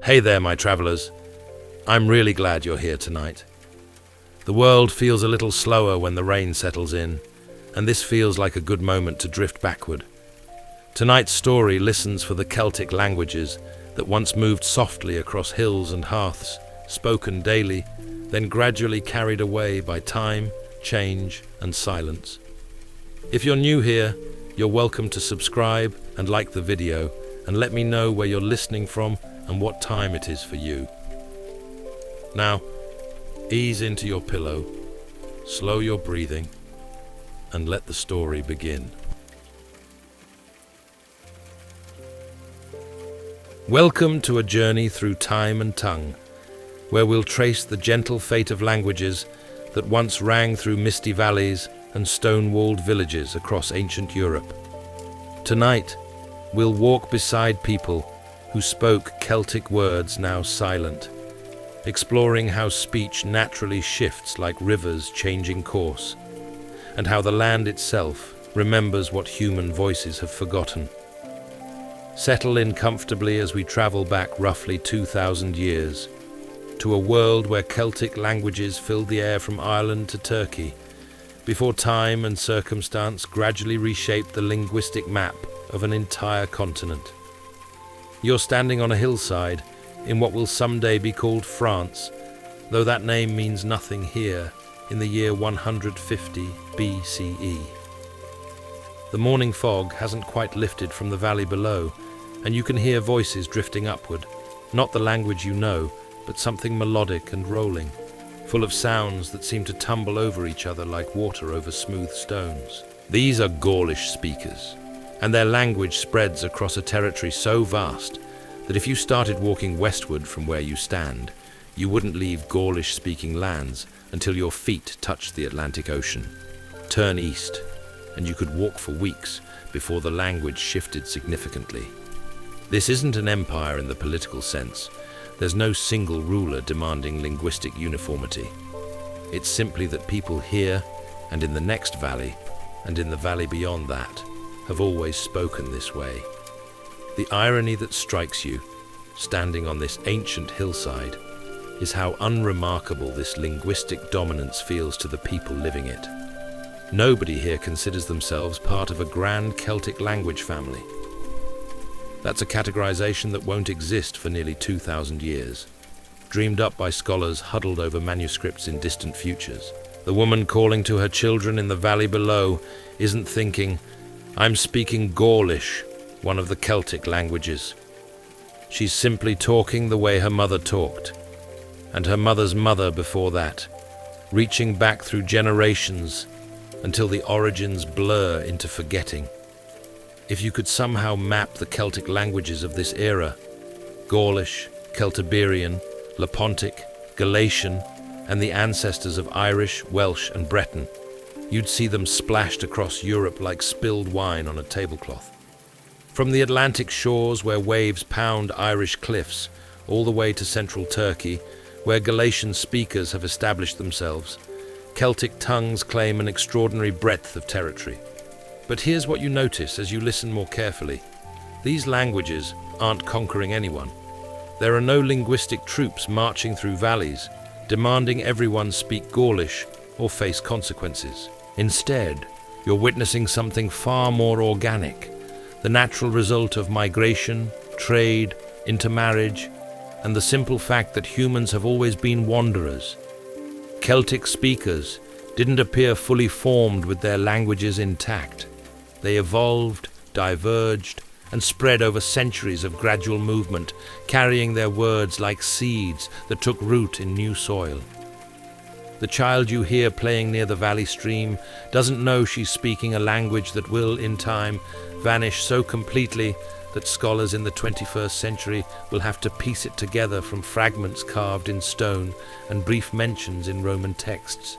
Hey there, my travelers. I'm really glad you're here tonight. The world feels a little slower when the rain settles in, and this feels like a good moment to drift backward. Tonight's story listens for the Celtic languages that once moved softly across hills and hearths, spoken daily, then gradually carried away by time, change, and silence. If you're new here, you're welcome to subscribe and like the video, and let me know where you're listening from and what time it is for you. Now, ease into your pillow, slow your breathing, and let the story begin. Welcome to a journey through time and tongue, where we'll trace the gentle fate of languages that once rang through misty valleys and stone-walled villages across ancient Europe. Tonight, we'll walk beside people who spoke Celtic words now silent, exploring how speech naturally shifts like rivers changing course, and how the land itself remembers what human voices have forgotten. Settle in comfortably as we travel back roughly 2,000 years, to a world where Celtic languages filled the air from Ireland to Turkey, before time and circumstance gradually reshaped the linguistic map of an entire continent. You're standing on a hillside in what will someday be called France, though that name means nothing here in the year 150 BCE. The morning fog hasn't quite lifted from the valley below, and you can hear voices drifting upward, not the language you know, but something melodic and rolling, full of sounds that seem to tumble over each other like water over smooth stones. These are Gaulish speakers, and their language spreads across a territory so vast that if you started walking westward from where you stand, you wouldn't leave Gaulish-speaking lands until your feet touched the Atlantic Ocean. Turn east, and you could walk for weeks before the language shifted significantly. This isn't an empire in the political sense. There's no single ruler demanding linguistic uniformity. It's simply that people here, and in the next valley, and in the valley beyond that, have always spoken this way. The irony that strikes you, standing on this ancient hillside, is how unremarkable this linguistic dominance feels to the people living it. Nobody here considers themselves part of a grand Celtic language family. That's a categorization that won't exist for nearly 2,000 years, dreamed up by scholars huddled over manuscripts in distant futures. The woman calling to her children in the valley below isn't thinking, "I'm speaking Gaulish, one of the Celtic languages." She's simply talking the way her mother talked, and her mother's mother before that, reaching back through generations until the origins blur into forgetting. If you could somehow map the Celtic languages of this era, Gaulish, Celtiberian, Lepontic, Galatian, and the ancestors of Irish, Welsh, and Breton, you'd see them splashed across Europe like spilled wine on a tablecloth. From the Atlantic shores where waves pound Irish cliffs, all the way to central Turkey, where Galatian speakers have established themselves, Celtic tongues claim an extraordinary breadth of territory. But here's what you notice as you listen more carefully. These languages aren't conquering anyone. There are no linguistic troops marching through valleys, demanding everyone speak Gaulish or face consequences. Instead, you're witnessing something far more organic, the natural result of migration, trade, intermarriage, and the simple fact that humans have always been wanderers. Celtic speakers didn't appear fully formed with their languages intact. They evolved, diverged, and spread over centuries of gradual movement, carrying their words like seeds that took root in new soil. The child you hear playing near the valley stream doesn't know she's speaking a language that will, in time, vanish so completely that scholars in the 21st century will have to piece it together from fragments carved in stone and brief mentions in Roman texts.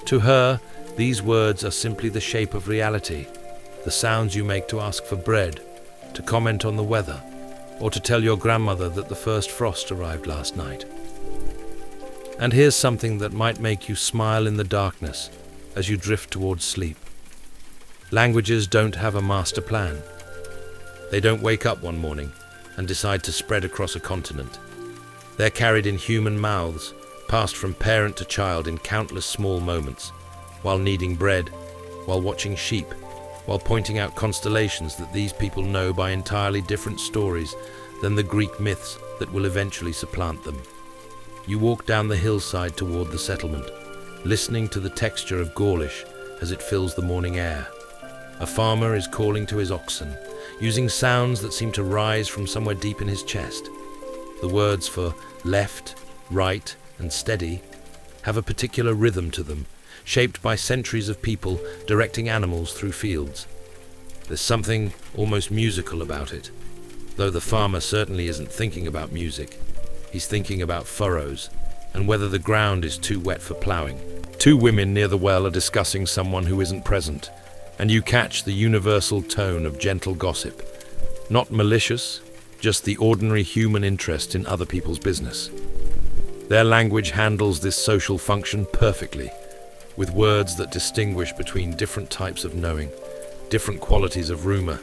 To her, these words are simply the shape of reality, the sounds you make to ask for bread, to comment on the weather, or to tell your grandmother that the first frost arrived last night. And here's something that might make you smile in the darkness as you drift towards sleep. Languages don't have a master plan. They don't wake up one morning and decide to spread across a continent. They're carried in human mouths, passed from parent to child in countless small moments, while kneading bread, while watching sheep, while pointing out constellations that these people know by entirely different stories than the Greek myths that will eventually supplant them. You walk down the hillside toward the settlement, listening to the texture of Gaulish as it fills the morning air. A farmer is calling to his oxen, using sounds that seem to rise from somewhere deep in his chest. The words for left, right, and steady have a particular rhythm to them, shaped by centuries of people directing animals through fields. There's something almost musical about it, though the farmer certainly isn't thinking about music. He's thinking about furrows and whether the ground is too wet for ploughing. Two women near the well are discussing someone who isn't present, and you catch the universal tone of gentle gossip. Not malicious, just the ordinary human interest in other people's business. Their language handles this social function perfectly, with words that distinguish between different types of knowing, different qualities of rumor,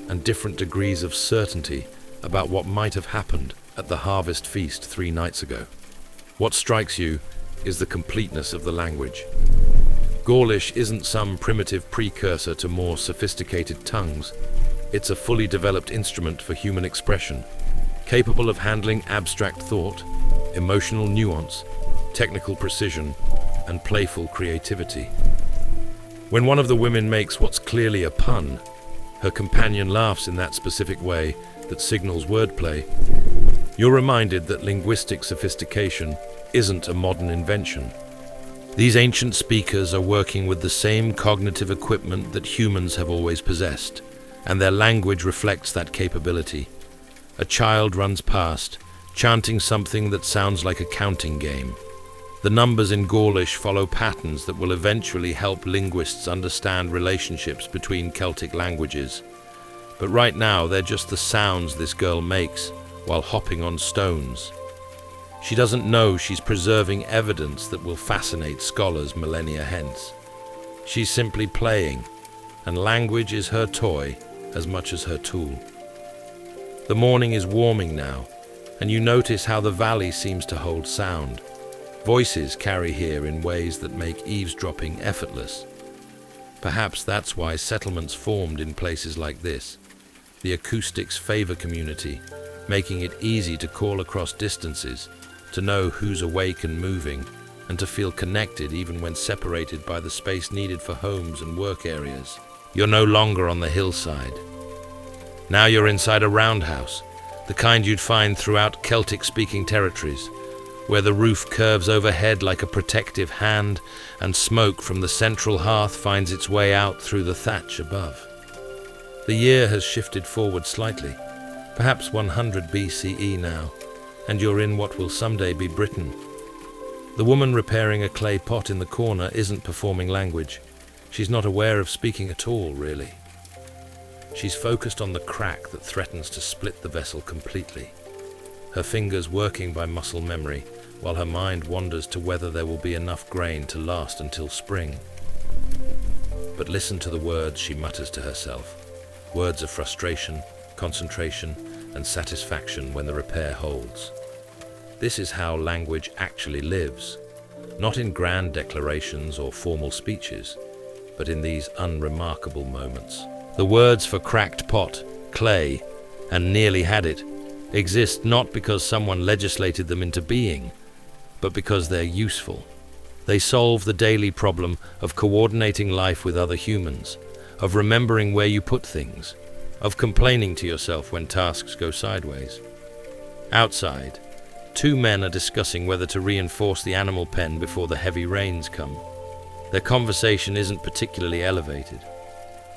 and different degrees of certainty about what might have happened at the harvest feast 3 nights ago. What strikes you is the completeness of the language. Gaulish isn't some primitive precursor to more sophisticated tongues. It's a fully developed instrument for human expression, capable of handling abstract thought, emotional nuance, technical precision, and playful creativity. When one of the women makes what's clearly a pun, her companion laughs in that specific way that signals wordplay. You're reminded that linguistic sophistication isn't a modern invention. These ancient speakers are working with the same cognitive equipment that humans have always possessed, and their language reflects that capability. A child runs past, chanting something that sounds like a counting game. The numbers in Gaulish follow patterns that will eventually help linguists understand relationships between Celtic languages. But right now, they're just the sounds this girl makes while hopping on stones. She doesn't know she's preserving evidence that will fascinate scholars millennia hence. She's simply playing, and language is her toy as much as her tool. The morning is warming now, and you notice how the valley seems to hold sound. Voices carry here in ways that make eavesdropping effortless. Perhaps that's why settlements formed in places like this. The acoustics favor community, making it easy to call across distances, to know who's awake and moving, and to feel connected even when separated by the space needed for homes and work areas. You're no longer on the hillside. Now you're inside a roundhouse, the kind you'd find throughout Celtic-speaking territories, where the roof curves overhead like a protective hand and smoke from the central hearth finds its way out through the thatch above. The year has shifted forward slightly, perhaps 100 BCE now, and you're in what will someday be Britain. The woman repairing a clay pot in the corner isn't performing language. She's not aware of speaking at all, really. She's focused on the crack that threatens to split the vessel completely, her fingers working by muscle memory, while her mind wanders to whether there will be enough grain to last until spring. But listen to the words she mutters to herself, words of frustration, concentration, and satisfaction when the repair holds. This is how language actually lives, not in grand declarations or formal speeches, but in these unremarkable moments. The words for cracked pot, clay, and nearly had it exist not because someone legislated them into being, but because they're useful. They solve the daily problem of coordinating life with other humans, of remembering where you put things, of complaining to yourself when tasks go sideways. Outside, 2 men are discussing whether to reinforce the animal pen before the heavy rains come. Their conversation isn't particularly elevated.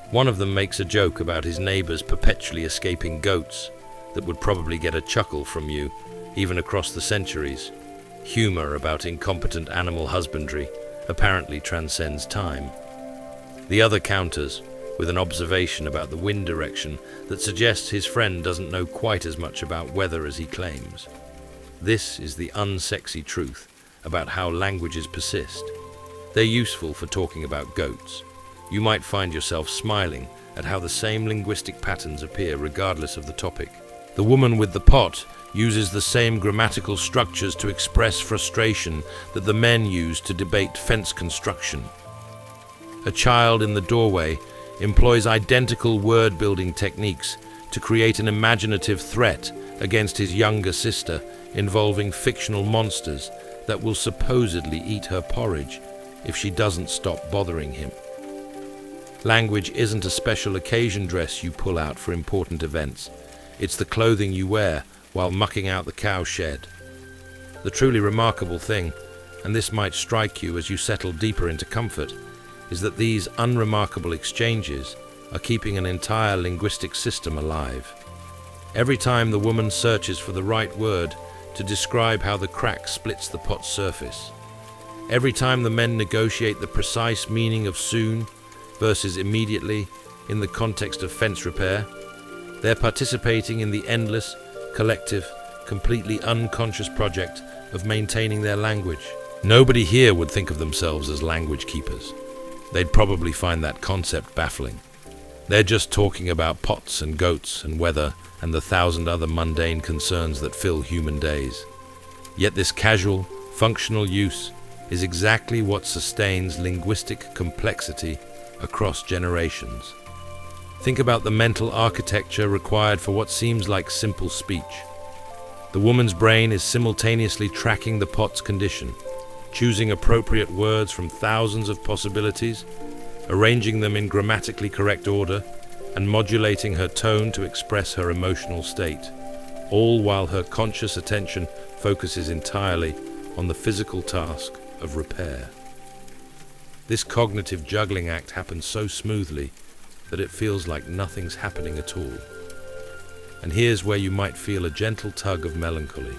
One of them makes a joke about his neighbors perpetually escaping goats that would probably get a chuckle from you, even across the centuries. Humor about incompetent animal husbandry apparently transcends time. The other counters with an observation about the wind direction that suggests his friend doesn't know quite as much about weather as he claims. This is the unsexy truth about how languages persist. They're useful for talking about goats. You might find yourself smiling at how the same linguistic patterns appear regardless of the topic. The woman with the pot uses the same grammatical structures to express frustration that the men use to debate fence construction. A child in the doorway employs identical word-building techniques to create an imaginative threat against his younger sister involving fictional monsters that will supposedly eat her porridge if she doesn't stop bothering him. Language isn't a special occasion dress you pull out for important events. It's the clothing you wear while mucking out the cow shed. The truly remarkable thing, and this might strike you as you settle deeper into comfort, is that these unremarkable exchanges are keeping an entire linguistic system alive. Every time the woman searches for the right word to describe how the crack splits the pot's surface, every time the men negotiate the precise meaning of soon versus immediately in the context of fence repair, they're participating in the endless, collective, completely unconscious project of maintaining their language. Nobody here would think of themselves as language keepers. They'd probably find that concept baffling. They're just talking about pots and goats and weather and the 1,000 other mundane concerns that fill human days. Yet this casual, functional use is exactly what sustains linguistic complexity across generations. Think about the mental architecture required for what seems like simple speech. The woman's brain is simultaneously tracking the pot's condition, choosing appropriate words from thousands of possibilities, arranging them in grammatically correct order, and modulating her tone to express her emotional state, all while her conscious attention focuses entirely on the physical task of repair. This cognitive juggling act happens so smoothly that it feels like nothing's happening at all. And here's where you might feel a gentle tug of melancholy.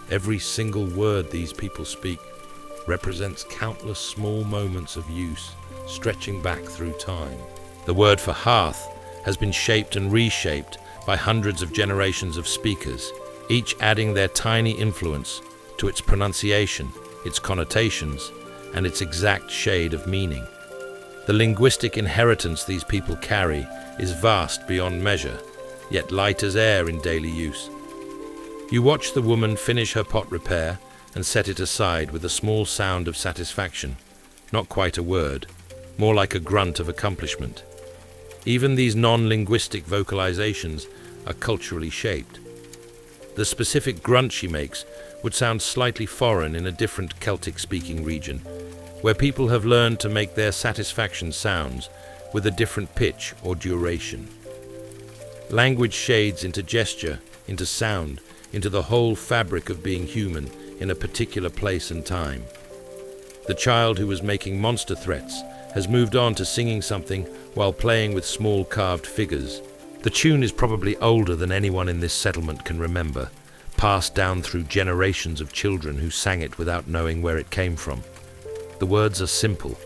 Every single word these people speak represents countless small moments of use stretching back through time. The word for hearth has been shaped and reshaped by hundreds of generations of speakers, each adding their tiny influence to its pronunciation, its connotations, and its exact shade of meaning. The linguistic inheritance these people carry is vast beyond measure, yet light as air in daily use. You watch the woman finish her pot repair and set it aside with a small sound of satisfaction, not quite a word, more like a grunt of accomplishment. Even these non-linguistic vocalizations are culturally shaped. The specific grunt she makes would sound slightly foreign in a different Celtic-speaking region, where people have learned to make their satisfaction sounds with a different pitch or duration. Language shades into gesture, into sound, into the whole fabric of being human in a particular place and time. The child who was making monster threats has moved on to singing something while playing with small carved figures. The tune is probably older than anyone in this settlement can remember, passed down through generations of children who sang it without knowing where it came from. The words are simple,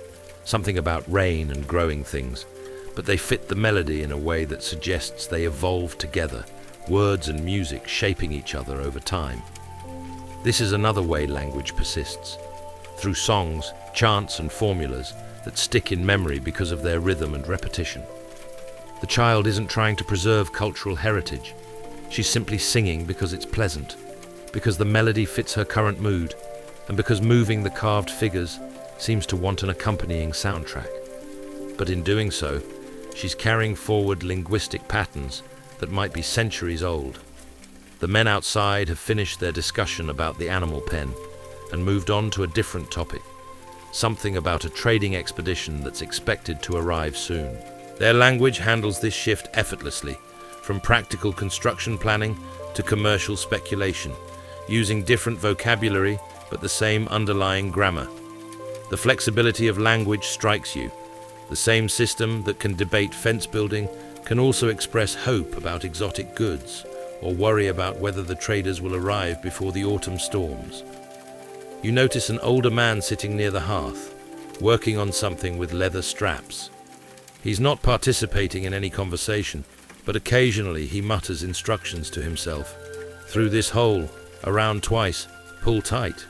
something about rain and growing things, but they fit the melody in a way that suggests they evolved together, words and music shaping each other over time. This is another way language persists, through songs, chants and formulas that stick in memory because of their rhythm and repetition. The child isn't trying to preserve cultural heritage. She's simply singing because it's pleasant, because the melody fits her current mood, and because moving the carved figures seems to want an accompanying soundtrack. But in doing so, she's carrying forward linguistic patterns that might be centuries old. The men outside have finished their discussion about the animal pen and moved on to a different topic, something about a trading expedition that's expected to arrive soon. Their language handles this shift effortlessly, from practical construction planning to commercial speculation, using different vocabulary but the same underlying grammar. The flexibility of language strikes you. The same system that can debate fence building can also express hope about exotic goods or worry about whether the traders will arrive before the autumn storms. You notice an older man sitting near the hearth, working on something with leather straps. He's not participating in any conversation, but occasionally he mutters instructions to himself. Through this hole, around twice, pull tight.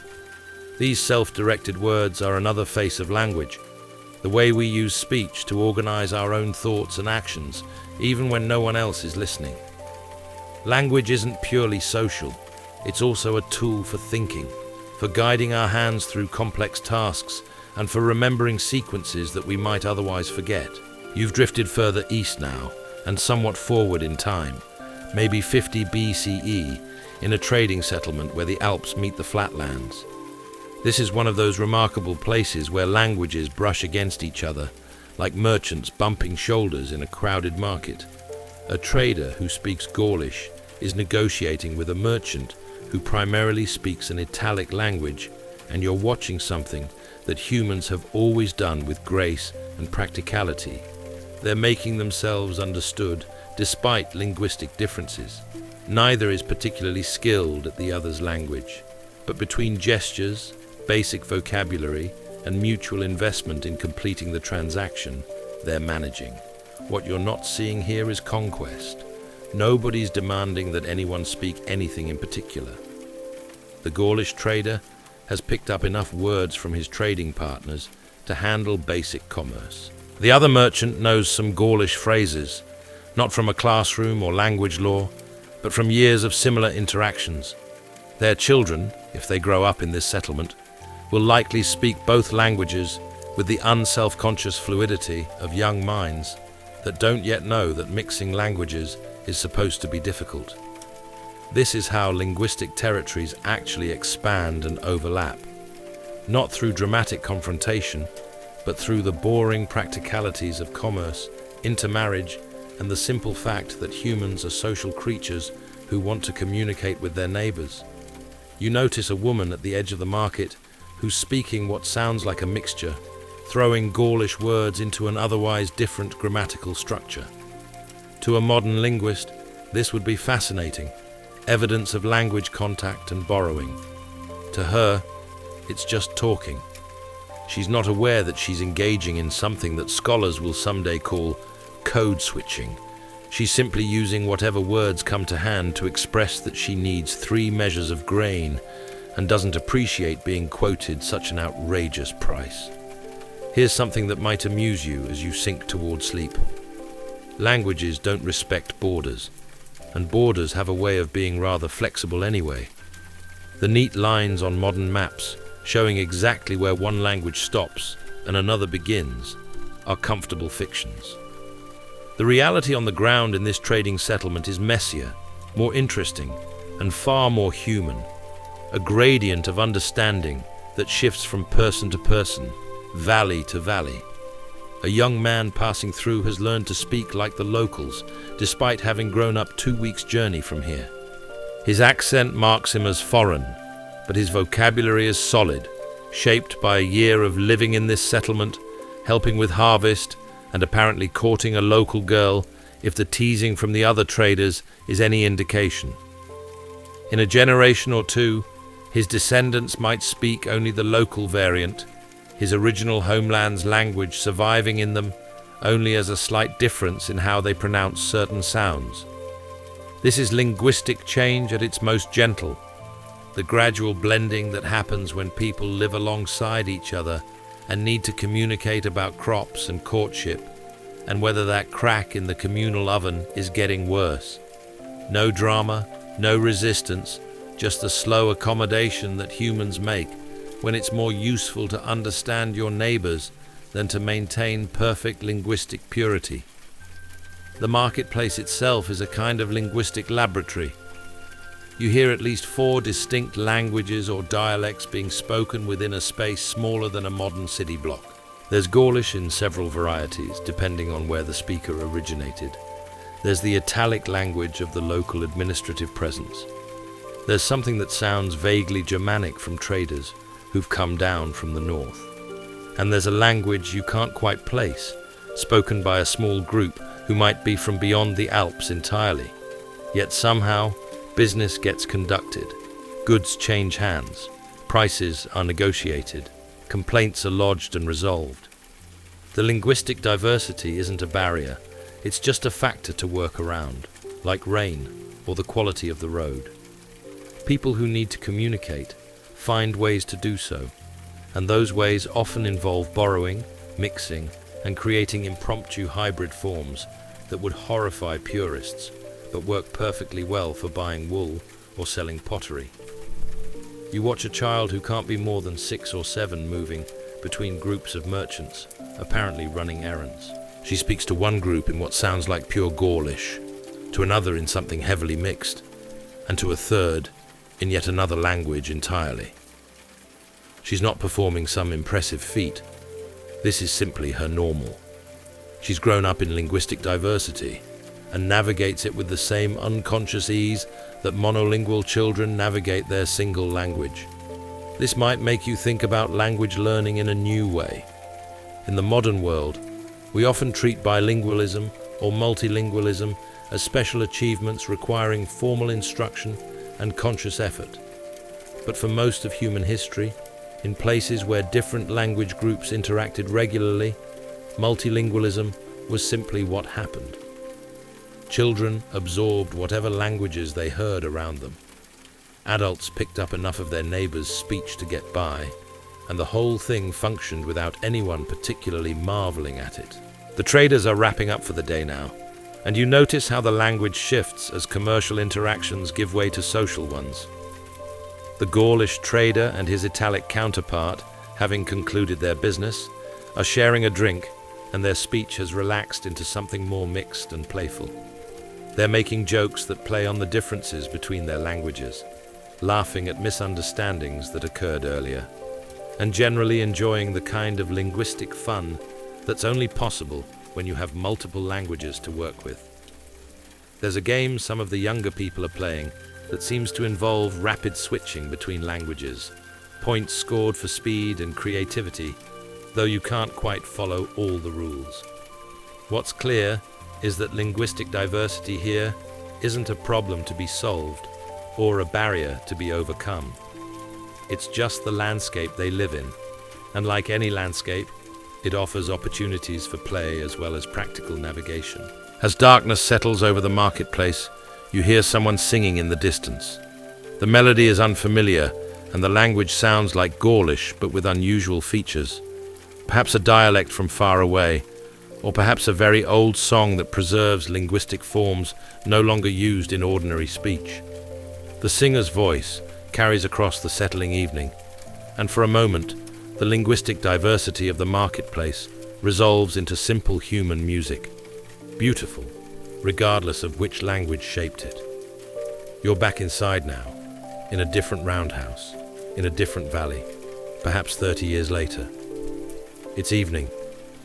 These self-directed words are another face of language, the way we use speech to organize our own thoughts and actions, even when no one else is listening. Language isn't purely social. It's also a tool for thinking, for guiding our hands through complex tasks, and for remembering sequences that we might otherwise forget. You've drifted further east now, and somewhat forward in time, maybe 50 BCE, in a trading settlement where the Alps meet the flatlands. This is one of those remarkable places where languages brush against each other, like merchants bumping shoulders in a crowded market. A trader who speaks Gaulish is negotiating with a merchant who primarily speaks an Italic language, and you're watching something that humans have always done with grace and practicality. They're making themselves understood despite linguistic differences. Neither is particularly skilled at the other's language, but between gestures, basic vocabulary, and mutual investment in completing the transaction, they're managing. What you're not seeing here is conquest. Nobody's demanding that anyone speak anything in particular. The Gaulish trader has picked up enough words from his trading partners to handle basic commerce. The other merchant knows some Gaulish phrases, not from a classroom or language law, but from years of similar interactions. Their children, if they grow up in this settlement, will likely speak both languages with the unself-conscious fluidity of young minds that don't yet know that mixing languages is supposed to be difficult. This is how linguistic territories actually expand and overlap, not through dramatic confrontation, but through the boring practicalities of commerce, intermarriage, and the simple fact that humans are social creatures who want to communicate with their neighbors. You notice a woman at the edge of the market who's speaking what sounds like a mixture, throwing Gaulish words into an otherwise different grammatical structure. To a modern linguist, this would be fascinating, evidence of language contact and borrowing. To her, it's just talking. She's not aware that she's engaging in something that scholars will someday call code switching. She's simply using whatever words come to hand to express that she needs 3 measures of grain and doesn't appreciate being quoted such an outrageous price. Here's something that might amuse you as you sink toward sleep. Languages don't respect borders, and borders have a way of being rather flexible anyway. The neat lines on modern maps showing exactly where one language stops and another begins are comfortable fictions. The reality on the ground in this trading settlement is messier, more interesting, and far more human. A gradient of understanding that shifts from person to person, valley to valley. A young man passing through has learned to speak like the locals, despite having grown up 2 weeks' journey from here. His accent marks him as foreign, but his vocabulary is solid, shaped by a year of living in this settlement, helping with harvest, and apparently courting a local girl, if the teasing from the other traders is any indication. In a generation or two, his descendants might speak only the local variant, his original homeland's language surviving in them only as a slight difference in how they pronounce certain sounds. This is linguistic change at its most gentle, the gradual blending that happens when people live alongside each other and need to communicate about crops and courtship, and whether that crack in the communal oven is getting worse. No drama, no resistance, just the slow accommodation that humans make when it's more useful to understand your neighbors than to maintain perfect linguistic purity. The marketplace itself is a kind of linguistic laboratory. You hear at least 4 distinct languages or dialects being spoken within a space smaller than a modern city block. There's Gaulish in several varieties, depending on where the speaker originated. There's the Italic language of the local administrative presence. There's something that sounds vaguely Germanic from traders who've come down from the north. And there's a language you can't quite place, spoken by a small group who might be from beyond the Alps entirely. Yet somehow, business gets conducted, goods change hands, prices are negotiated, complaints are lodged and resolved. The linguistic diversity isn't a barrier, it's just a factor to work around, like rain or the quality of the road. People who need to communicate find ways to do so, and those ways often involve borrowing, mixing, and creating impromptu hybrid forms that would horrify purists, but work perfectly well for buying wool or selling pottery. You watch a child who can't be more than 6 or 7 moving between groups of merchants, apparently running errands. She speaks to one group in what sounds like pure Gaulish, to another in something heavily mixed, and to a third in yet another language entirely. She's not performing some impressive feat. This is simply her normal. She's grown up in linguistic diversity and navigates it with the same unconscious ease that monolingual children navigate their single language. This might make you think about language learning in a new way. In the modern world, we often treat bilingualism or multilingualism as special achievements requiring formal instruction and conscious effort. But for most of human history, in places where different language groups interacted regularly, multilingualism was simply what happened. Children absorbed whatever languages they heard around them. Adults picked up enough of their neighbors' speech to get by, and the whole thing functioned without anyone particularly marveling at it. The traders are wrapping up for the day now, and you notice how the language shifts as commercial interactions give way to social ones. The Gaulish trader and his Italic counterpart, having concluded their business, are sharing a drink, and their speech has relaxed into something more mixed and playful. They're making jokes that play on the differences between their languages, laughing at misunderstandings that occurred earlier, and generally enjoying the kind of linguistic fun that's only possible when you have multiple languages to work with. There's a game some of the younger people are playing that seems to involve rapid switching between languages, points scored for speed and creativity, though you can't quite follow all the rules. What's clear is that linguistic diversity here isn't a problem to be solved or a barrier to be overcome. It's just the landscape they live in, and like any landscape, it offers opportunities for play as well as practical navigation. As darkness settles over the marketplace, you hear someone singing in the distance. The melody is unfamiliar, and the language sounds like Gaulish but with unusual features. Perhaps a dialect from far away, or perhaps a very old song that preserves linguistic forms no longer used in ordinary speech. The singer's voice carries across the settling evening, and for a moment, the linguistic diversity of the marketplace resolves into simple human music. Beautiful, regardless of which language shaped it. You're back inside now, in a different roundhouse, in a different valley, perhaps 30 years later. It's evening,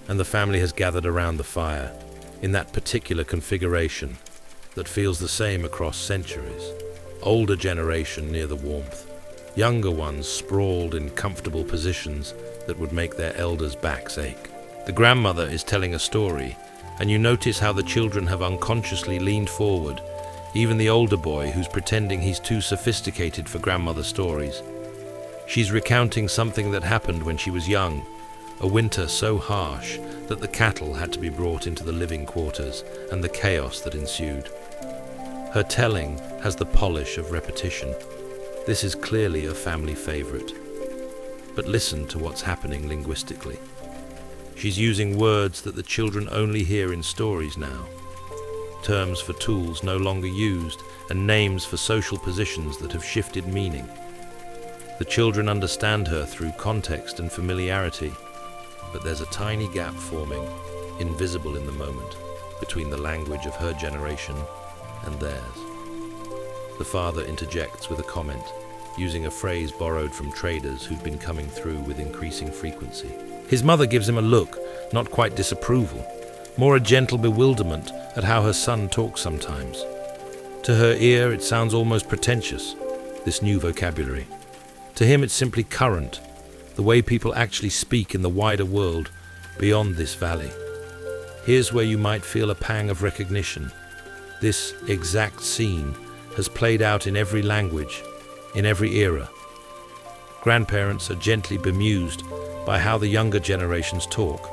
and the family has gathered around the fire, in that particular configuration that feels the same across centuries. Older generation near the warmth, younger ones sprawled in comfortable positions that would make their elders' backs ache. The grandmother is telling a story, and you notice how the children have unconsciously leaned forward, even the older boy who's pretending he's too sophisticated for grandmother's stories. She's recounting something that happened when she was young, a winter so harsh that the cattle had to be brought into the living quarters, and the chaos that ensued. Her telling has the polish of repetition. This is clearly a family favorite. But listen to what's happening linguistically. She's using words that the children only hear in stories now. Terms for tools no longer used, and names for social positions that have shifted meaning. The children understand her through context and familiarity, but there's a tiny gap forming, invisible in the moment, between the language of her generation and theirs. The father interjects with a comment, using a phrase borrowed from traders who'd been coming through with increasing frequency. His mother gives him a look, not quite disapproval, more a gentle bewilderment at how her son talks sometimes. To her ear, it sounds almost pretentious, this new vocabulary. To him, it's simply current, the way people actually speak in the wider world beyond this valley. Here's where you might feel a pang of recognition. This exact scene has played out in every language, in every era. Grandparents are gently bemused by how the younger generations talk.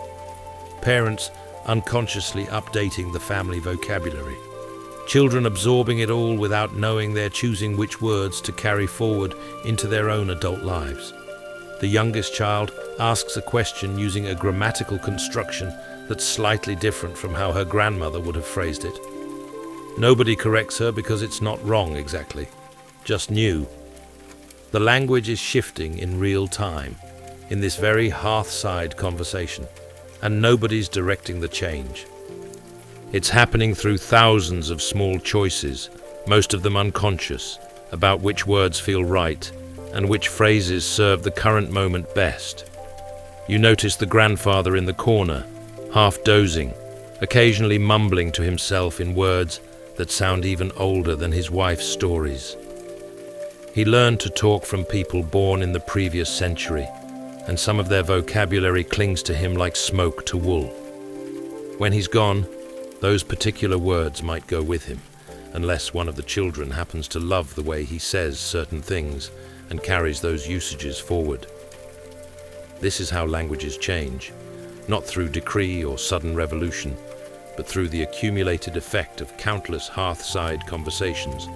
Parents unconsciously updating the family vocabulary. Children absorbing it all without knowing they're choosing which words to carry forward into their own adult lives. The youngest child asks a question using a grammatical construction that's slightly different from how her grandmother would have phrased it. Nobody corrects her because it's not wrong exactly, just new. The language is shifting in real time, in this very hearthside conversation, and nobody's directing the change. It's happening through thousands of small choices, most of them unconscious, about which words feel right and which phrases serve the current moment best. You notice the grandfather in the corner, half dozing, occasionally mumbling to himself in words that sound even older than his wife's stories. He learned to talk from people born in the previous century, and some of their vocabulary clings to him like smoke to wool. When he's gone, those particular words might go with him, unless one of the children happens to love the way he says certain things and carries those usages forward. This is how languages change, not through decree or sudden revolution, but through the accumulated effect of countless hearthside conversations,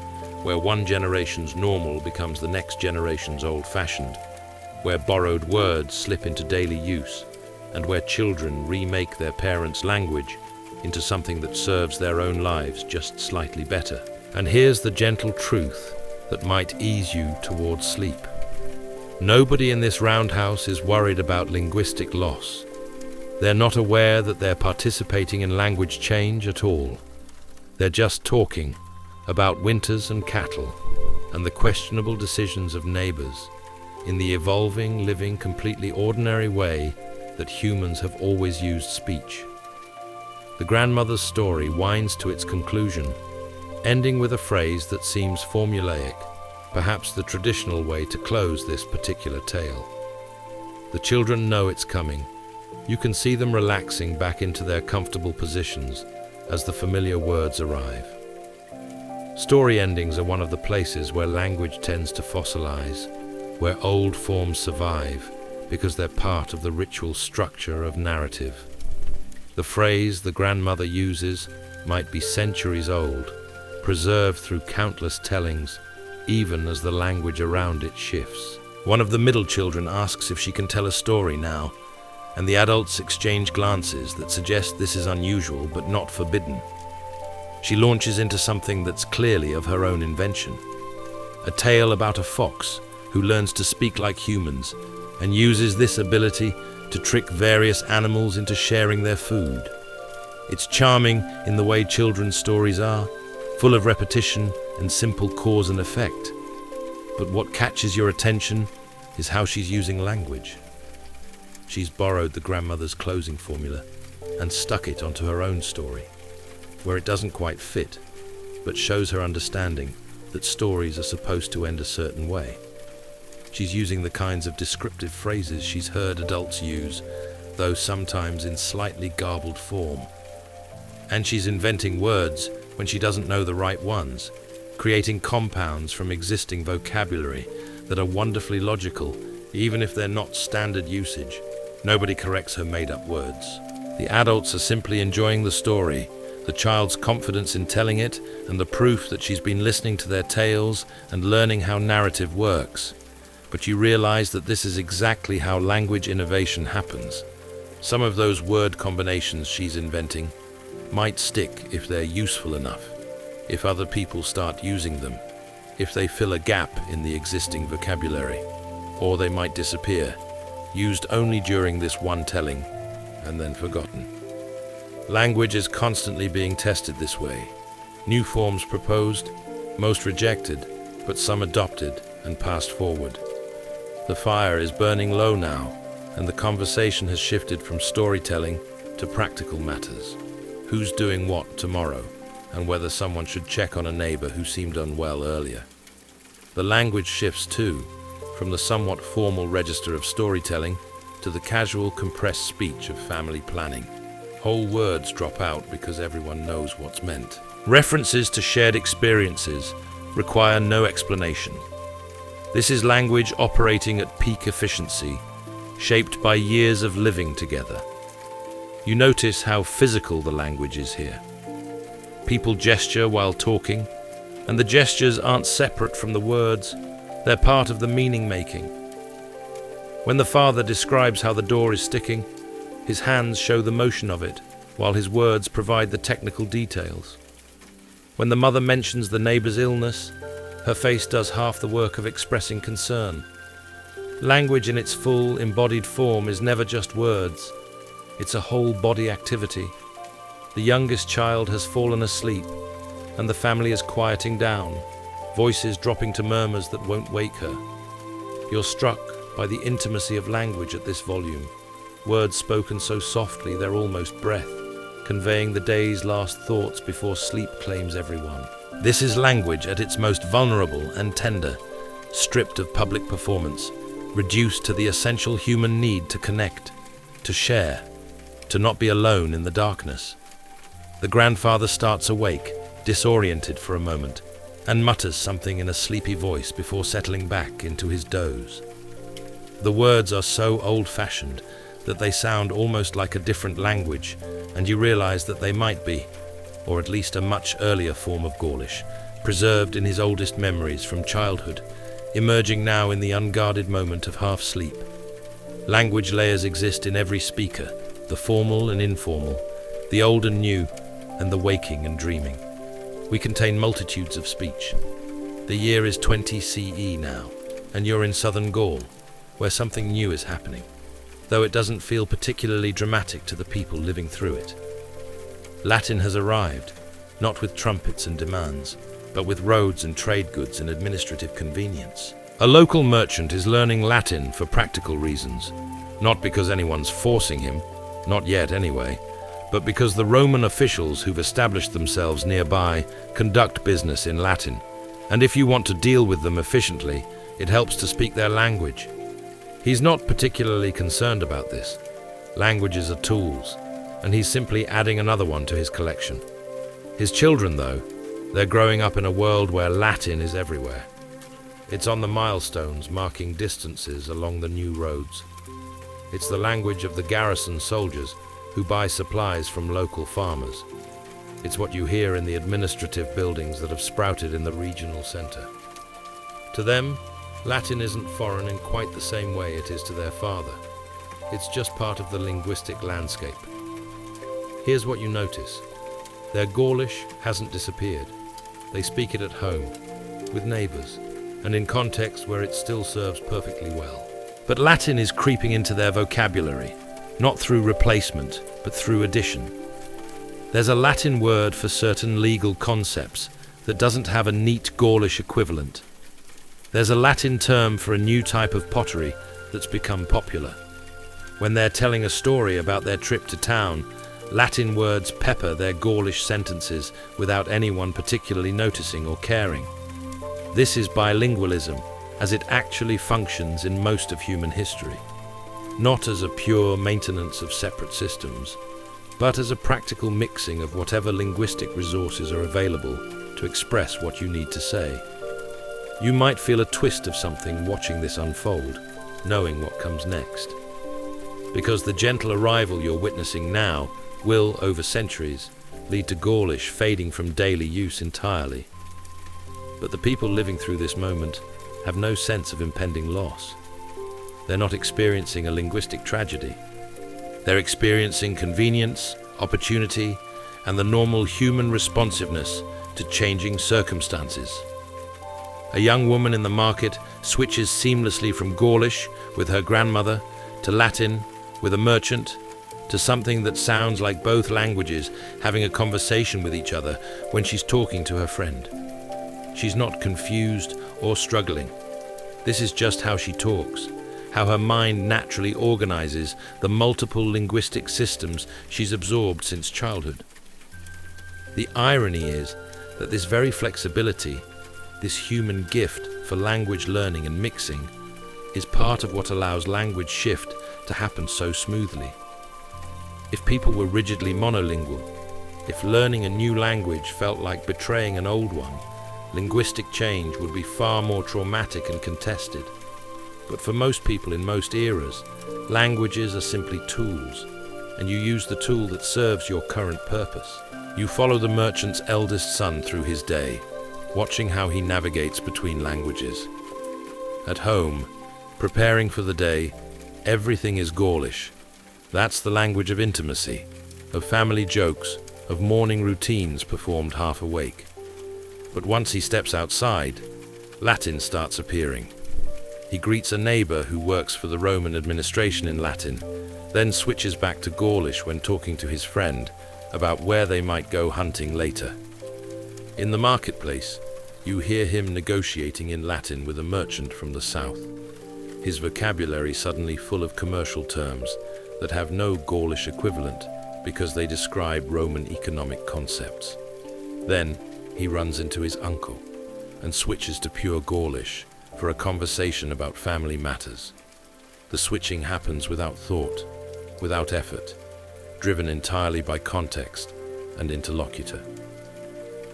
where one generation's normal becomes the next generation's old-fashioned, where borrowed words slip into daily use, and where children remake their parents' language into something that serves their own lives just slightly better. And here's the gentle truth that might ease you towards sleep. Nobody in this roundhouse is worried about linguistic loss. They're not aware that they're participating in language change at all. They're just talking about winters and cattle and the questionable decisions of neighbors in the evolving, living, completely ordinary way that humans have always used speech. The grandmother's story winds to its conclusion, ending with a phrase that seems formulaic, perhaps the traditional way to close this particular tale. The children know it's coming. You can see them relaxing back into their comfortable positions as the familiar words arrive. Story endings are one of the places where language tends to fossilize, where old forms survive because they're part of the ritual structure of narrative. The phrase the grandmother uses might be centuries old, preserved through countless tellings, even as the language around it shifts. One of the middle children asks if she can tell a story now, and the adults exchange glances that suggest this is unusual but not forbidden. She launches into something that's clearly of her own invention. A tale about a fox who learns to speak like humans and uses this ability to trick various animals into sharing their food. It's charming in the way children's stories are, full of repetition and simple cause and effect. But what catches your attention is how she's using language. She's borrowed the grandmother's closing formula and stuck it onto her own story, where it doesn't quite fit, but shows her understanding that stories are supposed to end a certain way. She's using the kinds of descriptive phrases she's heard adults use, though sometimes in slightly garbled form. And she's inventing words when she doesn't know the right ones, creating compounds from existing vocabulary that are wonderfully logical, even if they're not standard usage. Nobody corrects her made-up words. The adults are simply enjoying the story, the child's confidence in telling it, and the proof that she's been listening to their tales and learning how narrative works. But you realize that this is exactly how language innovation happens. Some of those word combinations she's inventing might stick if they're useful enough, if other people start using them, if they fill a gap in the existing vocabulary, or they might disappear, used only during this one telling, and then forgotten. Language is constantly being tested this way. New forms proposed, most rejected, but some adopted and passed forward. The fire is burning low now, and the conversation has shifted from storytelling to practical matters. Who's doing what tomorrow, and whether someone should check on a neighbor who seemed unwell earlier. The language shifts too, from the somewhat formal register of storytelling to the casual, compressed speech of family planning. Whole words drop out because everyone knows what's meant. References to shared experiences require no explanation. This is language operating at peak efficiency, shaped by years of living together. You notice how physical the language is here. People gesture while talking, and the gestures aren't separate from the words, they're part of the meaning-making. When the father describes how the door is sticking, his hands show the motion of it, while his words provide the technical details. When the mother mentions the neighbor's illness, her face does half the work of expressing concern. Language in its full, embodied form is never just words. It's a whole body activity. The youngest child has fallen asleep, and the family is quieting down, voices dropping to murmurs that won't wake her. You're struck by the intimacy of language at this volume, words spoken so softly they're almost breath, conveying the day's last thoughts before sleep claims everyone. This is language at its most vulnerable and tender, stripped of public performance, reduced to the essential human need to connect, to share, to not be alone in the darkness. The grandfather starts awake, disoriented for a moment, and mutters something in a sleepy voice before settling back into his doze. The words are so old-fashioned that they sound almost like a different language, and you realize that they might be, or at least a much earlier form of Gaulish, preserved in his oldest memories from childhood, emerging now in the unguarded moment of half-sleep. Language layers exist in every speaker, the formal and informal, the old and new, and the waking and dreaming. We contain multitudes of speech. The year is 20 CE now, and you're in southern Gaul, where something new is happening, though it doesn't feel particularly dramatic to the people living through it. Latin has arrived, not with trumpets and demands, but with roads and trade goods and administrative convenience. A local merchant is learning Latin for practical reasons, not because anyone's forcing him, not yet anyway, but because the Roman officials who've established themselves nearby conduct business in Latin, and if you want to deal with them efficiently, it helps to speak their language. He's not particularly concerned about this. Languages are tools, and he's simply adding another one to his collection. His children, though, they're growing up in a world where Latin is everywhere. It's on the milestones marking distances along the new roads. It's the language of the garrison soldiers who buy supplies from local farmers. It's what you hear in the administrative buildings that have sprouted in the regional center. To them, Latin isn't foreign in quite the same way it is to their father. It's just part of the linguistic landscape. Here's what you notice. Their Gaulish hasn't disappeared. They speak it at home, with neighbors, and in contexts where it still serves perfectly well. But Latin is creeping into their vocabulary, not through replacement, but through addition. There's a Latin word for certain legal concepts that doesn't have a neat Gaulish equivalent. There's a Latin term for a new type of pottery that's become popular. When they're telling a story about their trip to town, Latin words pepper their Gaulish sentences without anyone particularly noticing or caring. This is bilingualism, as it actually functions in most of human history. Not as a pure maintenance of separate systems, but as a practical mixing of whatever linguistic resources are available to express what you need to say. You might feel a twist of something watching this unfold, knowing what comes next. Because the gentle arrival you're witnessing now will, over centuries, lead to Gaulish fading from daily use entirely. But the people living through this moment have no sense of impending loss. They're not experiencing a linguistic tragedy. They're experiencing convenience, opportunity, and the normal human responsiveness to changing circumstances. A young woman in the market switches seamlessly from Gaulish with her grandmother to Latin with a merchant to something that sounds like both languages having a conversation with each other when she's talking to her friend. She's not confused or struggling. This is just how she talks, how her mind naturally organizes the multiple linguistic systems she's absorbed since childhood. The irony is that this very flexibility, this human gift for language learning and mixing, is part of what allows language shift to happen so smoothly. If people were rigidly monolingual, if learning a new language felt like betraying an old one, linguistic change would be far more traumatic and contested. But for most people in most eras, languages are simply tools, and you use the tool that serves your current purpose. You follow the merchant's eldest son through his day, watching how he navigates between languages. At home, preparing for the day, everything is Gaulish. That's the language of intimacy, of family jokes, of morning routines performed half awake. But once he steps outside, Latin starts appearing. He greets a neighbor who works for the Roman administration in Latin, then switches back to Gaulish when talking to his friend about where they might go hunting later. In the marketplace, you hear him negotiating in Latin with a merchant from the south, his vocabulary suddenly full of commercial terms that have no Gaulish equivalent because they describe Roman economic concepts. Then he runs into his uncle and switches to pure Gaulish for a conversation about family matters. The switching happens without thought, without effort, driven entirely by context and interlocutor.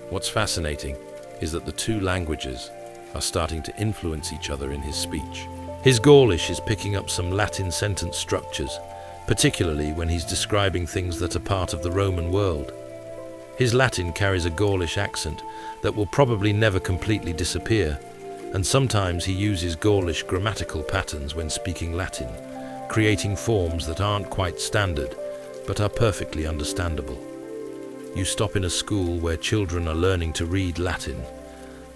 What's fascinating is that the two languages are starting to influence each other in his speech. His Gaulish is picking up some Latin sentence structures, particularly when he's describing things that are part of the Roman world. His Latin carries a Gaulish accent that will probably never completely disappear, and sometimes he uses Gaulish grammatical patterns when speaking Latin, creating forms that aren't quite standard, but are perfectly understandable. You stop in a school where children are learning to read Latin,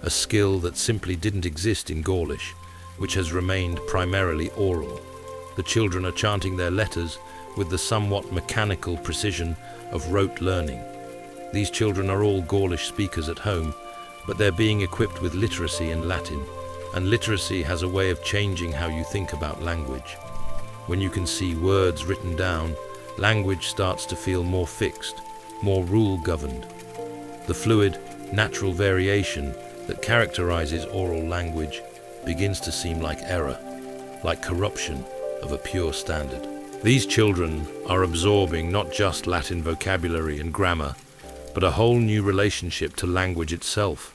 a skill that simply didn't exist in Gaulish, which has remained primarily oral. The children are chanting their letters with the somewhat mechanical precision of rote learning. These children are all Gaulish speakers at home, but they're being equipped with literacy in Latin, and literacy has a way of changing how you think about language. When you can see words written down, language starts to feel more fixed, more rule-governed. The fluid, natural variation that characterizes oral language begins to seem like error, like corruption of a pure standard. These children are absorbing not just Latin vocabulary and grammar, but a whole new relationship to language itself,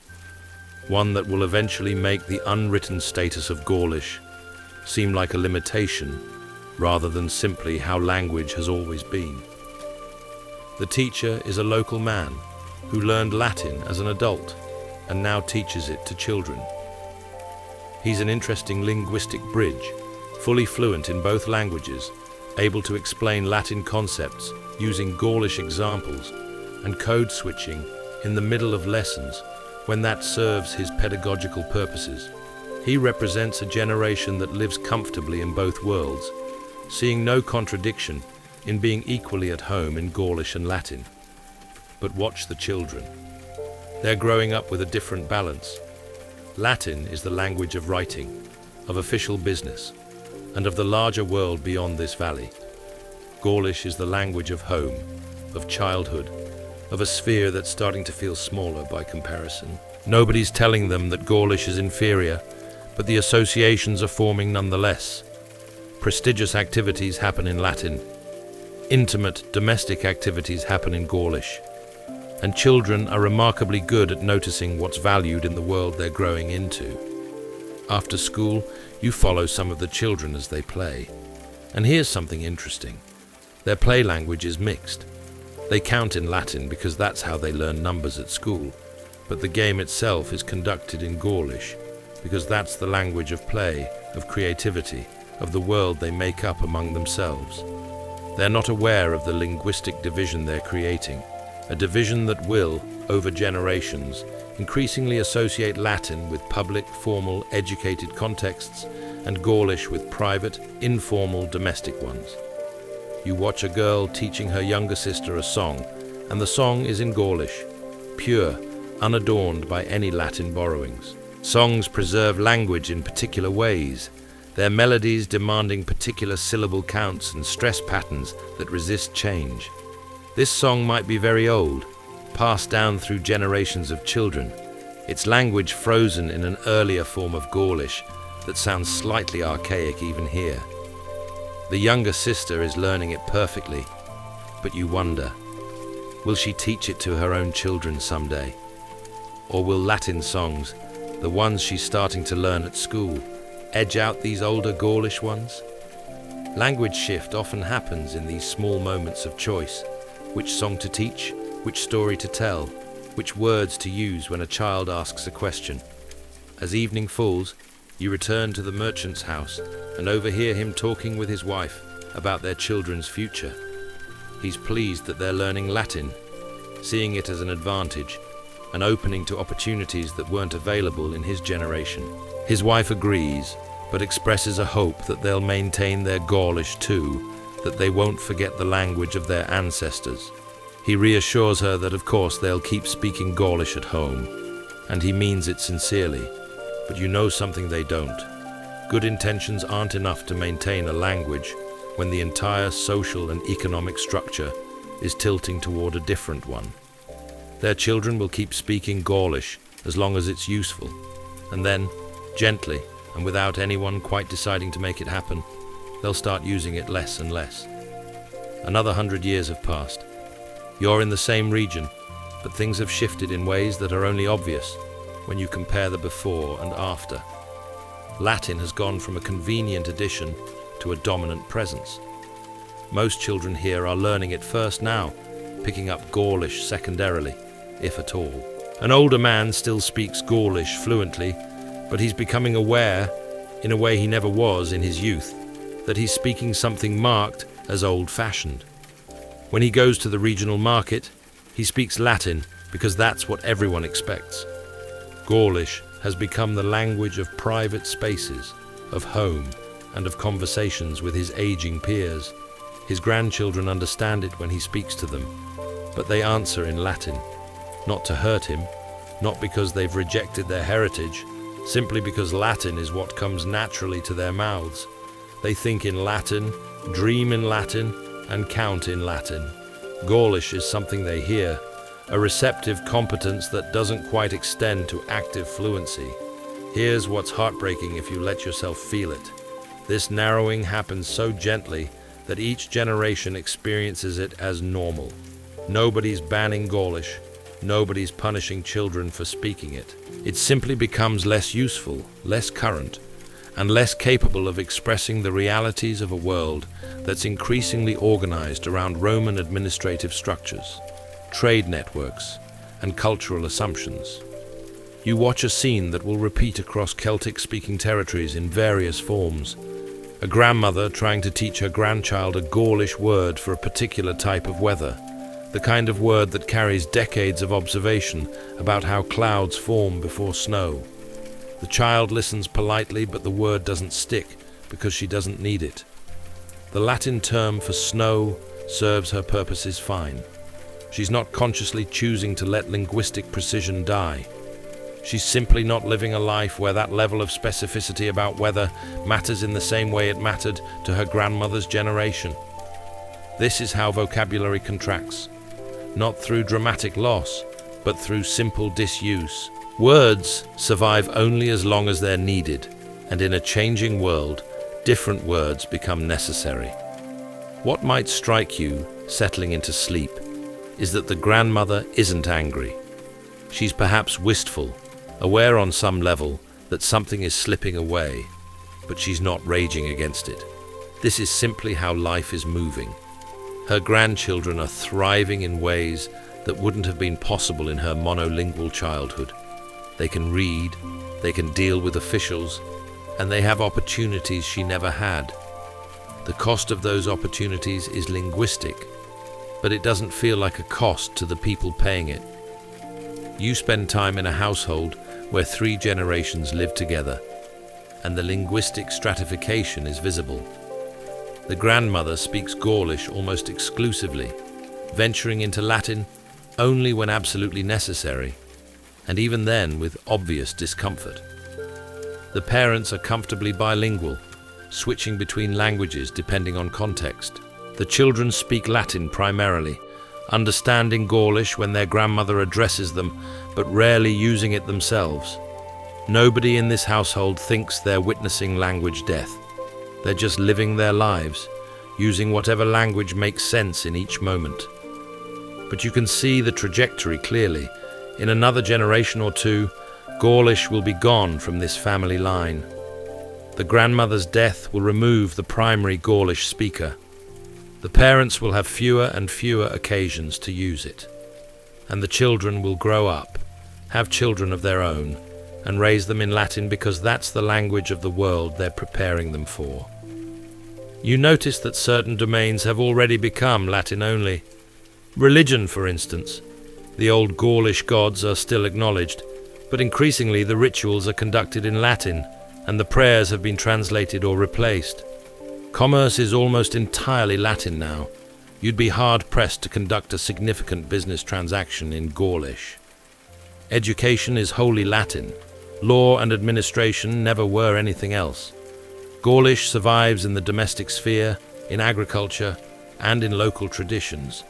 one that will eventually make the unwritten status of Gaulish seem like a limitation rather than simply how language has always been. The teacher is a local man who learned Latin as an adult and now teaches it to children. He's an interesting linguistic bridge, fully fluent in both languages, able to explain Latin concepts using Gaulish examples and code switching in the middle of lessons when that serves his pedagogical purposes. He represents a generation that lives comfortably in both worlds, seeing no contradiction in being equally at home in Gaulish and Latin. But watch the children. They're growing up with a different balance. Latin is the language of writing, of official business, and of the larger world beyond this valley. Gaulish is the language of home, of childhood, of a sphere that's starting to feel smaller by comparison. Nobody's telling them that Gaulish is inferior, but the associations are forming nonetheless. Prestigious activities happen in Latin. Intimate, domestic activities happen in Gaulish. And children are remarkably good at noticing what's valued in the world they're growing into. After school, you follow some of the children as they play. And here's something interesting. Their play language is mixed. They count in Latin because that's how they learn numbers at school, but the game itself is conducted in Gaulish because that's the language of play, of creativity, of the world they make up among themselves. They're not aware of the linguistic division they're creating, a division that will, over generations, increasingly associate Latin with public, formal, educated contexts and Gaulish with private, informal, domestic ones. You watch a girl teaching her younger sister a song, and the song is in Gaulish, pure, unadorned by any Latin borrowings. Songs preserve language in particular ways, their melodies demanding particular syllable counts and stress patterns that resist change. This song might be very old, passed down through generations of children, its language frozen in an earlier form of Gaulish that sounds slightly archaic even here. The younger sister is learning it perfectly, but you wonder, will she teach it to her own children someday? Or will Latin songs, the ones she's starting to learn at school, edge out these older Gaulish ones? Language shift often happens in these small moments of choice. Which song to teach, which story to tell, which words to use when a child asks a question. As evening falls, you return to the merchant's house and overhear him talking with his wife about their children's future. He's pleased that they're learning Latin, seeing it as an advantage, an opening to opportunities that weren't available in his generation. His wife agrees, but expresses a hope that they'll maintain their Gaulish too, that they won't forget the language of their ancestors. He reassures her that of course they'll keep speaking Gaulish at home, and he means it sincerely, but you know something they don't. Good intentions aren't enough to maintain a language when the entire social and economic structure is tilting toward a different one. Their children will keep speaking Gaulish as long as it's useful, and then, gently, and without anyone quite deciding to make it happen, they'll start using it less and less. Another 100 years have passed. You're in the same region, but things have shifted in ways that are only obvious when you compare the before and after. Latin has gone from a convenient addition to a dominant presence. Most children here are learning it first now, picking up Gaulish secondarily, if at all. An older man still speaks Gaulish fluently, but he's becoming aware, in a way he never was in his youth, that he's speaking something marked as old-fashioned. When he goes to the regional market, he speaks Latin because that's what everyone expects. Gaulish has become the language of private spaces, of home, and of conversations with his aging peers. His grandchildren understand it when he speaks to them, but they answer in Latin, not to hurt him, not because they've rejected their heritage, simply because Latin is what comes naturally to their mouths. They think in Latin, dream in Latin, and count in Latin. Gaulish is something they hear, a receptive competence that doesn't quite extend to active fluency. Here's what's heartbreaking if you let yourself feel it. This narrowing happens so gently that each generation experiences it as normal. Nobody's banning Gaulish, nobody's punishing children for speaking it. It simply becomes less useful, less current, and less capable of expressing the realities of a world that's increasingly organized around Roman administrative structures, trade networks, and cultural assumptions. You watch a scene that will repeat across Celtic-speaking territories in various forms. A grandmother trying to teach her grandchild a Gaulish word for a particular type of weather, the kind of word that carries decades of observation about how clouds form before snow. The child listens politely, but the word doesn't stick because she doesn't need it. The Latin term for snow serves her purposes fine. She's not consciously choosing to let linguistic precision die. She's simply not living a life where that level of specificity about weather matters in the same way it mattered to her grandmother's generation. This is how vocabulary contracts, not through dramatic loss, but through simple disuse. Words survive only as long as they're needed, and in a changing world, different words become necessary. What might strike you, settling into sleep, is that the grandmother isn't angry. She's perhaps wistful, aware on some level that something is slipping away, but she's not raging against it. This is simply how life is moving. Her grandchildren are thriving in ways that wouldn't have been possible in her monolingual childhood. They can read, they can deal with officials, and they have opportunities she never had. The cost of those opportunities is linguistic, but it doesn't feel like a cost to the people paying it. You spend time in a household where 3 generations live together, and the linguistic stratification is visible. The grandmother speaks Gaulish almost exclusively, venturing into Latin only when absolutely necessary, and even then with obvious discomfort. The parents are comfortably bilingual, switching between languages depending on context. The children speak Latin primarily, understanding Gaulish when their grandmother addresses them, but rarely using it themselves. Nobody in this household thinks they're witnessing language death. They're just living their lives, using whatever language makes sense in each moment. But you can see the trajectory clearly. In another generation or two, Gaulish will be gone from this family line. The grandmother's death will remove the primary Gaulish speaker. The parents will have fewer and fewer occasions to use it. And the children will grow up, have children of their own, and raise them in Latin because that's the language of the world they're preparing them for. You notice that certain domains have already become Latin only. Religion, for instance. The old Gaulish gods are still acknowledged, but increasingly the rituals are conducted in Latin, and the prayers have been translated or replaced. Commerce is almost entirely Latin now. You'd be hard-pressed to conduct a significant business transaction in Gaulish. Education is wholly Latin. Law and administration never were anything else. Gaulish survives in the domestic sphere, in agriculture, and in local traditions.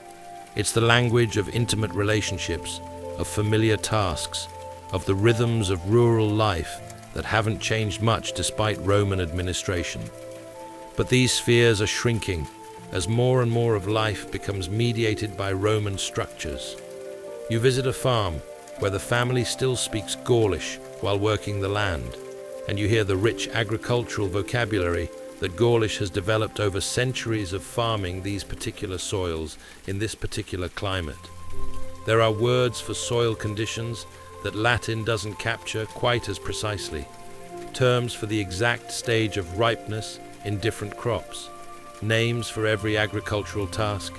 It's the language of intimate relationships, of familiar tasks, of the rhythms of rural life that haven't changed much despite Roman administration. But these spheres are shrinking as more and more of life becomes mediated by Roman structures. You visit a farm where the family still speaks Gaulish while working the land, and you hear the rich agricultural vocabulary that Gaulish has developed over centuries of farming these particular soils in this particular climate. There are words for soil conditions that Latin doesn't capture quite as precisely, terms for the exact stage of ripeness in different crops, names for every agricultural task,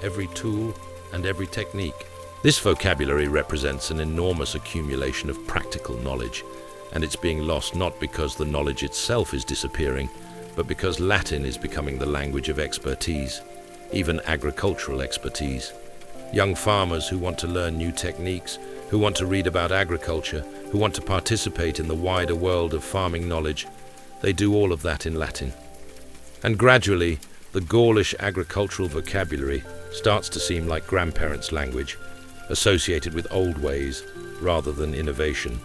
every tool, and every technique. This vocabulary represents an enormous accumulation of practical knowledge, and it's being lost not because the knowledge itself is disappearing, but because Latin is becoming the language of expertise, even agricultural expertise. Young farmers who want to learn new techniques, who want to read about agriculture, who want to participate in the wider world of farming knowledge, they do all of that in Latin. And gradually, the Gaulish agricultural vocabulary starts to seem like grandparents' language, associated with old ways rather than innovation.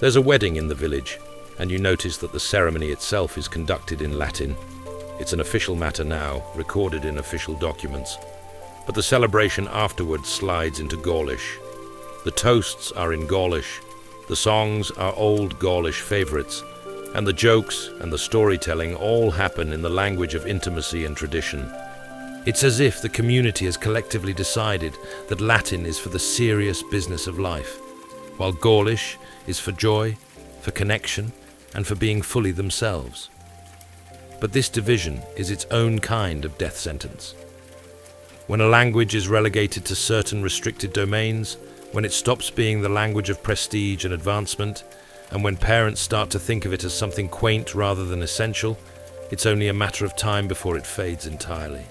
There's a wedding in the village, and you notice that the ceremony itself is conducted in Latin. It's an official matter now, recorded in official documents. But the celebration afterwards slides into Gaulish. The toasts are in Gaulish, the songs are old Gaulish favorites, and the jokes and the storytelling all happen in the language of intimacy and tradition. It's as if the community has collectively decided that Latin is for the serious business of life, while Gaulish is for joy, for connection, and for being fully themselves. But this division is its own kind of death sentence. When a language is relegated to certain restricted domains, when it stops being the language of prestige and advancement, and when parents start to think of it as something quaint rather than essential, it's only a matter of time before it fades entirely.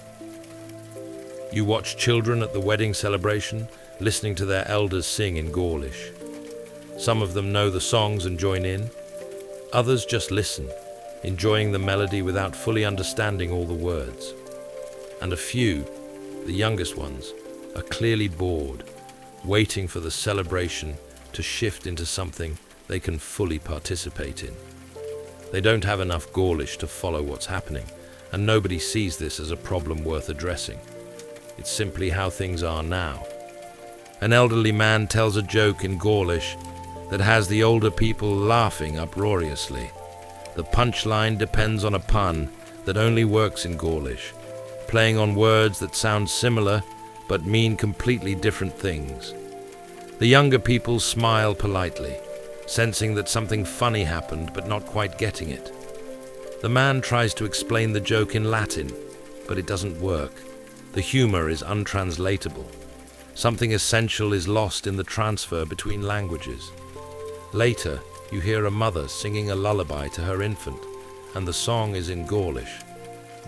You watch children at the wedding celebration, listening to their elders sing in Gaulish. Some of them know the songs and join in. Others just listen, enjoying the melody without fully understanding all the words. And a few, the youngest ones, are clearly bored, waiting for the celebration to shift into something they can fully participate in. They don't have enough Gaulish to follow what's happening, and nobody sees this as a problem worth addressing. It's simply how things are now. An elderly man tells a joke in Gaulish that has the older people laughing uproariously. The punchline depends on a pun that only works in Gaulish, playing on words that sound similar but mean completely different things. The younger people smile politely, sensing that something funny happened but not quite getting it. The man tries to explain the joke in Latin, but it doesn't work. The humor is untranslatable. Something essential is lost in the transfer between languages. Later, you hear a mother singing a lullaby to her infant, and the song is in Gaulish,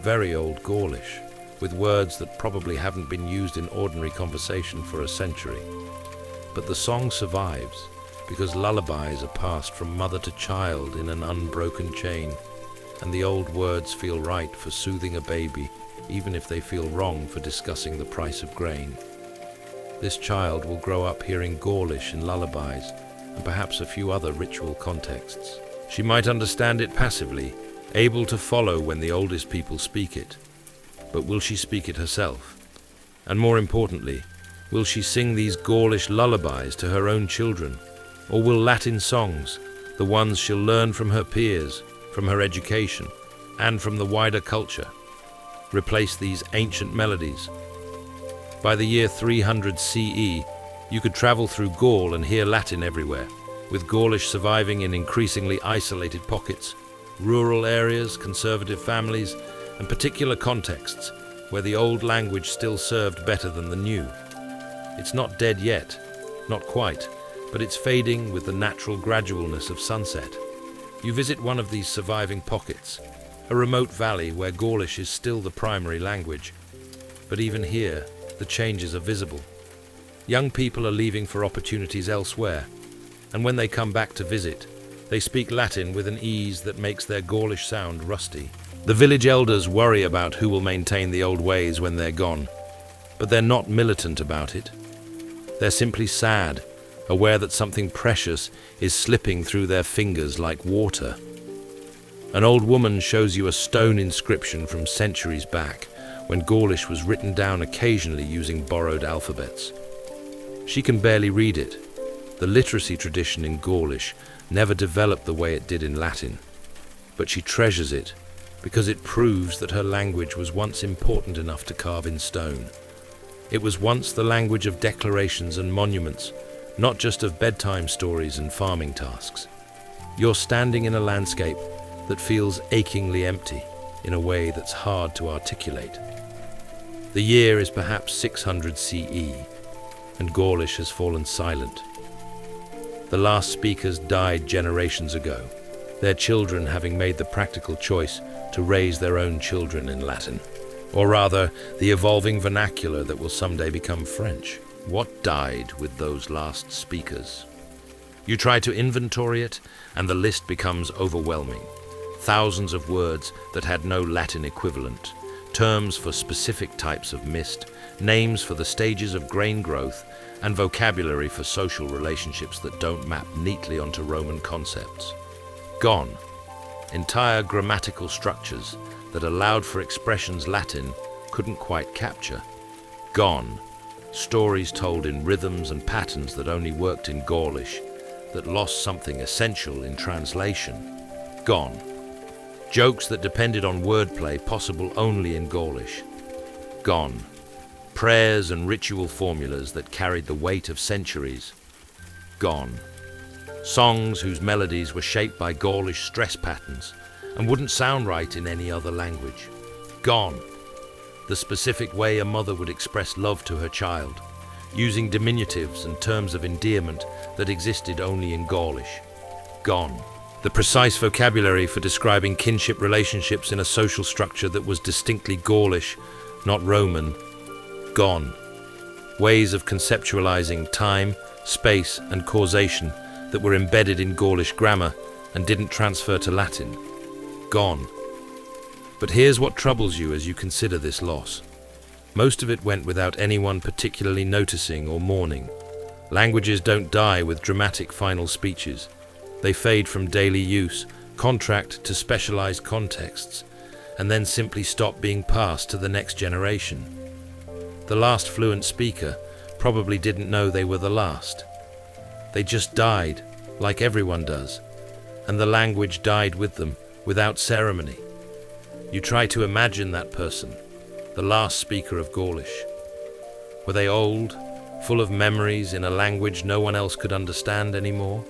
very old Gaulish, with words that probably haven't been used in ordinary conversation for a century. But the song survives, because lullabies are passed from mother to child in an unbroken chain, and the old words feel right for soothing a baby, even if they feel wrong for discussing the price of grain. This child will grow up hearing Gaulish in lullabies, and perhaps a few other ritual contexts. She might understand it passively, able to follow when the oldest people speak it. But will she speak it herself? And more importantly, will she sing these Gaulish lullabies to her own children? Or will Latin songs, the ones she'll learn from her peers, from her education, and from the wider culture, replace these ancient melodies? By the year 300 CE, you could travel through Gaul and hear Latin everywhere, with Gaulish surviving in increasingly isolated pockets, rural areas, conservative families, and particular contexts where the old language still served better than the new. It's not dead yet, not quite, but it's fading with the natural gradualness of sunset. You visit one of these surviving pockets, a remote valley where Gaulish is still the primary language. But even here, the changes are visible. Young people are leaving for opportunities elsewhere, and when they come back to visit, they speak Latin with an ease that makes their Gaulish sound rusty. The village elders worry about who will maintain the old ways when they're gone, but they're not militant about it. They're simply sad, aware that something precious is slipping through their fingers like water. An old woman shows you a stone inscription from centuries back, when Gaulish was written down occasionally using borrowed alphabets. She can barely read it. The literacy tradition in Gaulish never developed the way it did in Latin, but she treasures it because it proves that her language was once important enough to carve in stone. It was once the language of declarations and monuments, not just of bedtime stories and farming tasks. You're standing in a landscape that feels achingly empty in a way that's hard to articulate. The year is perhaps 600 CE, and Gaulish has fallen silent. The last speakers died generations ago, their children having made the practical choice to raise their own children in Latin, or rather, the evolving vernacular that will someday become French. What died with those last speakers? You try to inventory it, and the list becomes overwhelming. Thousands of words that had no Latin equivalent, terms for specific types of mist, names for the stages of grain growth, and vocabulary for social relationships that don't map neatly onto Roman concepts. Gone. Entire grammatical structures that allowed for expressions Latin couldn't quite capture. Gone. Stories told in rhythms and patterns that only worked in Gaulish, that lost something essential in translation. Gone. Jokes that depended on wordplay possible only in Gaulish. Gone. Prayers and ritual formulas that carried the weight of centuries. Gone. Songs whose melodies were shaped by Gaulish stress patterns and wouldn't sound right in any other language. Gone. The specific way a mother would express love to her child, using diminutives and terms of endearment that existed only in Gaulish. Gone. The precise vocabulary for describing kinship relationships in a social structure that was distinctly Gaulish, not Roman. Gone. Ways of conceptualizing time, space, and causation that were embedded in Gaulish grammar and didn't transfer to Latin. Gone. But here's what troubles you as you consider this loss. Most of it went without anyone particularly noticing or mourning. Languages don't die with dramatic final speeches. They fade from daily use, contract to specialized contexts, and then simply stop being passed to the next generation. The last fluent speaker probably didn't know they were the last. They just died, like everyone does, and the language died with them, without ceremony. You try to imagine that person, the last speaker of Gaulish. Were they old, full of memories in a language no one else could understand anymore?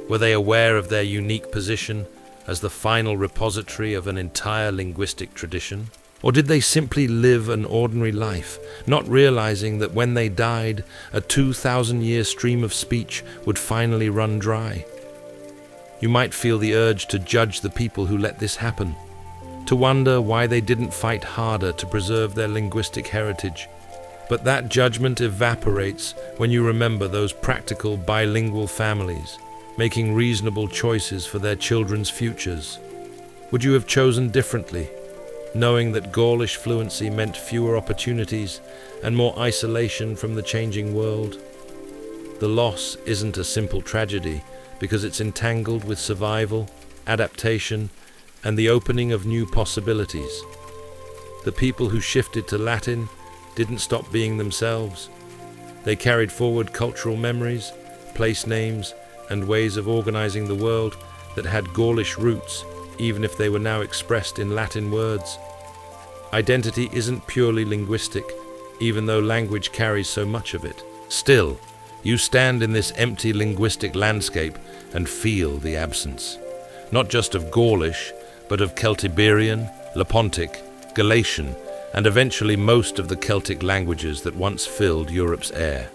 Were they aware of their unique position as the final repository of an entire linguistic tradition? Or did they simply live an ordinary life, not realizing that when they died, a 2,000-year stream of speech would finally run dry? You might feel the urge to judge the people who let this happen, to wonder why they didn't fight harder to preserve their linguistic heritage. But that judgment evaporates when you remember those practical bilingual families, making reasonable choices for their children's futures. Would you have chosen differently, knowing that Gaulish fluency meant fewer opportunities and more isolation from the changing world? The loss isn't a simple tragedy because it's entangled with survival, adaptation, and the opening of new possibilities. The people who shifted to Latin didn't stop being themselves. They carried forward cultural memories, place names, and ways of organizing the world that had Gaulish roots, even if they were now expressed in Latin words. Identity isn't purely linguistic, even though language carries so much of it. Still, you stand in this empty linguistic landscape and feel the absence, not just of Gaulish, but of Celtiberian, Lepontic, Galatian, and eventually most of the Celtic languages that once filled Europe's air.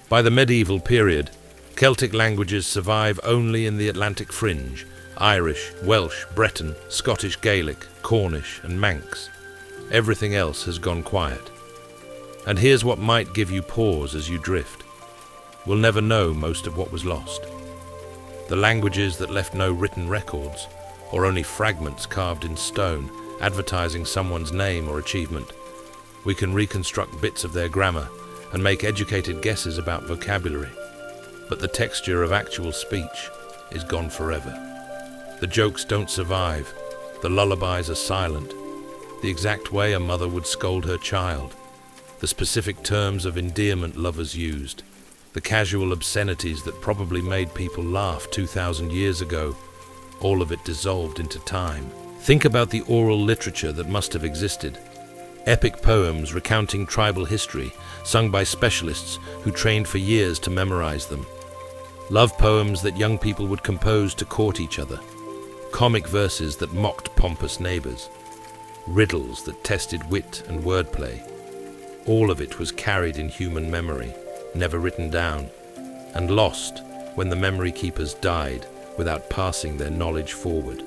By the medieval period, Celtic languages survive only in the Atlantic fringe: Irish, Welsh, Breton, Scottish Gaelic, Cornish, and Manx. Everything else has gone quiet. And here's what might give you pause as you drift. We'll never know most of what was lost. The languages that left no written records, or only fragments carved in stone, advertising someone's name or achievement. We can reconstruct bits of their grammar and make educated guesses about vocabulary. But the texture of actual speech is gone forever. The jokes don't survive. The lullabies are silent. The exact way a mother would scold her child. The specific terms of endearment lovers used. The casual obscenities that probably made people laugh 2,000 years ago. All of it dissolved into time. Think about the oral literature that must have existed. Epic poems recounting tribal history, sung by specialists who trained for years to memorize them. Love poems that young people would compose to court each other. Comic verses that mocked pompous neighbors. Riddles that tested wit and wordplay. All of it was carried in human memory, never written down, and lost when the memory keepers died without passing their knowledge forward.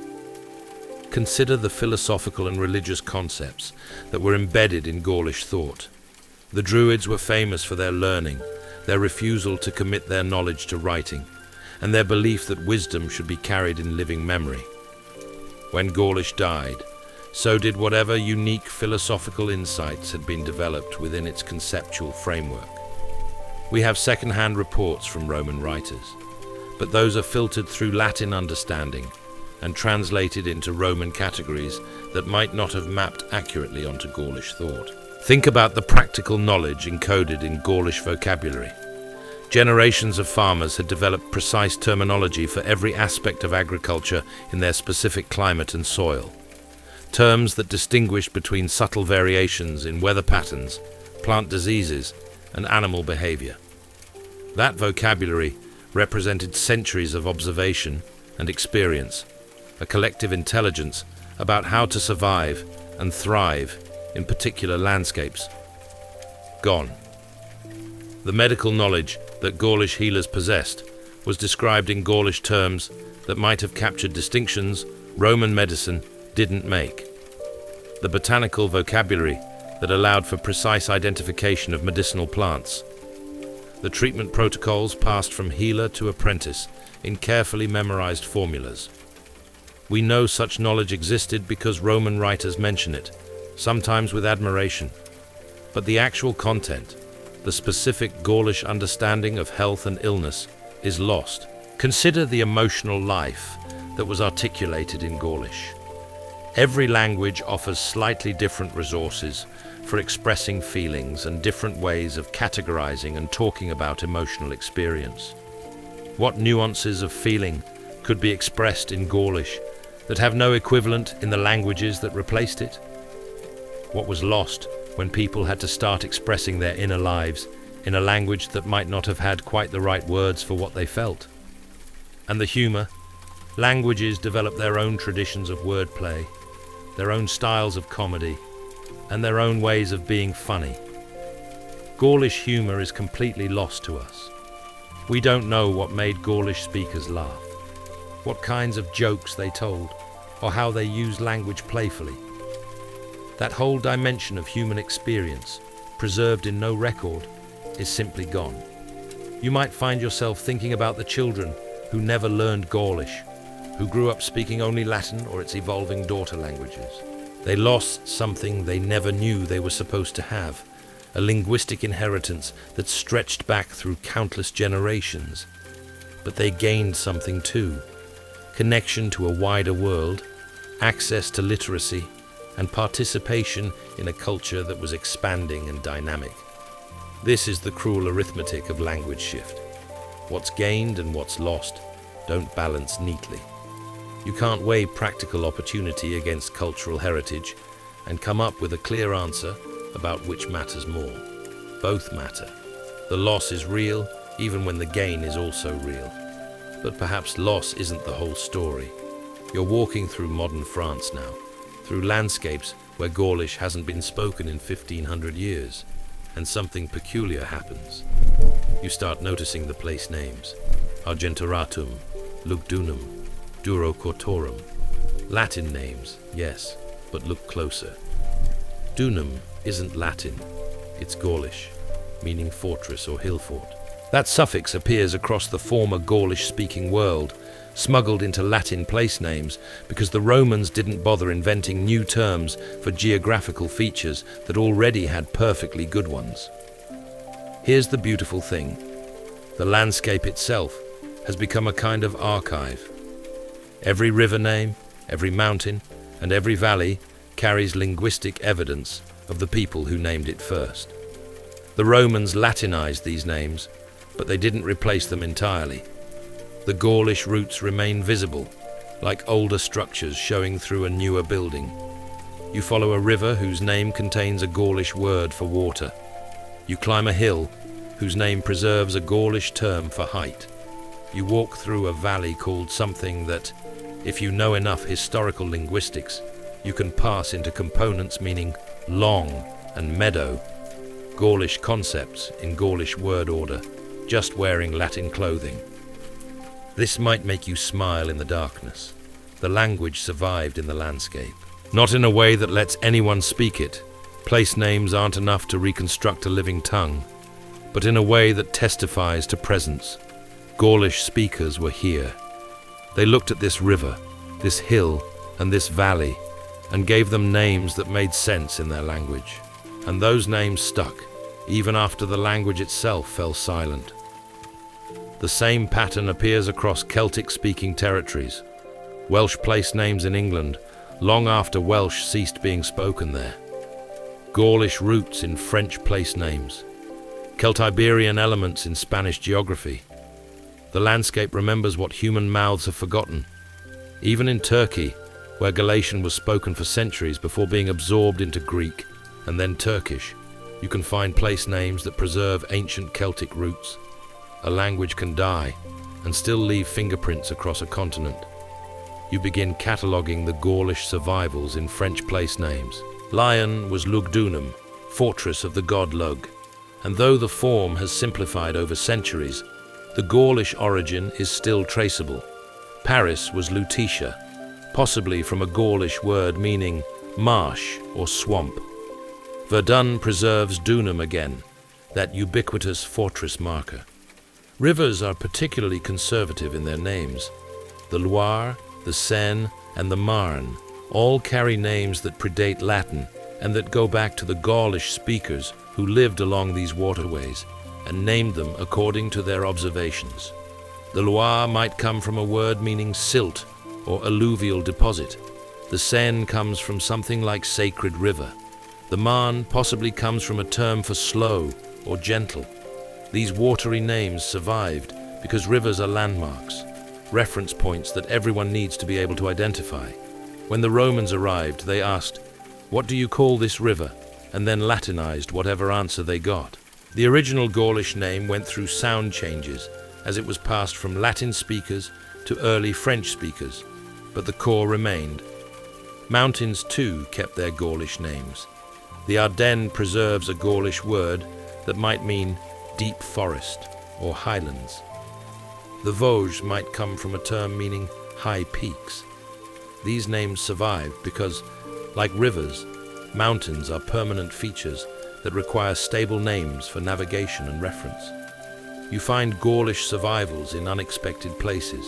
Consider the philosophical and religious concepts that were embedded in Gaulish thought. The Druids were famous for their learning, their refusal to commit their knowledge to writing, and their belief that wisdom should be carried in living memory. When Gaulish died, so did whatever unique philosophical insights had been developed within its conceptual framework. We have second-hand reports from Roman writers, but those are filtered through Latin understanding and translated into Roman categories that might not have mapped accurately onto Gaulish thought. Think about the practical knowledge encoded in Gaulish vocabulary. Generations of farmers had developed precise terminology for every aspect of agriculture in their specific climate and soil. Terms that distinguished between subtle variations in weather patterns, plant diseases, and animal behavior. That vocabulary represented centuries of observation and experience, a collective intelligence about how to survive and thrive in particular landscapes. Gone. The medical knowledge that Gaulish healers possessed was described in Gaulish terms that might have captured distinctions Roman medicine didn't make. The botanical vocabulary that allowed for precise identification of medicinal plants. The treatment protocols passed from healer to apprentice in carefully memorized formulas. We know such knowledge existed because Roman writers mention it, sometimes with admiration. But the actual content, the specific Gaulish understanding of health and illness, is lost. Consider the emotional life that was articulated in Gaulish. Every language offers slightly different resources for expressing feelings and different ways of categorizing and talking about emotional experience. What nuances of feeling could be expressed in Gaulish that have no equivalent in the languages that replaced it? What was lost when people had to start expressing their inner lives in a language that might not have had quite the right words for what they felt? And the humor? Languages develop their own traditions of wordplay, their own styles of comedy, and their own ways of being funny. Gaulish humor is completely lost to us. We don't know what made Gaulish speakers laugh, what kinds of jokes they told, or how they used language playfully. That whole dimension of human experience, preserved in no record, is simply gone. You might find yourself thinking about the children who never learned Gaulish, who grew up speaking only Latin or its evolving daughter languages. They lost something they never knew they were supposed to have, a linguistic inheritance that stretched back through countless generations. But they gained something too: connection to a wider world, access to literacy, and participation in a culture that was expanding and dynamic. This is the cruel arithmetic of language shift. What's gained and what's lost don't balance neatly. You can't weigh practical opportunity against cultural heritage and come up with a clear answer about which matters more. Both matter. The loss is real, even when the gain is also real. But perhaps loss isn't the whole story. You're walking through modern France now, through landscapes where Gaulish hasn't been spoken in 1500 years, and something peculiar happens. You start noticing the place names: Argenteratum, Lugdunum, Durocortorum. Latin names, yes, but look closer. Dunum isn't Latin, it's Gaulish, meaning fortress or hill fort. That suffix appears across the former Gaulish-speaking world, smuggled into Latin place names because the Romans didn't bother inventing new terms for geographical features that already had perfectly good ones. Here's the beautiful thing. The landscape itself has become a kind of archive. Every river name, every mountain, and every valley carries linguistic evidence of the people who named it first. The Romans Latinized these names, but they didn't replace them entirely. The Gaulish roots remain visible, like older structures showing through a newer building. You follow a river whose name contains a Gaulish word for water. You climb a hill whose name preserves a Gaulish term for height. You walk through a valley called something that, if you know enough historical linguistics, you can pass into components meaning long and meadow, Gaulish concepts in Gaulish word order, just wearing Latin clothing. This might make you smile in the darkness. The language survived in the landscape. Not in a way that lets anyone speak it. Place names aren't enough to reconstruct a living tongue, but in a way that testifies to presence. Gaulish speakers were here. They looked at this river, this hill, and this valley, and gave them names that made sense in their language. And those names stuck, even after the language itself fell silent. The same pattern appears across Celtic-speaking territories. Welsh place names in England, long after Welsh ceased being spoken there. Gaulish roots in French place names. Celtiberian elements in Spanish geography. The landscape remembers what human mouths have forgotten. Even in Turkey, where Galatian was spoken for centuries before being absorbed into Greek and then Turkish, you can find place names that preserve ancient Celtic roots. A language can die and still leave fingerprints across a continent. You begin cataloguing the Gaulish survivals in French place names. Lyon was Lugdunum, fortress of the god Lug, and though the form has simplified over centuries, the Gaulish origin is still traceable. Paris was Lutetia, possibly from a Gaulish word meaning marsh or swamp. Verdun preserves Dunum again, that ubiquitous fortress marker. Rivers are particularly conservative in their names. The Loire, the Seine, and the Marne all carry names that predate Latin and that go back to the Gaulish speakers who lived along these waterways and named them according to their observations. The Loire might come from a word meaning silt or alluvial deposit. The Seine comes from something like sacred river. The Marne possibly comes from a term for slow or gentle. These watery names survived because rivers are landmarks, reference points that everyone needs to be able to identify. When the Romans arrived, they asked, "What do you call this river?" and then Latinized whatever answer they got. The original Gaulish name went through sound changes as it was passed from Latin speakers to early French speakers, but the core remained. Mountains too kept their Gaulish names. The Ardennes preserves a Gaulish word that might mean deep forest or highlands. The Vosges might come from a term meaning high peaks. These names survived because, like rivers, mountains are permanent features that require stable names for navigation and reference. You find Gaulish survivals in unexpected places.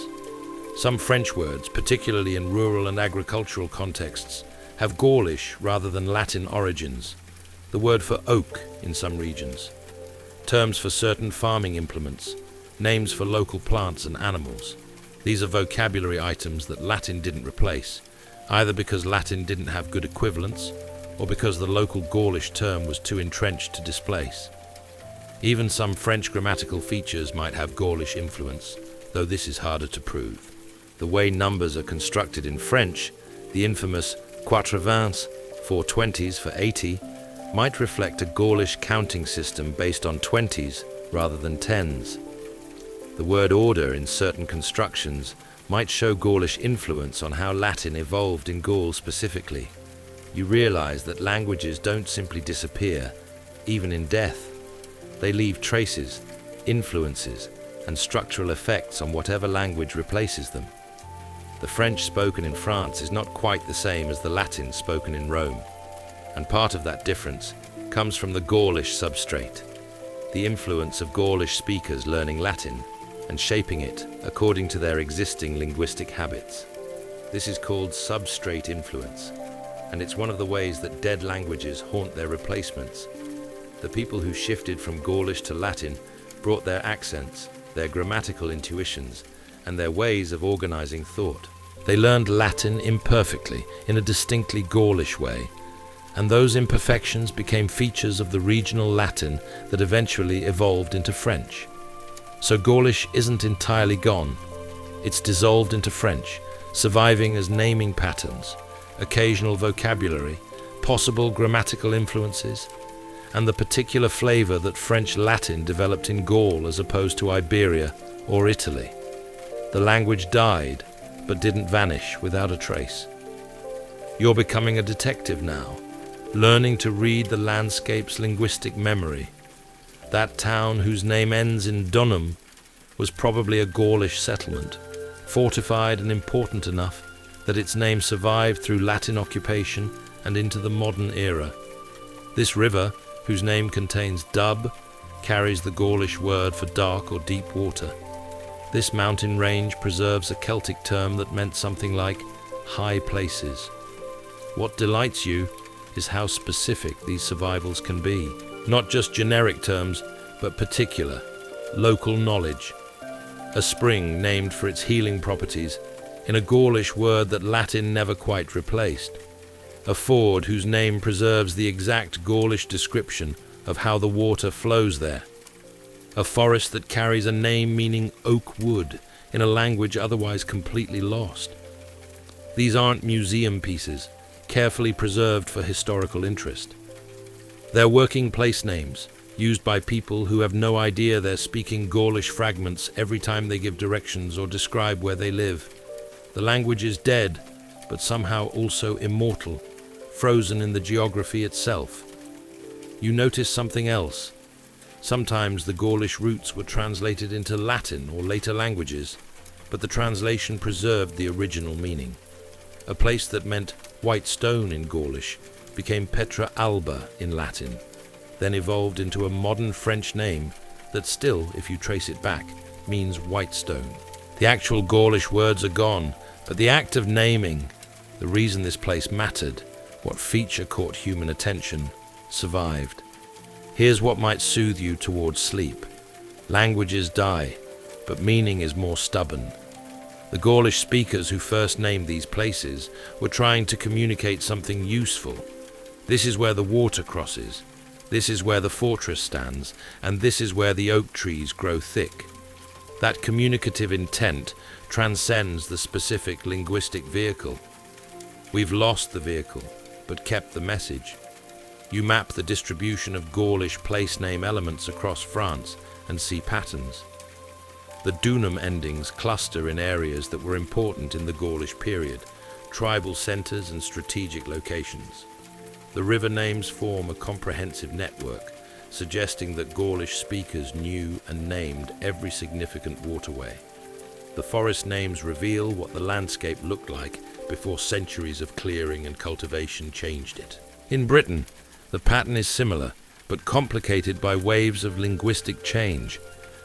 Some French words, particularly in rural and agricultural contexts, have Gaulish rather than Latin origins. The word for oak in some regions. Terms for certain farming implements, names for local plants and animals. These are vocabulary items that Latin didn't replace, either because Latin didn't have good equivalents or because the local Gaulish term was too entrenched to displace. Even some French grammatical features might have Gaulish influence, though this is harder to prove. The way numbers are constructed in French, the infamous quatre-vingts, 420s for 80, might reflect a Gaulish counting system based on 20s rather than 10s. The word order in certain constructions might show Gaulish influence on how Latin evolved in Gaul specifically. you realize that languages don't simply disappear, even in death. They leave traces, influences, and structural effects on whatever language replaces them. The French spoken in France is not quite the same as the Latin spoken in Rome, and part of that difference comes from the Gaulish substrate, the influence of Gaulish speakers learning Latin and shaping it according to their existing linguistic habits. This is called substrate influence, and it's one of the ways that dead languages haunt their replacements. The people who shifted from Gaulish to Latin brought their accents, their grammatical intuitions, and their ways of organizing thought. They learned Latin imperfectly, in a distinctly Gaulish way, and those imperfections became features of the regional Latin that eventually evolved into French. So Gaulish isn't entirely gone. It's dissolved into French, surviving as naming patterns, occasional vocabulary, possible grammatical influences, and the particular flavor that French Latin developed in Gaul as opposed to Iberia or Italy. The language died, but didn't vanish without a trace. You're becoming a detective now, learning to read the landscape's linguistic memory. That town whose name ends in Dunham was probably a Gaulish settlement, fortified and important enough that its name survived through Latin occupation and into the modern era. This river, whose name contains dub, carries the Gaulish word for dark or deep water. This mountain range preserves a Celtic term that meant something like high places. What delights you is how specific these survivals can be. Not just generic terms, but particular, local knowledge. A spring named for its healing properties in a Gaulish word that Latin never quite replaced. A ford whose name preserves the exact Gaulish description of how the water flows there. A forest that carries a name meaning oak wood in a language otherwise completely lost. These aren't museum pieces, carefully preserved for historical interest. They're working place names, used by people who have no idea they're speaking Gaulish fragments every time they give directions or describe where they live. The language is dead, but somehow also immortal, frozen in the geography itself. You notice something else. Sometimes the Gaulish roots were translated into Latin or later languages, but the translation preserved the original meaning. A place that meant white stone in Gaulish became Petra Alba in Latin, then evolved into a modern French name that still, if you trace it back, means white stone. The actual Gaulish words are gone, but the act of naming, the reason this place mattered, what feature caught human attention, survived. Here's what might soothe you towards sleep. Languages die, but meaning is more stubborn. The Gaulish speakers who first named these places were trying to communicate something useful. This is where the water crosses. This is where the fortress stands, and this is where the oak trees grow thick. That communicative intent transcends the specific linguistic vehicle. We've lost the vehicle, but kept the message. You map the distribution of Gaulish place name elements across France and see patterns. The Dunham endings cluster in areas that were important in the Gaulish period, tribal centers and strategic locations. The river names form a comprehensive network, suggesting that Gaulish speakers knew and named every significant waterway. The forest names reveal what the landscape looked like before centuries of clearing and cultivation changed it. In Britain, the pattern is similar, but complicated by waves of linguistic change.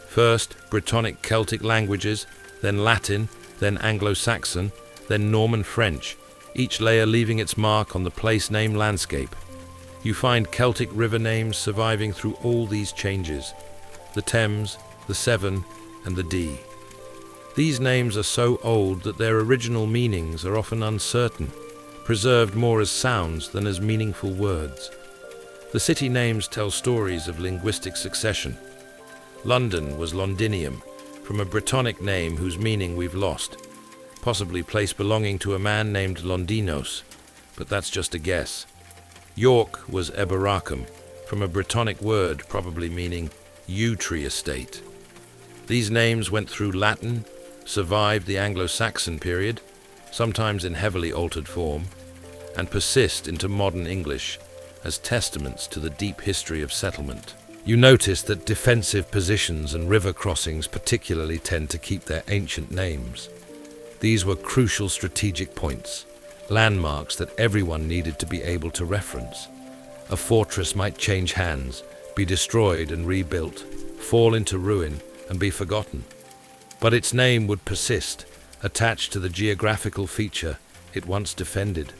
First, Brittonic Celtic languages, then Latin, then Anglo-Saxon, then Norman French, each layer leaving its mark on the place name landscape. You find Celtic river names surviving through all these changes: the Thames, the Severn, and the Dee. These names are so old that their original meanings are often uncertain, preserved more as sounds than as meaningful words. The city names tell stories of linguistic succession. London was Londinium, from a Brittonic name whose meaning we've lost, possibly place belonging to a man named Londinos, but that's just a guess. York was Eboracum, from a Brittonic word probably meaning yew tree estate. These names went through Latin, survived the Anglo-Saxon period, sometimes in heavily altered form, and persist into modern English as testaments to the deep history of settlement. You notice that defensive positions and river crossings particularly tend to keep their ancient names. These were crucial strategic points, landmarks that everyone needed to be able to reference. A fortress might change hands, be destroyed and rebuilt, fall into ruin and be forgotten. But its name would persist, attached to the geographical feature it once defended.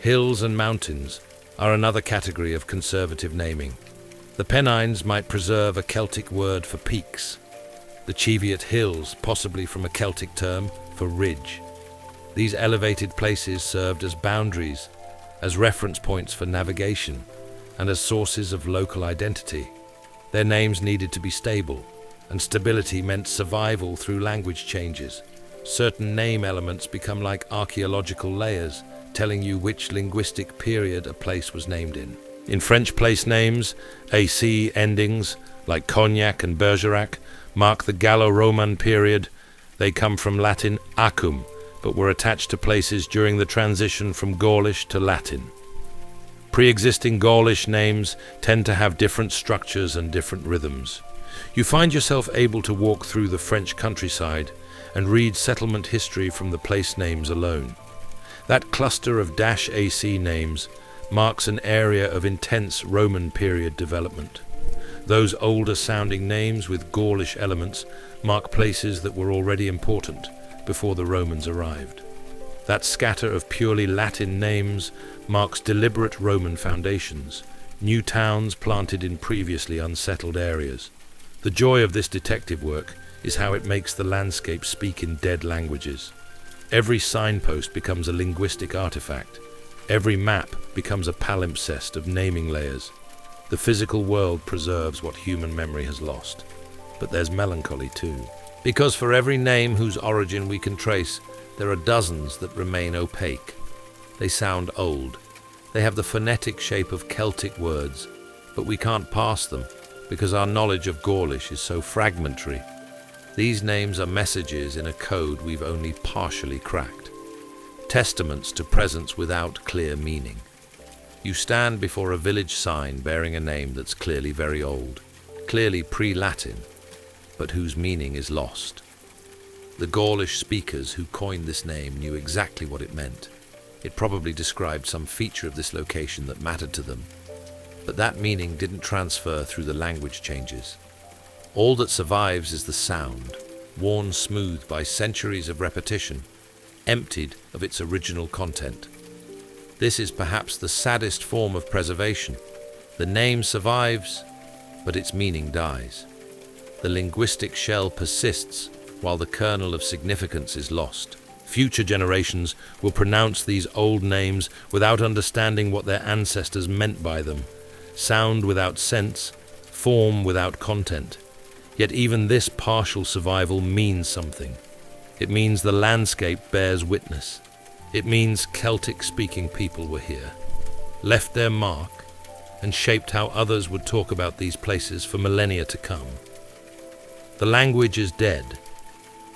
Hills and mountains are another category of conservative naming. The Pennines might preserve a Celtic word for peaks, the Cheviot Hills possibly from a Celtic term for ridge. These elevated places served as boundaries, as reference points for navigation, and as sources of local identity. Their names needed to be stable, and stability meant survival through language changes. Certain name elements become like archaeological layers, telling you which linguistic period a place was named in. In French place names, AC endings, like Cognac and Bergerac, mark the Gallo-Roman period. They come from Latin acum, but were attached to places during the transition from Gaulish to Latin. Pre-existing Gaulish names tend to have different structures and different rhythms. You find yourself able to walk through the French countryside and read settlement history from the place names alone. That cluster of -AC names marks an area of intense Roman period development. Those older sounding names with Gaulish elements mark places that were already important before the Romans arrived. That scatter of purely Latin names marks deliberate Roman foundations, new towns planted in previously unsettled areas. The joy of this detective work is how it makes the landscape speak in dead languages. Every signpost becomes a linguistic artifact. Every map becomes a palimpsest of naming layers. The physical world preserves what human memory has lost. But there's melancholy too. Because for every name whose origin we can trace, there are dozens that remain opaque. They sound old. They have the phonetic shape of Celtic words, but we can't pass them because our knowledge of Gaulish is so fragmentary. These names are messages in a code we've only partially cracked. Testaments to presence without clear meaning. You stand before a village sign bearing a name that's clearly very old, clearly pre-Latin, but whose meaning is lost. The Gaulish speakers who coined this name knew exactly what it meant. It probably described some feature of this location that mattered to them, but that meaning didn't transfer through the language changes. All that survives is the sound, worn smooth by centuries of repetition, emptied of its original content. This is perhaps the saddest form of preservation. The name survives, but its meaning dies. The linguistic shell persists while the kernel of significance is lost. Future generations will pronounce these old names without understanding what their ancestors meant by them. Sound without sense, form without content. Yet even this partial survival means something. It means the landscape bears witness. It means Celtic-speaking people were here, left their mark, and shaped how others would talk about these places for millennia to come. The language is dead,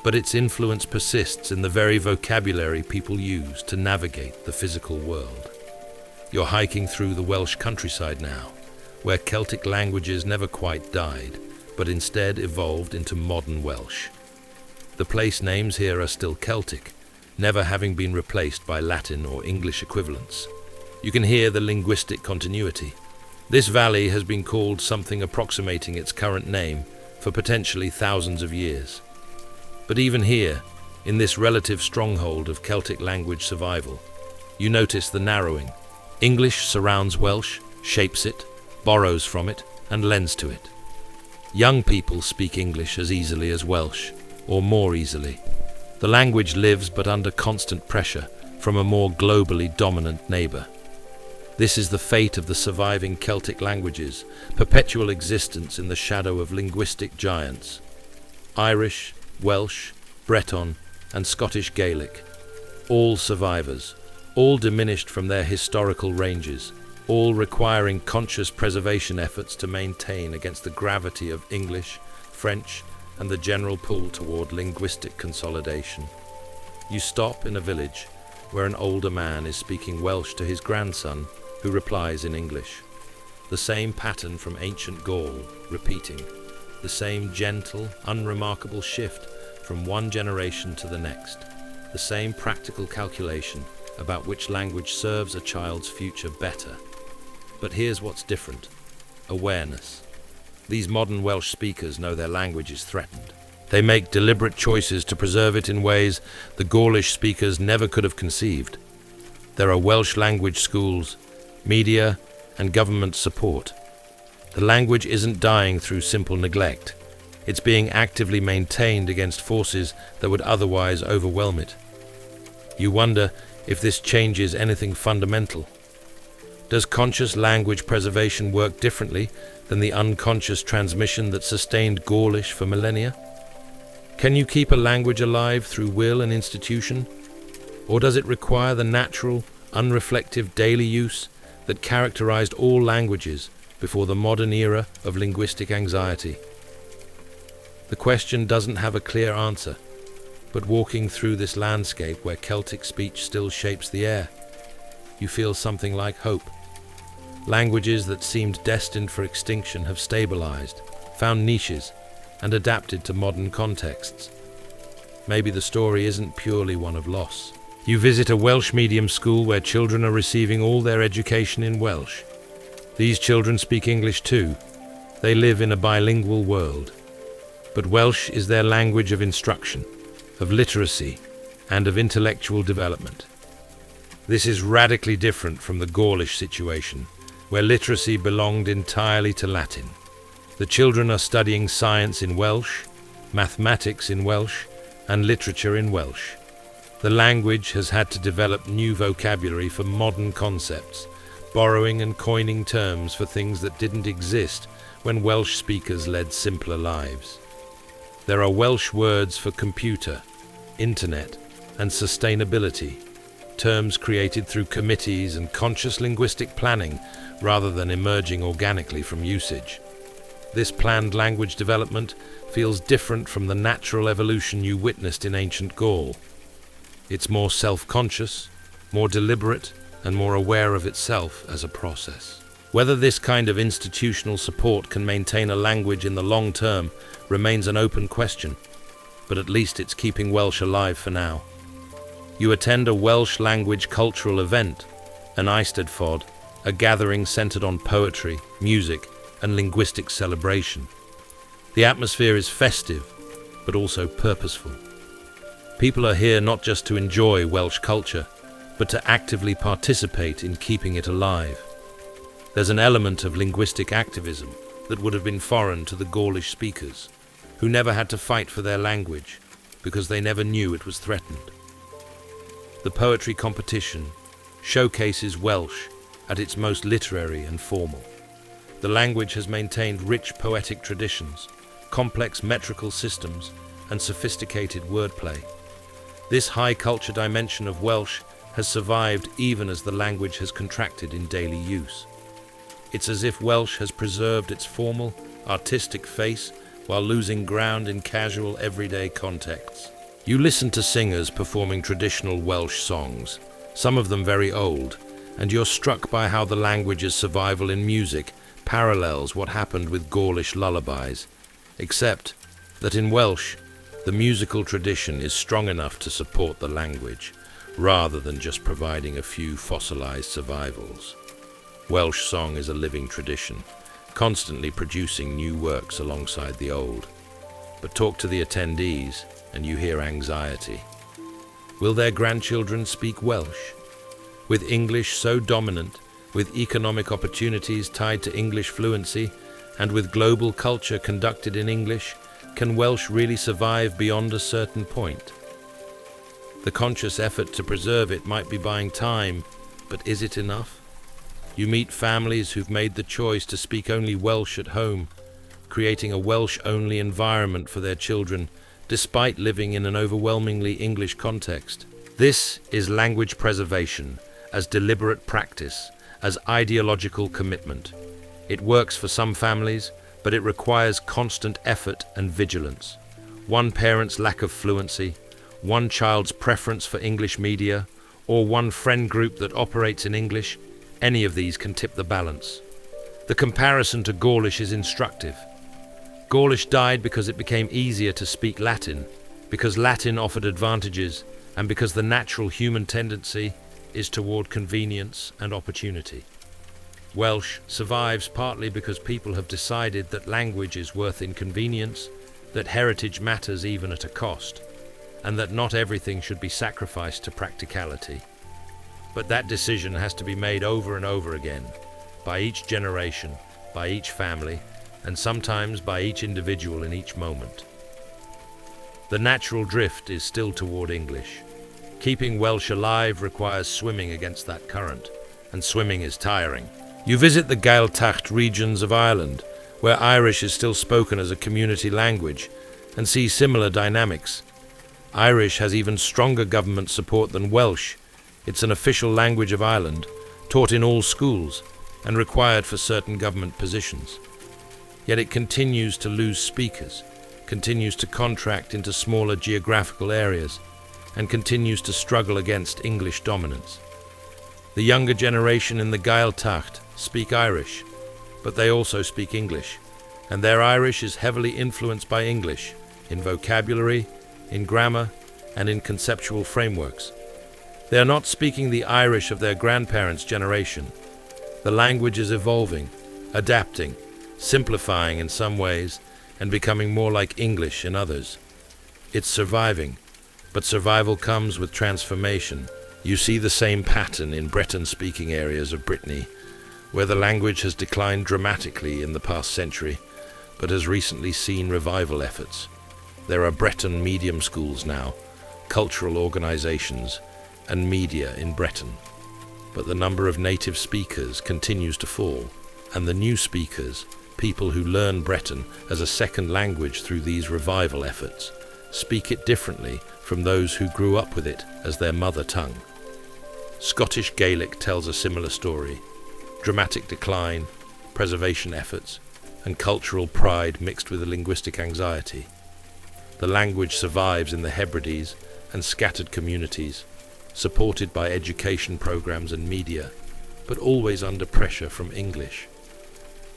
but its influence persists in the very vocabulary people use to navigate the physical world. You're hiking through the Welsh countryside now, where Celtic languages never quite died, but instead evolved into modern Welsh. The place names here are still Celtic, never having been replaced by Latin or English equivalents. You can hear the linguistic continuity. This valley has been called something approximating its current name for potentially thousands of years. But even here, in this relative stronghold of Celtic language survival, you notice the narrowing. English surrounds Welsh, shapes it, borrows from it, and lends to it. Young people speak English as easily as Welsh, or more easily. The language lives but under constant pressure from a more globally dominant neighbour. This is the fate of the surviving Celtic languages, perpetual existence in the shadow of linguistic giants. Irish, Welsh, Breton, and Scottish Gaelic, all survivors, all diminished from their historical ranges, all requiring conscious preservation efforts to maintain against the gravity of English, French, and the general pull toward linguistic consolidation. You stop in a village, where an older man is speaking Welsh to his grandson, who replies in English. The same pattern from ancient Gaul, repeating. The same gentle, unremarkable shift from one generation to the next. The same practical calculation about which language serves a child's future better. But here's what's different. Awareness. These modern Welsh speakers know their language is threatened. They make deliberate choices to preserve it in ways the Gaulish speakers never could have conceived. There are Welsh language schools, media, and government support. The language isn't dying through simple neglect. It's being actively maintained against forces that would otherwise overwhelm it. You wonder if this changes anything fundamental. Does conscious language preservation work differently than the unconscious transmission that sustained Gaulish for millennia? Can you keep a language alive through will and institution? Or does it require the natural, unreflective daily use that characterized all languages before the modern era of linguistic anxiety? The question doesn't have a clear answer, but walking through this landscape where Celtic speech still shapes the air, you feel something like hope. Languages that seemed destined for extinction have stabilized, found niches, and adapted to modern contexts. Maybe the story isn't purely one of loss. You visit a Welsh medium school where children are receiving all their education in Welsh. These children speak English too. They live in a bilingual world. But Welsh is their language of instruction, of literacy, and of intellectual development. This is radically different from the Gaulish situation, where literacy belonged entirely to Latin. The children are studying science in Welsh, mathematics in Welsh, and literature in Welsh. The language has had to develop new vocabulary for modern concepts, borrowing and coining terms for things that didn't exist when Welsh speakers led simpler lives. There are Welsh words for computer, internet, and sustainability, terms created through committees and conscious linguistic planning rather than emerging organically from usage. This planned language development feels different from the natural evolution you witnessed in ancient Gaul. It's more self-conscious, more deliberate, and more aware of itself as a process. Whether this kind of institutional support can maintain a language in the long term remains an open question, but at least it's keeping Welsh alive for now. You attend a Welsh language cultural event, an Eisteddfod, a gathering centered on poetry, music, and linguistic celebration. The atmosphere is festive, but also purposeful. People are here not just to enjoy Welsh culture, but to actively participate in keeping it alive. There's an element of linguistic activism that would have been foreign to the Gaulish speakers, who never had to fight for their language because they never knew it was threatened. The poetry competition showcases Welsh at its most literary and formal. The language has maintained rich poetic traditions, complex metrical systems, and sophisticated wordplay. This high culture dimension of Welsh has survived even as the language has contracted in daily use. It's as if Welsh has preserved its formal, artistic face while losing ground in casual, everyday contexts. You listen to singers performing traditional Welsh songs, some of them very old, and you're struck by how the language's survival in music parallels what happened with Gaulish lullabies, except that in Welsh, the musical tradition is strong enough to support the language, rather than just providing a few fossilized survivals. Welsh song is a living tradition, constantly producing new works alongside the old. But talk to the attendees, and you hear anxiety. Will their grandchildren speak Welsh? With English so dominant, with economic opportunities tied to English fluency, and with global culture conducted in English, can Welsh really survive beyond a certain point? The conscious effort to preserve it might be buying time, but is it enough? You meet families who've made the choice to speak only Welsh at home, creating a Welsh-only environment for their children, despite living in an overwhelmingly English context. This is language preservation, as deliberate practice, as ideological commitment. It works for some families, but it requires constant effort and vigilance. One parent's lack of fluency, one child's preference for English media, or one friend group that operates in English, any of these can tip the balance. The comparison to Gaulish is instructive. Gaulish died because it became easier to speak Latin, because Latin offered advantages, and because the natural human tendency is toward convenience and opportunity. Welsh survives partly because people have decided that language is worth inconvenience, that heritage matters even at a cost, and that not everything should be sacrificed to practicality. But that decision has to be made over and over again, by each generation, by each family, and sometimes by each individual in each moment. The natural drift is still toward English. Keeping Welsh alive requires swimming against that current, and swimming is tiring. You visit the Gaeltacht regions of Ireland, where Irish is still spoken as a community language, and see similar dynamics. Irish has even stronger government support than Welsh. It's an official language of Ireland, taught in all schools, and required for certain government positions. Yet it continues to lose speakers, continues to contract into smaller geographical areas, and continues to struggle against English dominance. The younger generation in the Gaeltacht speak Irish, but they also speak English, and their Irish is heavily influenced by English, in vocabulary, in grammar, and in conceptual frameworks. They are not speaking the Irish of their grandparents' generation. The language is evolving, adapting, simplifying in some ways, and becoming more like English in others. It's surviving, but survival comes with transformation. You see the same pattern in Breton-speaking areas of Brittany, where the language has declined dramatically in the past century, but has recently seen revival efforts. There are Breton medium schools now, cultural organizations, and media in Breton. But the number of native speakers continues to fall, and the new speakers, people who learn Breton as a second language through these revival efforts, speak it differently from those who grew up with it as their mother tongue. Scottish Gaelic tells a similar story. Dramatic decline, preservation efforts, and cultural pride mixed with a linguistic anxiety. The language survives in the Hebrides and scattered communities, supported by education programs and media, but always under pressure from English.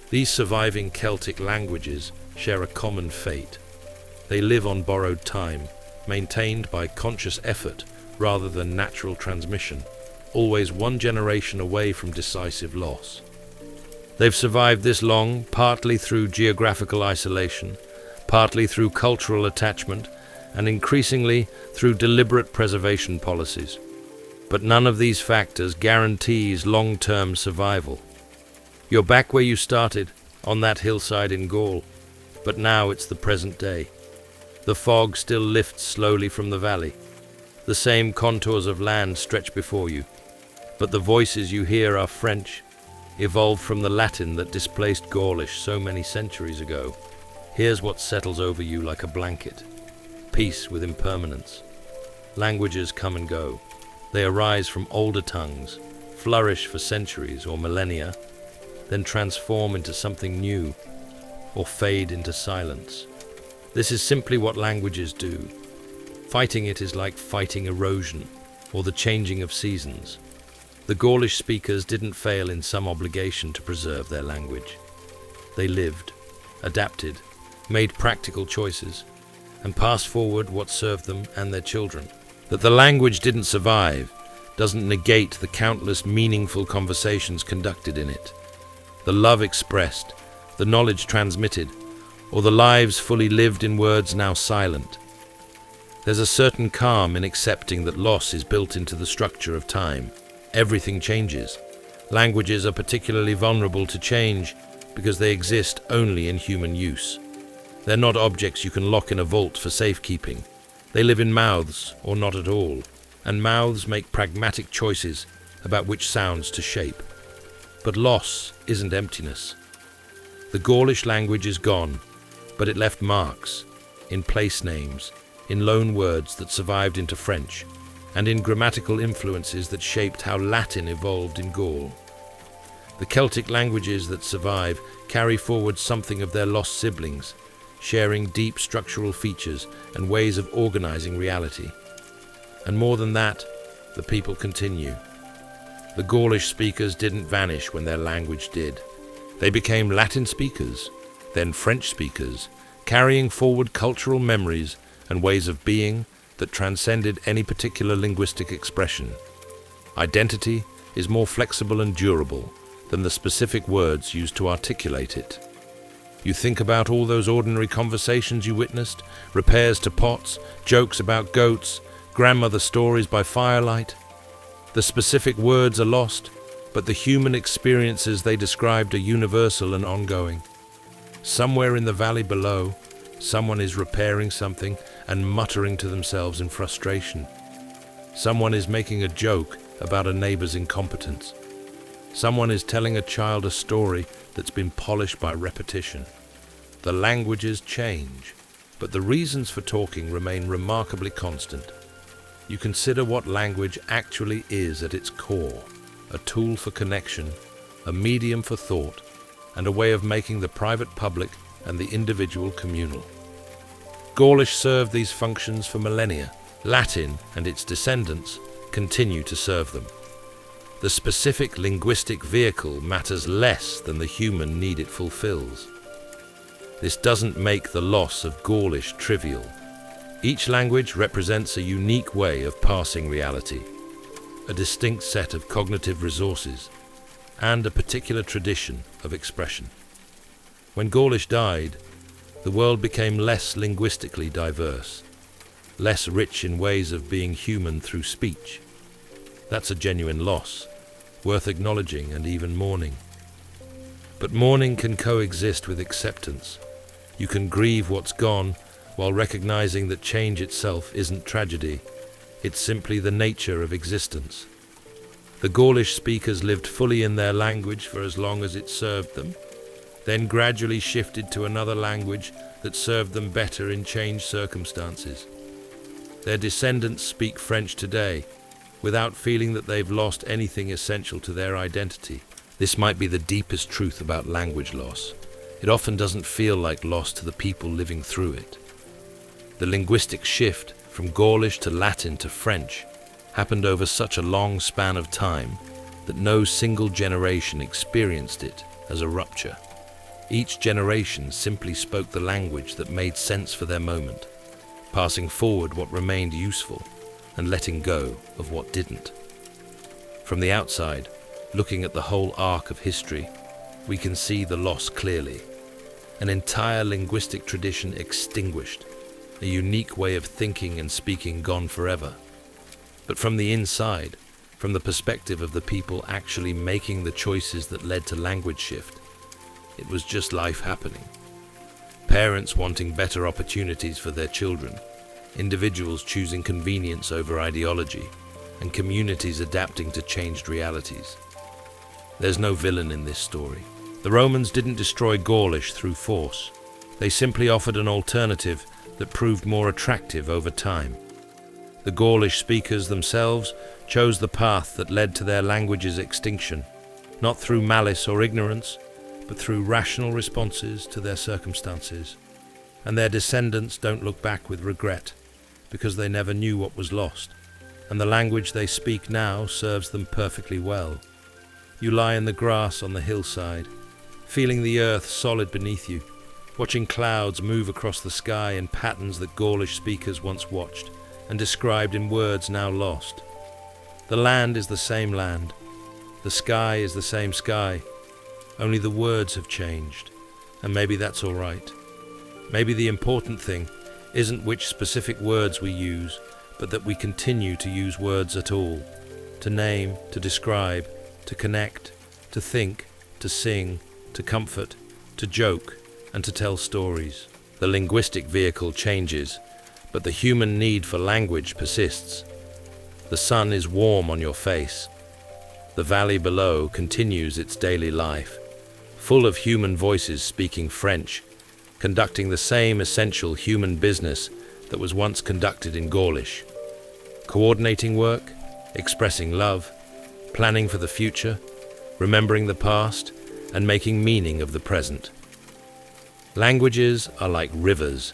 These surviving Celtic languages share a common fate. They live on borrowed time, maintained by conscious effort rather than natural transmission, always one generation away from decisive loss. They've survived this long, partly through geographical isolation, partly through cultural attachment, and increasingly through deliberate preservation policies. But none of these factors guarantees long-term survival. You're back where you started, on that hillside in Gaul, but now it's the present day. The fog still lifts slowly from the valley. The same contours of land stretch before you, but the voices you hear are French, evolved from the Latin that displaced Gaulish so many centuries ago. Here's what settles over you like a blanket: peace with impermanence. Languages come and go. They arise from older tongues, flourish for centuries or millennia, then transform into something new, or fade into silence. This is simply what languages do. Fighting it is like fighting erosion, or the changing of seasons. The Gaulish speakers didn't fail in some obligation to preserve their language. They lived, adapted, made practical choices, and passed forward what served them and their children. That the language didn't survive doesn't negate the countless meaningful conversations conducted in it, the love expressed, the knowledge transmitted, or the lives fully lived in words now silent. There's a certain calm in accepting that loss is built into the structure of time. Everything changes. Languages are particularly vulnerable to change because they exist only in human use. They're not objects you can lock in a vault for safekeeping. They live in mouths, or not at all, and mouths make pragmatic choices about which sounds to shape. But loss isn't emptiness. The Gaulish language is gone, but it left marks, in place names, in loan words that survived into French, and in grammatical influences that shaped how Latin evolved in Gaul. The Celtic languages that survive carry forward something of their lost siblings, sharing deep structural features and ways of organizing reality. And more than that, the people continue. The Gaulish speakers didn't vanish when their language did. They became Latin speakers, then French speakers, carrying forward cultural memories and ways of being that transcended any particular linguistic expression. Identity is more flexible and durable than the specific words used to articulate it. You think about all those ordinary conversations you witnessed, repairs to pots, jokes about goats, grandmother stories by firelight. The specific words are lost, but the human experiences they described are universal and ongoing. Somewhere in the valley below, someone is repairing something and muttering to themselves in frustration. Someone is making a joke about a neighbor's incompetence. Someone is telling a child a story that's been polished by repetition. The languages change, but the reasons for talking remain remarkably constant. You consider what language actually is at its core: a tool for connection, a medium for thought, and a way of making the private public and the individual communal. Gaulish served these functions for millennia. Latin and its descendants continue to serve them. The specific linguistic vehicle matters less than the human need it fulfills. This doesn't make the loss of Gaulish trivial. Each language represents a unique way of passing reality, a distinct set of cognitive resources, and a particular tradition of expression. When Gaulish died, the world became less linguistically diverse, less rich in ways of being human through speech. That's a genuine loss, worth acknowledging and even mourning. But mourning can coexist with acceptance. You can grieve what's gone while recognizing that change itself isn't tragedy. It's simply the nature of existence. The Gaulish speakers lived fully in their language for as long as it served them, then gradually shifted to another language that served them better in changed circumstances. Their descendants speak French today, without feeling that they've lost anything essential to their identity. This might be the deepest truth about language loss. It often doesn't feel like loss to the people living through it. The linguistic shift from Gaulish to Latin to French happened over such a long span of time that no single generation experienced it as a rupture. Each generation simply spoke the language that made sense for their moment, passing forward what remained useful and letting go of what didn't. From the outside, looking at the whole arc of history, we can see the loss clearly. An entire linguistic tradition extinguished, a unique way of thinking and speaking gone forever. But from the inside, from the perspective of the people actually making the choices that led to language shift, it was just life happening. Parents wanting better opportunities for their children, individuals choosing convenience over ideology, and communities adapting to changed realities. There's no villain in this story. The Romans didn't destroy Gaulish through force. They simply offered an alternative that proved more attractive over time. The Gaulish speakers themselves chose the path that led to their language's extinction, not through malice or ignorance, but through rational responses to their circumstances. And their descendants don't look back with regret, because they never knew what was lost, and the language they speak now serves them perfectly well. You lie in the grass on the hillside, feeling the earth solid beneath you, watching clouds move across the sky in patterns that Gaulish speakers once watched and described in words now lost. The land is the same land, the sky is the same sky, only the words have changed, and maybe that's all right. Maybe the important thing isn't which specific words we use, but that we continue to use words at all, to name, to describe, to connect, to think, to sing, to comfort, to joke, and to tell stories. The linguistic vehicle changes, but the human need for language persists. The sun is warm on your face. The valley below continues its daily life, full of human voices speaking French, conducting the same essential human business that was once conducted in Gaulish. Coordinating work, expressing love, planning for the future, remembering the past, and making meaning of the present. Languages are like rivers.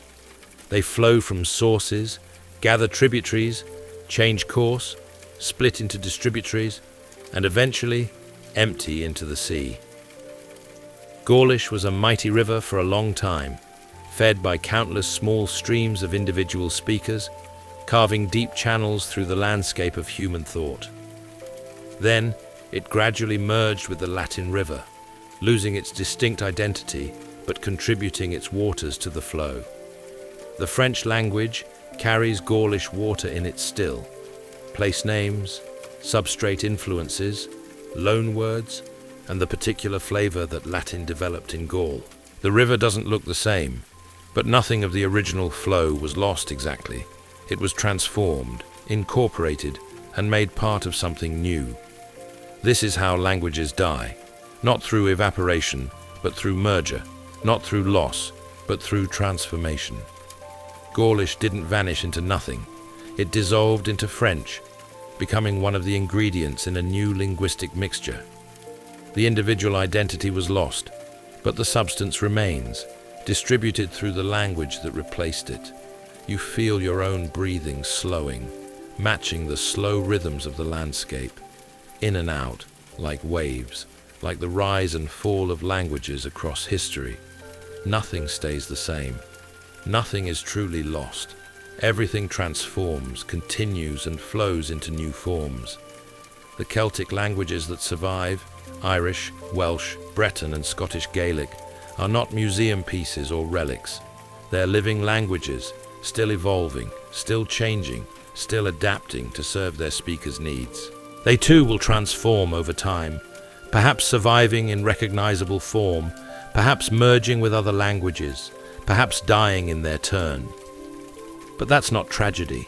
They flow from sources, gather tributaries, change course, split into distributaries, and eventually empty into the sea. Gaulish was a mighty river for a long time, fed by countless small streams of individual speakers, carving deep channels through the landscape of human thought. Then, it gradually merged with the Latin River, losing its distinct identity but contributing its waters to the flow. The French language carries Gaulish water in it still. Place names, substrate influences, loan words, and the particular flavor that Latin developed in Gaul. The river doesn't look the same, but nothing of the original flow was lost exactly. It was transformed, incorporated, and made part of something new. This is how languages die, not through evaporation, but through merger, not through loss, but through transformation. Gaulish didn't vanish into nothing. It dissolved into French, becoming one of the ingredients in a new linguistic mixture. The individual identity was lost, but the substance remains, distributed through the language that replaced it. You feel your own breathing slowing, matching the slow rhythms of the landscape, in and out, like waves, like the rise and fall of languages across history. Nothing stays the same. Nothing is truly lost. Everything transforms, continues, and flows into new forms. The Celtic languages that survive, Irish, Welsh, Breton, and Scottish Gaelic, are not museum pieces or relics. They're living languages, still evolving, still changing, still adapting to serve their speakers' needs. They too will transform over time, perhaps surviving in recognizable form, perhaps merging with other languages, perhaps dying in their turn. But that's not tragedy.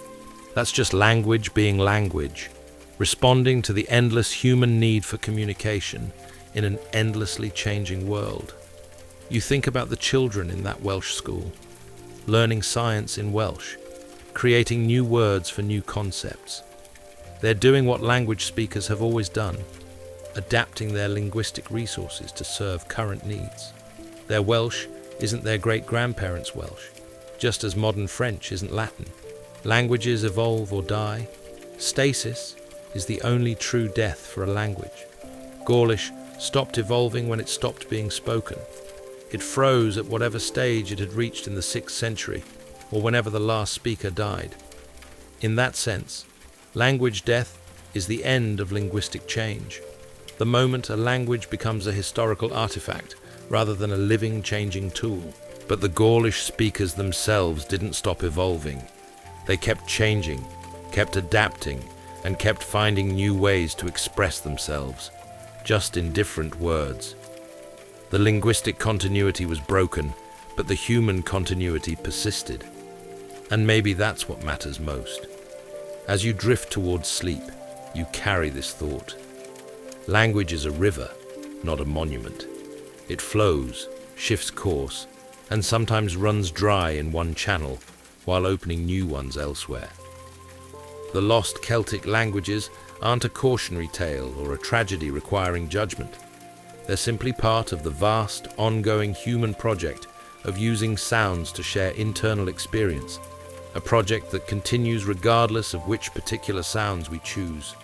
That's just language being language, responding to the endless human need for communication in an endlessly changing world. You think about the children in that Welsh school, learning science in Welsh, creating new words for new concepts. They're doing what language speakers have always done, adapting their linguistic resources to serve current needs. Their Welsh isn't their great-grandparents' Welsh, just as modern French isn't Latin. Languages evolve or die. Stasis is the only true death for a language. Gaulish stopped evolving when it stopped being spoken. It froze at whatever stage it had reached in the 6th century, or whenever the last speaker died. In that sense, language death is the end of linguistic change, the moment a language becomes a historical artifact rather than a living, changing tool. But the Gaulish speakers themselves didn't stop evolving. They kept changing, kept adapting, and kept finding new ways to express themselves, just in different words. The linguistic continuity was broken, but the human continuity persisted. And maybe that's what matters most. As you drift towards sleep, you carry this thought. Language is a river, not a monument. It flows, shifts course, and sometimes runs dry in one channel while opening new ones elsewhere. The lost Celtic languages aren't a cautionary tale or a tragedy requiring judgment. They're simply part of the vast, ongoing human project of using sounds to share internal experience, a project that continues regardless of which particular sounds we choose.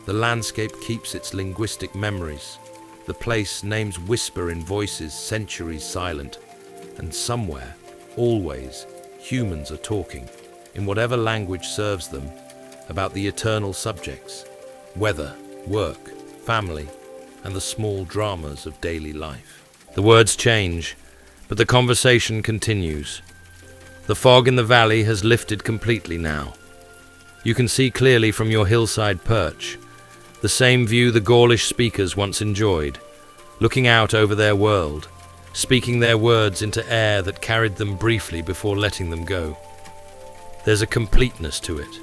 The landscape keeps its linguistic memories. The place names whisper in voices centuries silent. And somewhere, always, humans are talking, in whatever language serves them, about the eternal subjects, weather, work, family, and the small dramas of daily life. The words change, but the conversation continues. The fog in the valley has lifted completely now. You can see clearly from your hillside perch, the same view the Gaulish speakers once enjoyed, looking out over their world, speaking their words into air that carried them briefly before letting them go. There's a completeness to it,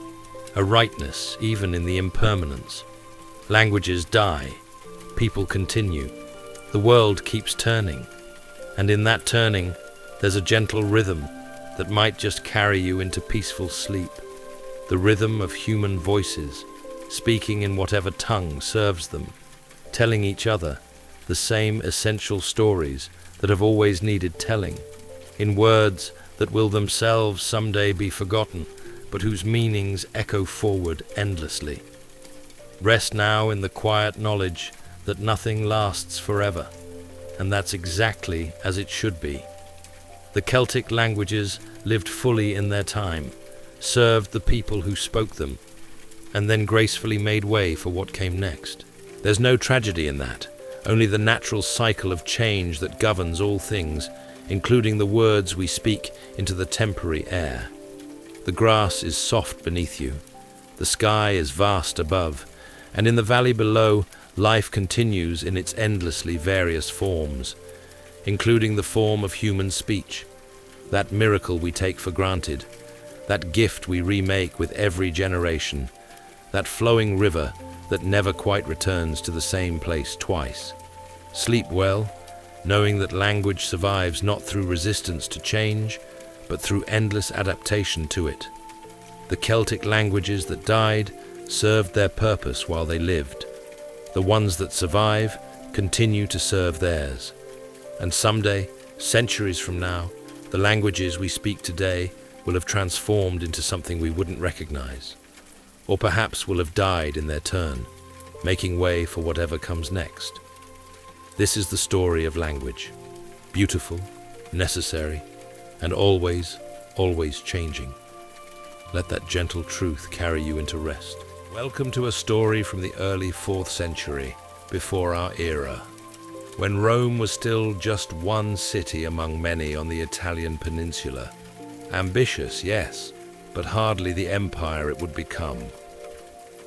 a rightness even in the impermanence. Languages die, people continue, the world keeps turning, and in that turning there's a gentle rhythm that might just carry you into peaceful sleep, the rhythm of human voices, speaking in whatever tongue serves them, telling each other the same essential stories that have always needed telling, in words that will themselves someday be forgotten, but whose meanings echo forward endlessly. Rest now in the quiet knowledge that nothing lasts forever, and that's exactly as it should be. The Celtic languages lived fully in their time, served the people who spoke them, and then gracefully made way for what came next. There's no tragedy in that, only the natural cycle of change that governs all things, including the words we speak into the temporary air. The grass is soft beneath you, the sky is vast above, and in the valley below, life continues in its endlessly various forms, including the form of human speech, that miracle we take for granted, that gift we remake with every generation, that flowing river that never quite returns to the same place twice. Sleep well, knowing that language survives not through resistance to change, but through endless adaptation to it. The Celtic languages that died served their purpose while they lived. The ones that survive continue to serve theirs. And someday, centuries from now, the languages we speak today will have transformed into something we wouldn't recognize, or perhaps will have died in their turn, making way for whatever comes next. This is the story of language, beautiful, necessary, and always, always changing. Let that gentle truth carry you into rest. Welcome to a story from the early 4th century, before our era, when Rome was still just one city among many on the Italian peninsula. Ambitious, yes, but hardly the empire it would become.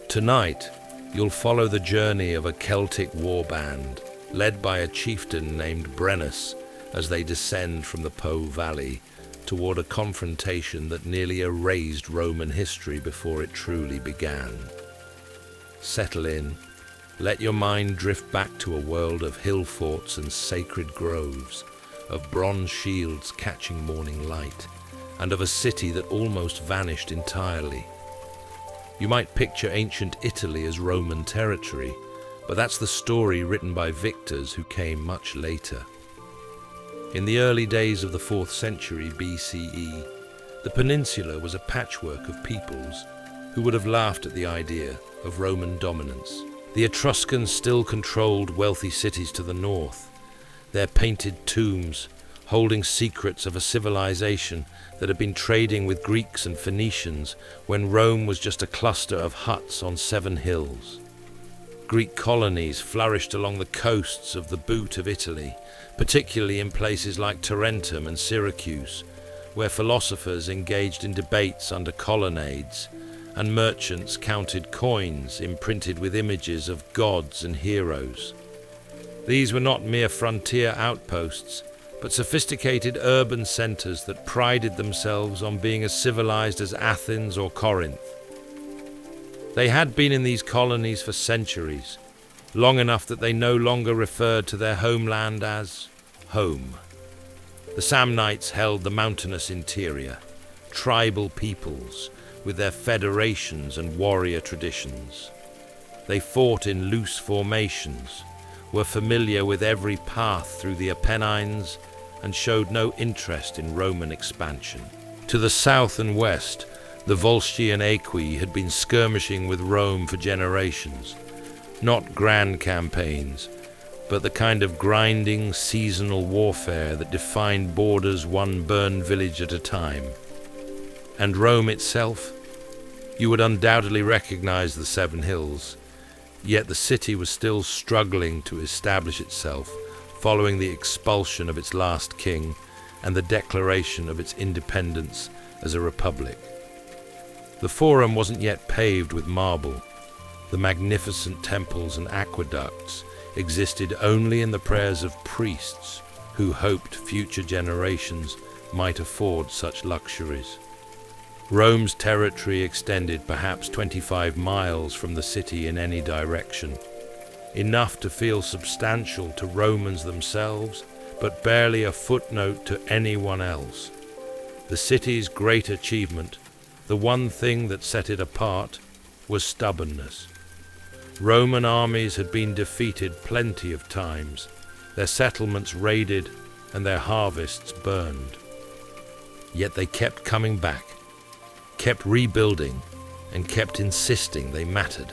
Tonight, you'll follow the journey of a Celtic war band, led by a chieftain named Brennus, as they descend from the Po Valley toward a confrontation that nearly erased Roman history before it truly began. Settle in. Let your mind drift back to a world of hill forts and sacred groves, of bronze shields catching morning light, and of a city that almost vanished entirely. You might picture ancient Italy as Roman territory, but that's the story written by victors who came much later. In the early days of the 4th century BCE, the peninsula was a patchwork of peoples who would have laughed at the idea of Roman dominance. The Etruscans still controlled wealthy cities to the north, their painted tombs holding secrets of a civilization that had been trading with Greeks and Phoenicians when Rome was just a cluster of huts on 7 hills. Greek colonies flourished along the coasts of the boot of Italy, particularly in places like Tarentum and Syracuse, where philosophers engaged in debates under colonnades, and merchants counted coins imprinted with images of gods and heroes. These were not mere frontier outposts, but sophisticated urban centers that prided themselves on being as civilized as Athens or Corinth. They had been in these colonies for centuries, long enough that they no longer referred to their homeland as home. The Samnites held the mountainous interior, tribal peoples with their federations and warrior traditions. They fought in loose formations, were familiar with every path through the Apennines, and showed no interest in Roman expansion. To the south and west, the Volscian Aequi had been skirmishing with Rome for generations. Not grand campaigns, but the kind of grinding, seasonal warfare that defined borders one burned village at a time. And Rome itself? You would undoubtedly recognize the 7 hills, yet the city was still struggling to establish itself following the expulsion of its last king and the declaration of its independence as a republic. The Forum wasn't yet paved with marble. The magnificent temples and aqueducts existed only in the prayers of priests who hoped future generations might afford such luxuries. Rome's territory extended perhaps 25 miles from the city in any direction, enough to feel substantial to Romans themselves, but barely a footnote to anyone else. The city's great achievement, the one thing that set it apart, was stubbornness. Roman armies had been defeated plenty of times, their settlements raided, and their harvests burned. Yet they kept coming back, kept rebuilding, and kept insisting they mattered.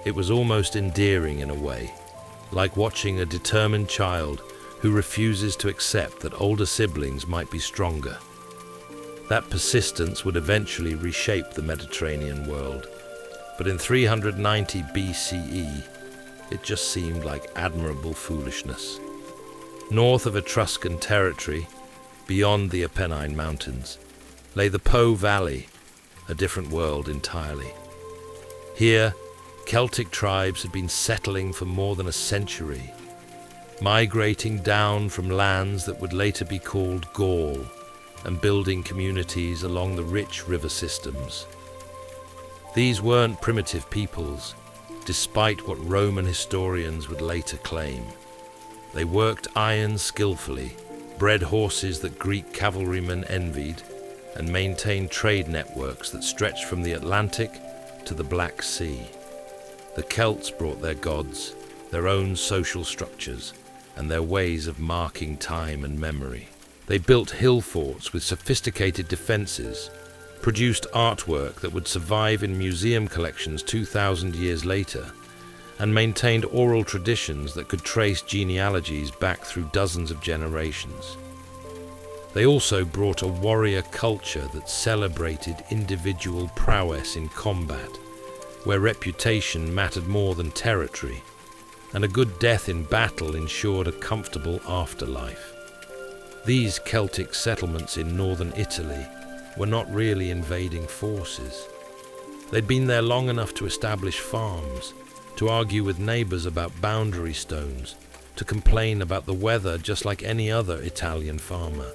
It was almost endearing in a way, like watching a determined child who refuses to accept that older siblings might be stronger. That persistence would eventually reshape the Mediterranean world, but in 390 BCE, it just seemed like admirable foolishness. North of Etruscan territory, beyond the Apennine Mountains, lay the Po Valley, a different world entirely. Here, Celtic tribes had been settling for more than a century, migrating down from lands that would later be called Gaul, and building communities along the rich river systems. These weren't primitive peoples, despite what Roman historians would later claim. They worked iron skillfully, bred horses that Greek cavalrymen envied, and maintained trade networks that stretched from the Atlantic to the Black Sea. The Celts brought their gods, their own social structures, and their ways of marking time and memory. They built hill forts with sophisticated defenses, produced artwork that would survive in museum collections 2,000 years later, and maintained oral traditions that could trace genealogies back through dozens of generations. They also brought a warrior culture that celebrated individual prowess in combat, where reputation mattered more than territory, and a good death in battle ensured a comfortable afterlife. These Celtic settlements in northern Italy were not really invading forces. They'd been there long enough to establish farms, to argue with neighbors about boundary stones, to complain about the weather just like any other Italian farmer.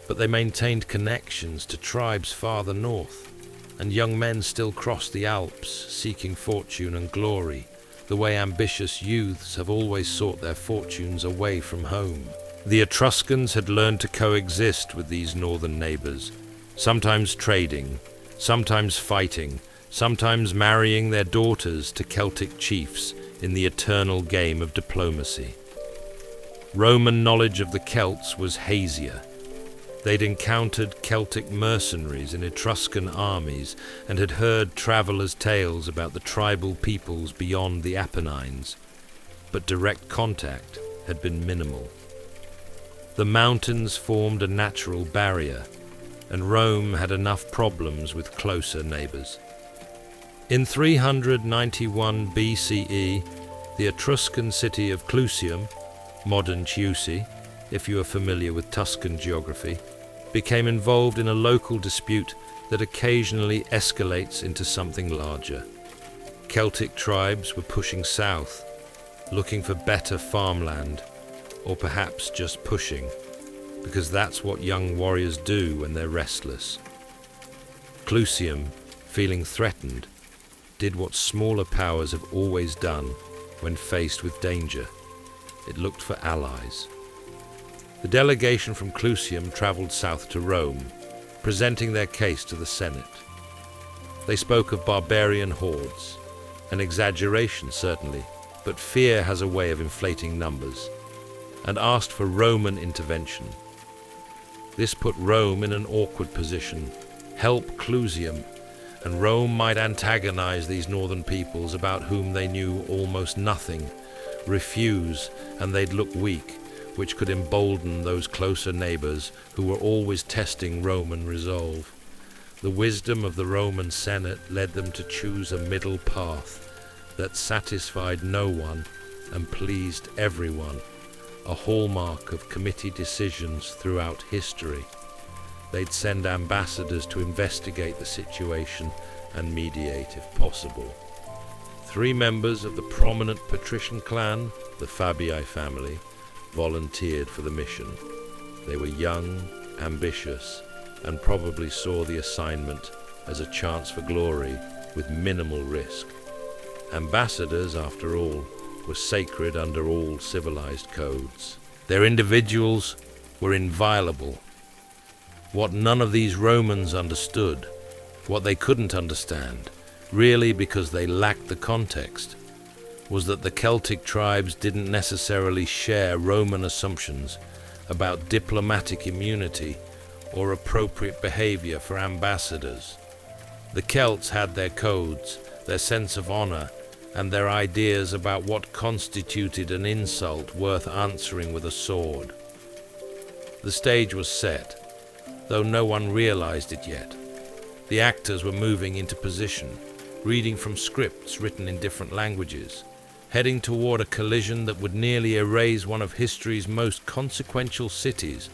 But they maintained connections to tribes farther north, and young men still crossed the Alps seeking fortune and glory, the way ambitious youths have always sought their fortunes away from home. The Etruscans had learned to coexist with these northern neighbors, sometimes trading, sometimes fighting, sometimes marrying their daughters to Celtic chiefs in the eternal game of diplomacy. Roman knowledge of the Celts was hazier. They'd encountered Celtic mercenaries in Etruscan armies and had heard travelers' tales about the tribal peoples beyond the Apennines, but direct contact had been minimal. The mountains formed a natural barrier, and Rome had enough problems with closer neighbors. In 391 BCE, the Etruscan city of Clusium, modern Chiusi, if you are familiar with Tuscan geography, became involved in a local dispute that occasionally escalates into something larger. Celtic tribes were pushing south, looking for better farmland, or perhaps just pushing, because that's what young warriors do when they're restless. Clusium, feeling threatened, did what smaller powers have always done when faced with danger. It looked for allies. The delegation from Clusium traveled south to Rome, presenting their case to the Senate. They spoke of barbarian hordes, an exaggeration certainly, but fear has a way of inflating numbers, and asked for Roman intervention. This put Rome in an awkward position. Help Clusium, and Rome might antagonize these northern peoples about whom they knew almost nothing, refuse, and they'd look weak, which could embolden those closer neighbors who were always testing Roman resolve. The wisdom of the Roman Senate led them to choose a middle path that satisfied no one and pleased everyone, a hallmark of committee decisions throughout history. They'd send ambassadors to investigate the situation and mediate if possible. 3 members of the prominent patrician clan, the Fabii family, volunteered for the mission. They were young, ambitious, and probably saw the assignment as a chance for glory with minimal risk. Ambassadors, after all, were sacred under all civilized codes. Their individuals were inviolable. What none of these Romans understood, what they couldn't understand, really because they lacked the context, was that the Celtic tribes didn't necessarily share Roman assumptions about diplomatic immunity or appropriate behavior for ambassadors. The Celts had their codes, their sense of honor, and their ideas about what constituted an insult worth answering with a sword. The stage was set, though no one realized it yet. The actors were moving into position, reading from scripts written in different languages, heading toward a collision that would nearly erase one of history's most consequential cities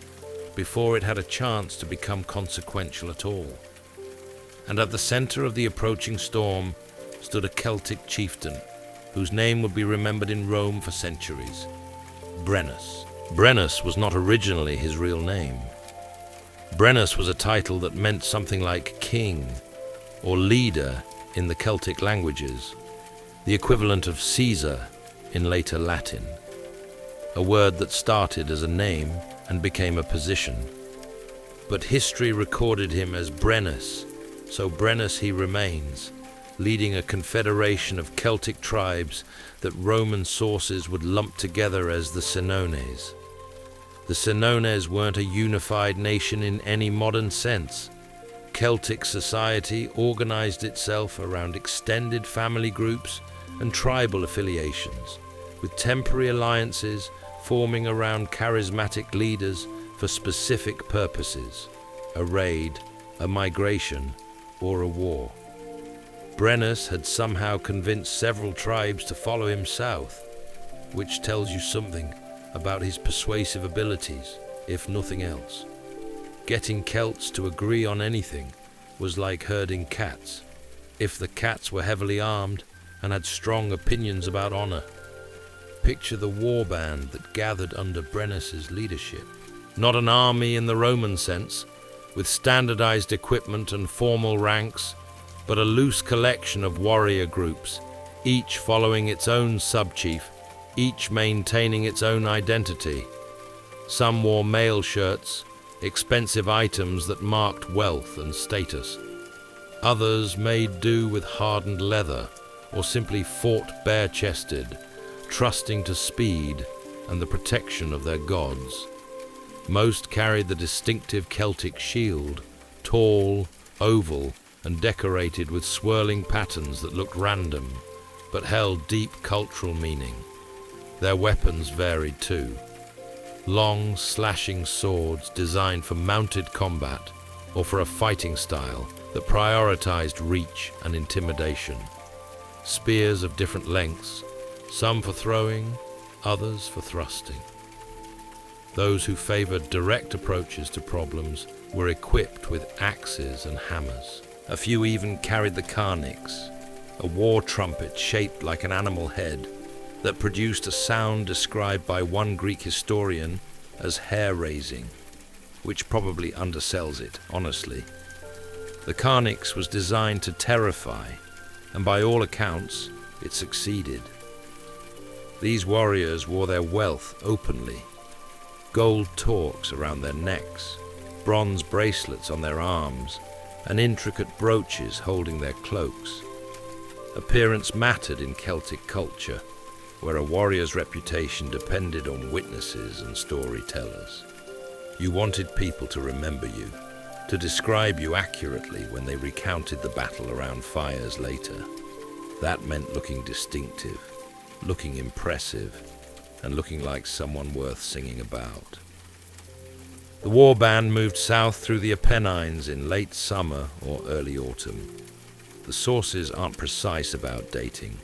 before it had a chance to become consequential at all. And at the center of the approaching storm stood a Celtic chieftain, whose name would be remembered in Rome for centuries: Brennus. Brennus was not originally his real name. Brennus was a title that meant something like king or leader in the Celtic languages, the equivalent of Caesar in later Latin, a word that started as a name and became a position. But history recorded him as Brennus, so Brennus he remains, leading a confederation of Celtic tribes that Roman sources would lump together as the Senones. The Senones weren't a unified nation in any modern sense. Celtic society organized itself around extended family groups and tribal affiliations, with temporary alliances forming around charismatic leaders for specific purposes: a raid, a migration, or a war. Brennus had somehow convinced several tribes to follow him south, which tells you something about his persuasive abilities, if nothing else. Getting Celts to agree on anything was like herding cats, if the cats were heavily armed and had strong opinions about honor. Picture the war band that gathered under Brennus's leadership. Not an army in the Roman sense, with standardized equipment and formal ranks, but a loose collection of warrior groups, each following its own sub-chief, each maintaining its own identity. Some wore mail shirts, expensive items that marked wealth and status. Others made do with hardened leather, or simply fought bare-chested, trusting to speed and the protection of their gods. Most carried the distinctive Celtic shield, tall, oval, and decorated with swirling patterns that looked random, but held deep cultural meaning. Their weapons varied too. Long, slashing swords designed for mounted combat or for a fighting style that prioritized reach and intimidation. Spears of different lengths, some for throwing, others for thrusting. Those who favored direct approaches to problems were equipped with axes and hammers. A few even carried the carnix, a war trumpet shaped like an animal head that produced a sound described by one Greek historian as hair-raising, which probably undersells it, honestly. The carnix was designed to terrify, and by all accounts, it succeeded. These warriors wore their wealth openly: gold torques around their necks, bronze bracelets on their arms, and intricate brooches holding their cloaks. Appearance mattered in Celtic culture, where a warrior's reputation depended on witnesses and storytellers. You wanted people to remember you, to describe you accurately when they recounted the battle around fires later. That meant looking distinctive, looking impressive, and looking like someone worth singing about. The war band moved south through the Apennines in late summer or early autumn. The sources aren't precise about dating,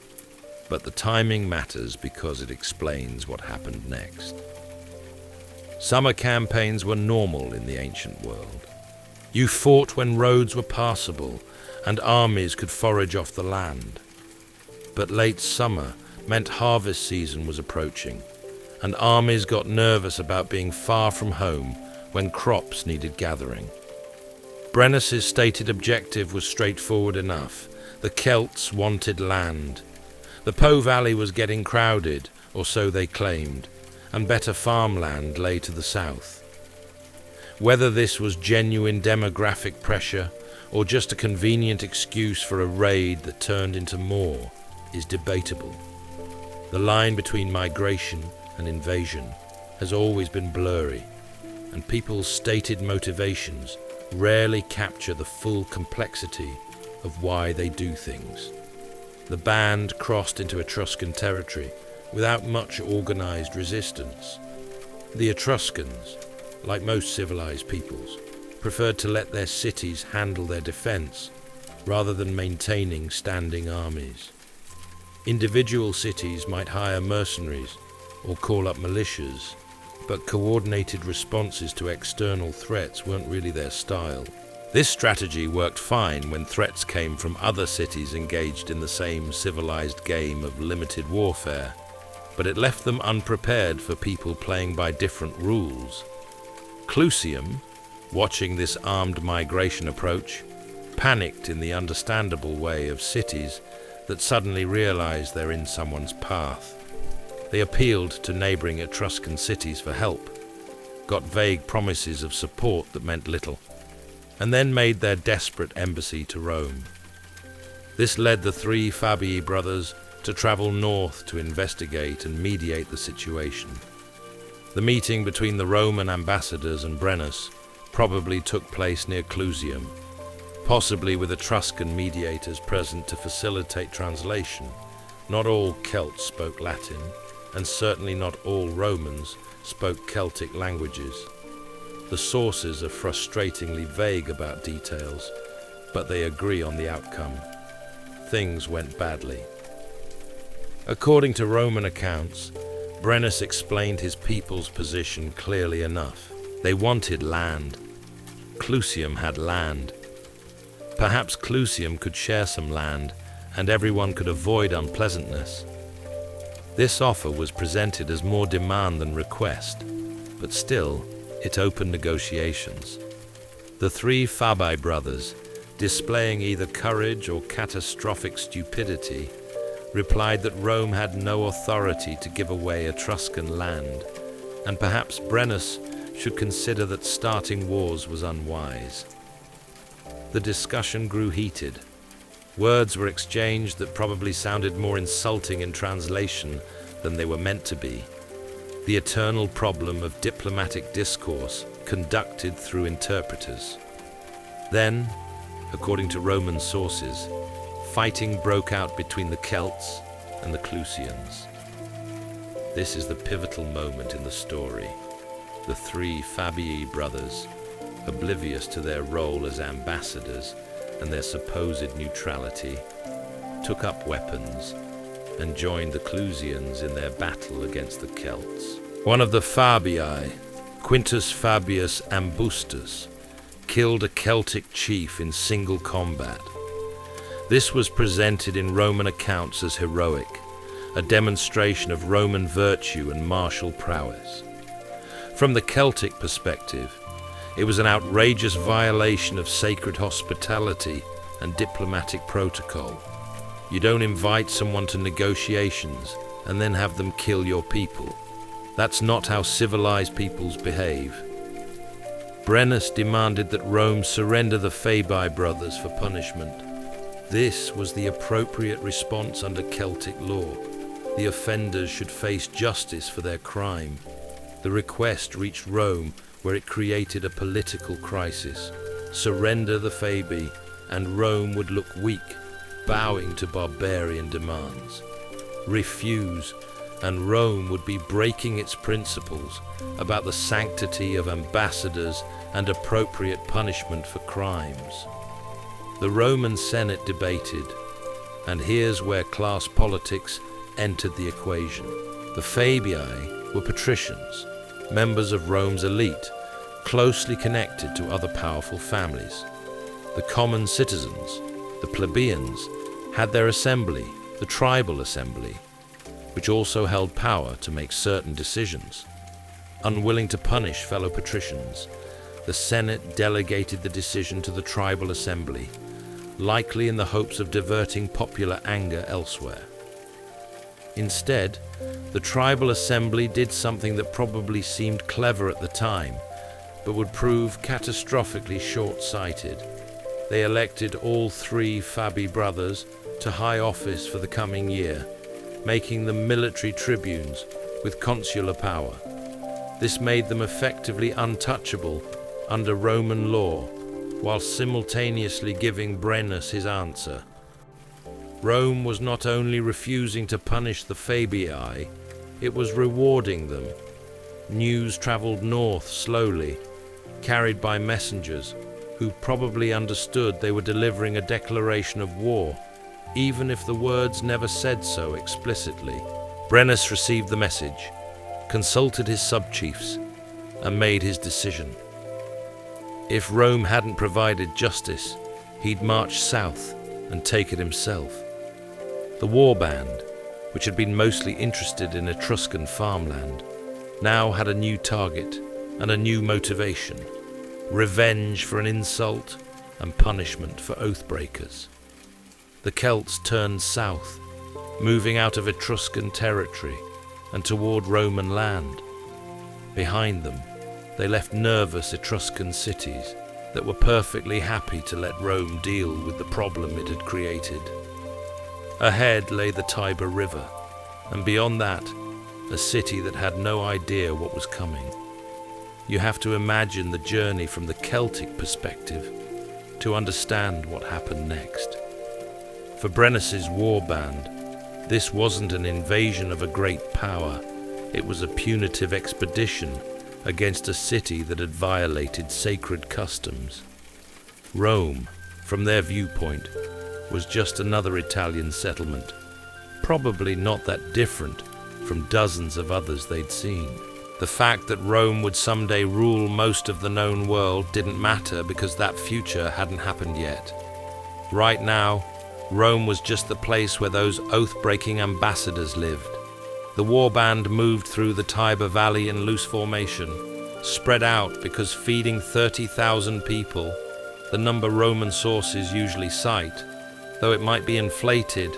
but the timing matters because it explains what happened next. Summer campaigns were normal in the ancient world. You fought when roads were passable and armies could forage off the land. But late summer meant harvest season was approaching, and armies got nervous about being far from home when crops needed gathering. Brennus's stated objective was straightforward enough. The Celts wanted land. The Po Valley was getting crowded, or so they claimed, and better farmland lay to the south. Whether this was genuine demographic pressure or just a convenient excuse for a raid that turned into more is debatable. The line between migration and invasion has always been blurry, and people's stated motivations rarely capture the full complexity of why they do things. The band crossed into Etruscan territory without much organized resistance. The Etruscans, like most civilized peoples, preferred to let their cities handle their defense rather than maintaining standing armies. Individual cities might hire mercenaries or call up militias, but coordinated responses to external threats weren't really their style. This strategy worked fine when threats came from other cities engaged in the same civilized game of limited warfare, but it left them unprepared for people playing by different rules. Clusium, watching this armed migration approach, panicked in the understandable way of cities that suddenly realize they're in someone's path. They appealed to neighboring Etruscan cities for help, got vague promises of support that meant little, and then made their desperate embassy to Rome. This led the three Fabii brothers to travel north to investigate and mediate the situation. The meeting between the Roman ambassadors and Brennus probably took place near Clusium, possibly with Etruscan mediators present to facilitate translation. Not all Celts spoke Latin, and certainly not all Romans spoke Celtic languages. The sources are frustratingly vague about details, but they agree on the outcome. Things went badly. According to Roman accounts, Brennus explained his people's position clearly enough. They wanted land. Clusium had land. Perhaps Clusium could share some land, and everyone could avoid unpleasantness. This offer was presented as more demand than request, but still, it opened negotiations. The three Fabii brothers, displaying either courage or catastrophic stupidity, replied that Rome had no authority to give away Etruscan land, and perhaps Brennus should consider that starting wars was unwise. The discussion grew heated. Words were exchanged that probably sounded more insulting in translation than they were meant to be. The eternal problem of diplomatic discourse conducted through interpreters. Then, according to Roman sources, fighting broke out between the Celts and the Clusians. This is the pivotal moment in the story. The three Fabii brothers, oblivious to their role as ambassadors and their supposed neutrality, took up weapons and joined the Clusians in their battle against the Celts. One of the Fabii, Quintus Fabius Ambustus, killed a Celtic chief in single combat. This was presented in Roman accounts as heroic, a demonstration of Roman virtue and martial prowess. From the Celtic perspective, it was an outrageous violation of sacred hospitality and diplomatic protocol. You don't invite someone to negotiations and then have them kill your people. That's not how civilized peoples behave. Brennus demanded that Rome surrender the Fabii brothers for punishment. This was the appropriate response under Celtic law. The offenders should face justice for their crime. The request reached Rome, where it created a political crisis. Surrender the Fabii, and Rome would look weak, bowing to barbarian demands. Refuse, and Rome would be breaking its principles about the sanctity of ambassadors and appropriate punishment for crimes. The Roman Senate debated, and here's where class politics entered the equation. The Fabii were patricians, members of Rome's elite, closely connected to other powerful families. The common citizens, the plebeians, had their assembly, the tribal assembly, which also held power to make certain decisions. Unwilling to punish fellow patricians, the Senate delegated the decision to the tribal assembly, likely in the hopes of diverting popular anger elsewhere. Instead, the tribal assembly did something that probably seemed clever at the time, but would prove catastrophically short-sighted. They elected all three Fabii brothers to high office for the coming year, making them military tribunes with consular power. This made them effectively untouchable under Roman law, while simultaneously giving Brennus his answer. Rome was not only refusing to punish the Fabii, it was rewarding them. News traveled north slowly, carried by messengers who probably understood they were delivering a declaration of war, even if the words never said so explicitly. Brennus received the message, consulted his sub-chiefs, and made his decision. If Rome hadn't provided justice, he'd march south and take it himself. The warband, which had been mostly interested in Etruscan farmland, now had a new target and a new motivation: revenge for an insult and punishment for oath-breakers. The Celts turned south, moving out of Etruscan territory and toward Roman land. Behind them, they left nervous Etruscan cities that were perfectly happy to let Rome deal with the problem it had created. Ahead lay the Tiber River, and beyond that, a city that had no idea what was coming. You have to imagine the journey from the Celtic perspective to understand what happened next. For Brennus's warband, this wasn't an invasion of a great power, it was a punitive expedition against a city that had violated sacred customs. Rome, from their viewpoint, was just another Italian settlement, probably not that different from dozens of others they'd seen. The fact that Rome would someday rule most of the known world didn't matter because that future hadn't happened yet. Right now, Rome was just the place where those oath-breaking ambassadors lived. The warband moved through the Tiber Valley in loose formation, spread out because feeding 30,000 people, the number Roman sources usually cite, though it might be inflated,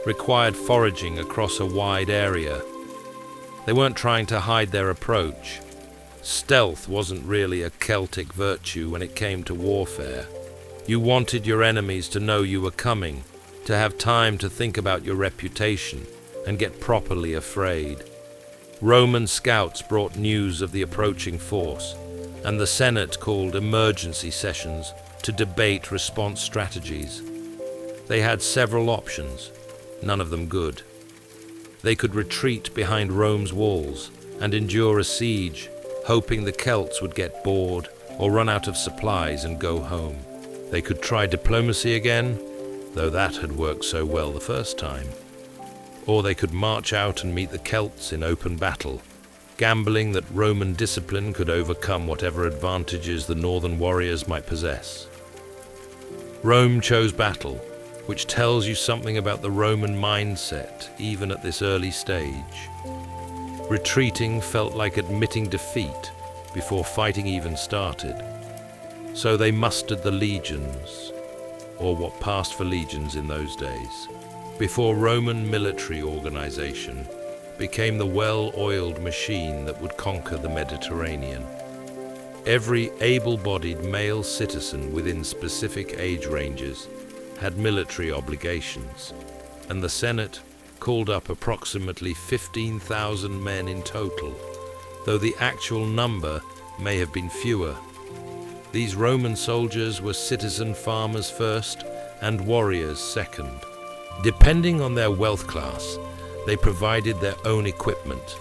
required foraging across a wide area. They weren't trying to hide their approach. Stealth wasn't really a Celtic virtue when it came to warfare. You wanted your enemies to know you were coming, to have time to think about your reputation and get properly afraid. Roman scouts brought news of the approaching force, and the Senate called emergency sessions to debate response strategies. They had several options, none of them good. They could retreat behind Rome's walls and endure a siege, hoping the Celts would get bored or run out of supplies and go home. They could try diplomacy again, though that had worked so well the first time. Or they could march out and meet the Celts in open battle, gambling that Roman discipline could overcome whatever advantages the northern warriors might possess. Rome chose battle, which tells you something about the Roman mindset, even at this early stage. Retreating felt like admitting defeat before fighting even started. So they mustered the legions, or what passed for legions in those days, before Roman military organization became the well-oiled machine that would conquer the Mediterranean. Every able-bodied male citizen within specific age ranges had military obligations, and the Senate called up approximately 15,000 men in total, though the actual number may have been fewer. These Roman soldiers were citizen farmers first and warriors second. Depending on their wealth class, they provided their own equipment,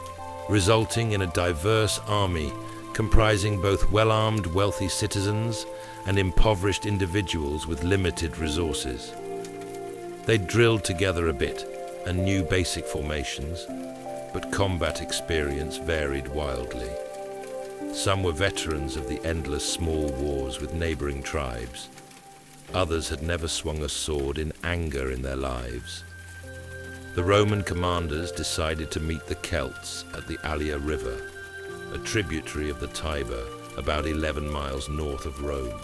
resulting in a diverse army comprising both well-armed wealthy citizens and impoverished individuals with limited resources. They drilled together a bit and knew basic formations, but combat experience varied wildly. Some were veterans of the endless small wars with neighboring tribes. Others had never swung a sword in anger in their lives. The Roman commanders decided to meet the Celts at the Allia River, a tributary of the Tiber about 11 miles north of Rome.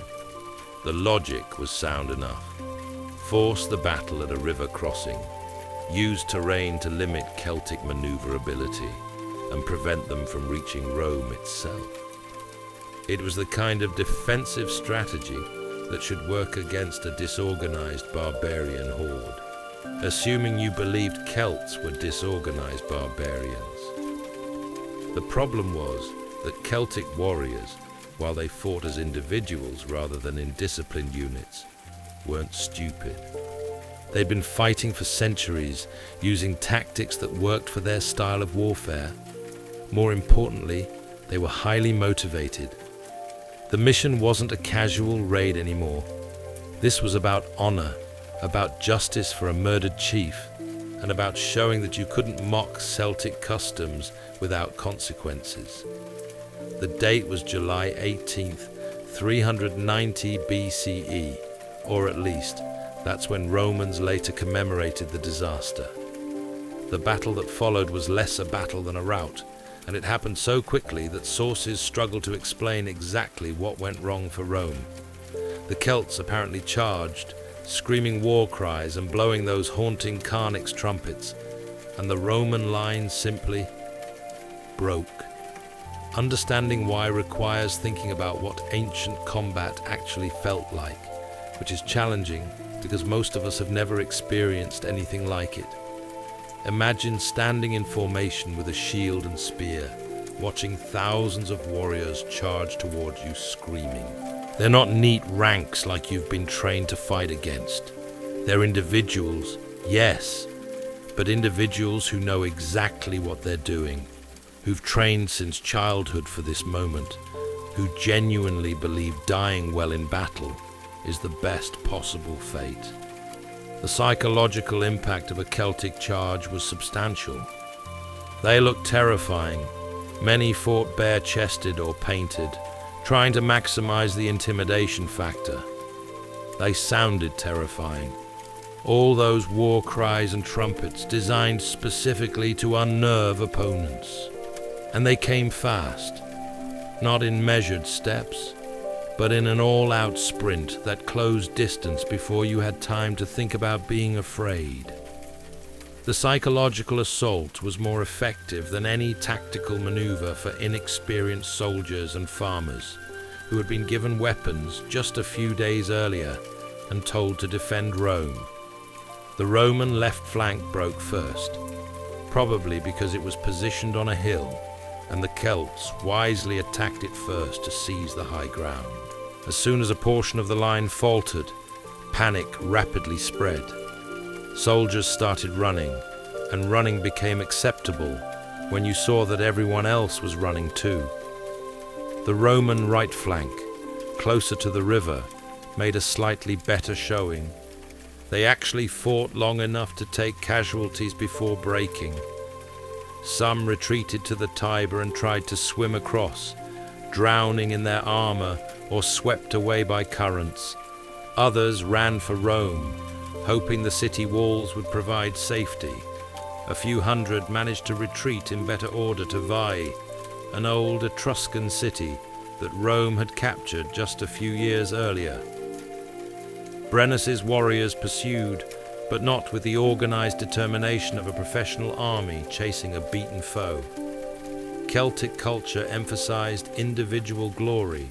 The logic was sound enough. Force the battle at a river crossing, use terrain to limit Celtic maneuverability, and prevent them from reaching Rome itself. It was the kind of defensive strategy that should work against a disorganized barbarian horde, assuming you believed Celts were disorganized barbarians. The problem was that Celtic warriors, while they fought as individuals rather than in disciplined units, weren't stupid. They'd been fighting for centuries, using tactics that worked for their style of warfare. More importantly, they were highly motivated. The mission wasn't a casual raid anymore. This was about honor, about justice for a murdered chief, and about showing that you couldn't mock Celtic customs without consequences. The date was July 18th, 390 BCE, or at least, that's when Romans later commemorated the disaster. The battle that followed was less a battle than a rout, and it happened so quickly that sources struggle to explain exactly what went wrong for Rome. The Celts apparently charged, screaming war cries and blowing those haunting Carnix trumpets, and the Roman line simply broke. Understanding why requires thinking about what ancient combat actually felt like, which is challenging because most of us have never experienced anything like it. Imagine standing in formation with a shield and spear, watching thousands of warriors charge towards you screaming. They're not neat ranks like you've been trained to fight against. They're individuals, yes, but individuals who know exactly what they're doing, who've trained since childhood for this moment, who genuinely believe dying well in battle is the best possible fate. The psychological impact of a Celtic charge was substantial. They looked terrifying. Many fought bare-chested or painted, trying to maximize the intimidation factor. They sounded terrifying. All those war cries and trumpets designed specifically to unnerve opponents. And they came fast, not in measured steps, but in an all-out sprint that closed distance before you had time to think about being afraid. The psychological assault was more effective than any tactical maneuver for inexperienced soldiers and farmers who had been given weapons just a few days earlier and told to defend Rome. The Roman left flank broke first, probably because it was positioned on a hill, and the Celts wisely attacked it first to seize the high ground. As soon as a portion of the line faltered, panic rapidly spread. Soldiers started running, and running became acceptable when you saw that everyone else was running too. The Roman right flank, closer to the river, made a slightly better showing. They actually fought long enough to take casualties before breaking. Some retreated to the Tiber and tried to swim across, drowning in their armor or swept away by currents. Others ran for Rome, hoping the city walls would provide safety. A few hundred managed to retreat in better order to Veii, an old Etruscan city that Rome had captured just a few years earlier. Brennus's warriors pursued, but not with the organized determination of a professional army chasing a beaten foe. Celtic culture emphasized individual glory,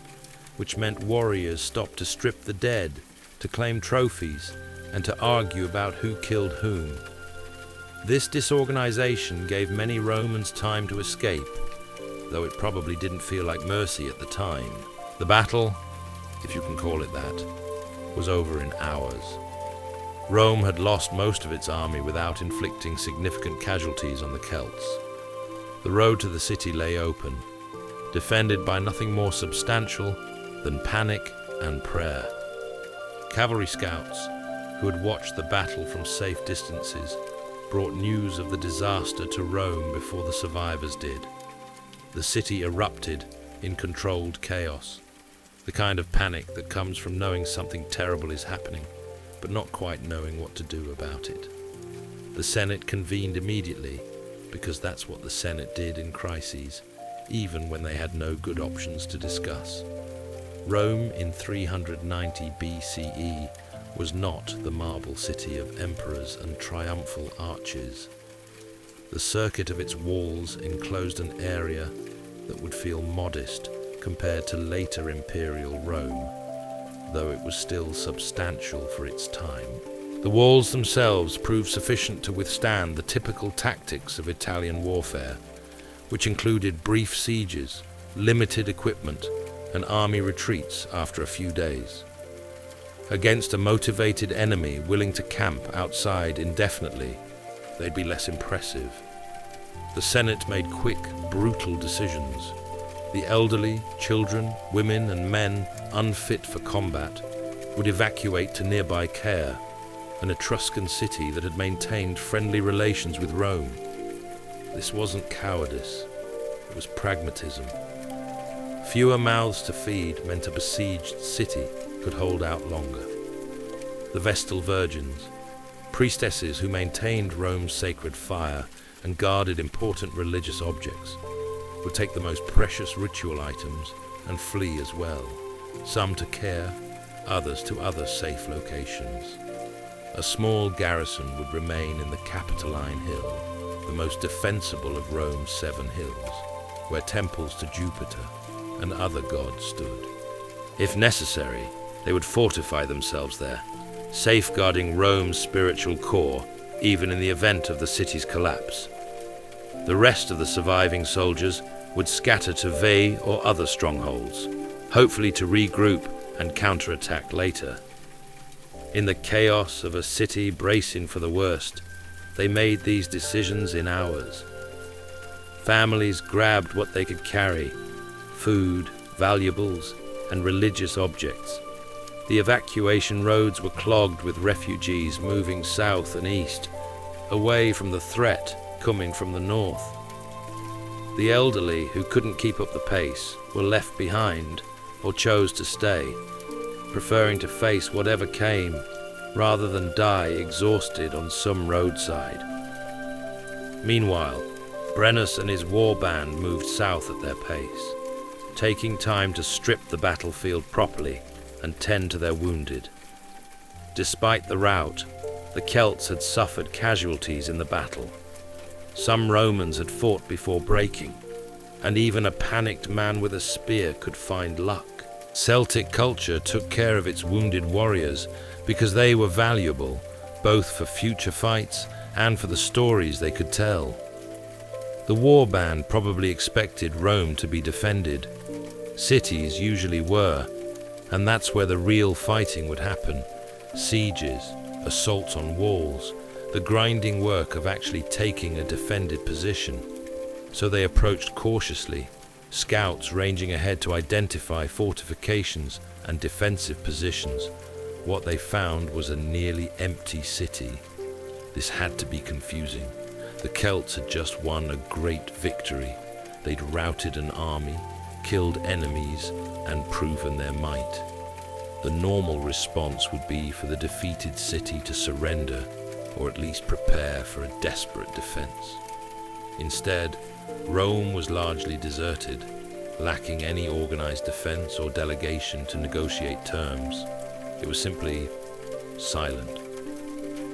which meant warriors stopped to strip the dead, to claim trophies, and to argue about who killed whom. This disorganization gave many Romans time to escape, though it probably didn't feel like mercy at the time. The battle, if you can call it that, was over in hours. Rome had lost most of its army without inflicting significant casualties on the Celts. The road to the city lay open, defended by nothing more substantial than panic and prayer. Cavalry scouts, who had watched the battle from safe distances, brought news of the disaster to Rome before the survivors did. The city erupted in controlled chaos, the kind of panic that comes from knowing something terrible is happening, but not quite knowing what to do about it. The Senate convened immediately, because that's what the Senate did in crises, even when they had no good options to discuss. Rome in 390 BCE was not the marble city of emperors and triumphal arches. The circuit of its walls enclosed an area that would feel modest compared to later imperial Rome, though it was still substantial for its time. The walls themselves proved sufficient to withstand the typical tactics of Italian warfare, which included brief sieges, limited equipment, and army retreats after a few days. Against a motivated enemy willing to camp outside indefinitely, they'd be less impressive. The Senate made quick, brutal decisions. The elderly, children, women, and men unfit for combat would evacuate to nearby Caer, an Etruscan city that had maintained friendly relations with Rome. This wasn't cowardice, it was pragmatism. Fewer mouths to feed meant a besieged city could hold out longer. The Vestal Virgins, priestesses who maintained Rome's sacred fire and guarded important religious objects, would take the most precious ritual items and flee as well, some to Caer, others to other safe locations. A small garrison would remain in the Capitoline Hill, the most defensible of Rome's 7 hills, where temples to Jupiter and other gods stood. If necessary, they would fortify themselves there, safeguarding Rome's spiritual core, even in the event of the city's collapse. The rest of the surviving soldiers would scatter to Veii or other strongholds, hopefully to regroup and counterattack later. In the chaos of a city bracing for the worst, they made these decisions in hours. Families grabbed what they could carry: food, valuables, and religious objects. The evacuation roads were clogged with refugees moving south and east, away from the threat coming from the north. The elderly who couldn't keep up the pace were left behind or chose to stay, preferring to face whatever came rather than die exhausted on some roadside. Meanwhile, Brennus and his war band moved south at their pace, taking time to strip the battlefield properly and tend to their wounded. Despite the rout, the Celts had suffered casualties in the battle. Some Romans had fought before breaking, and even a panicked man with a spear could find luck. Celtic culture took care of its wounded warriors because they were valuable, both for future fights and for the stories they could tell. The war band probably expected Rome to be defended. Cities usually were, and that's where the real fighting would happen. Sieges, assaults on walls, the grinding work of actually taking a defended position. So they approached cautiously, scouts ranging ahead to identify fortifications and defensive positions. What they found was a nearly empty city. This had to be confusing. The Celts had just won a great victory. They'd routed an army, killed enemies, and proven their might. The normal response would be for the defeated city to surrender, or at least prepare for a desperate defense. Instead, Rome was largely deserted, lacking any organized defense or delegation to negotiate terms. It was simply silent.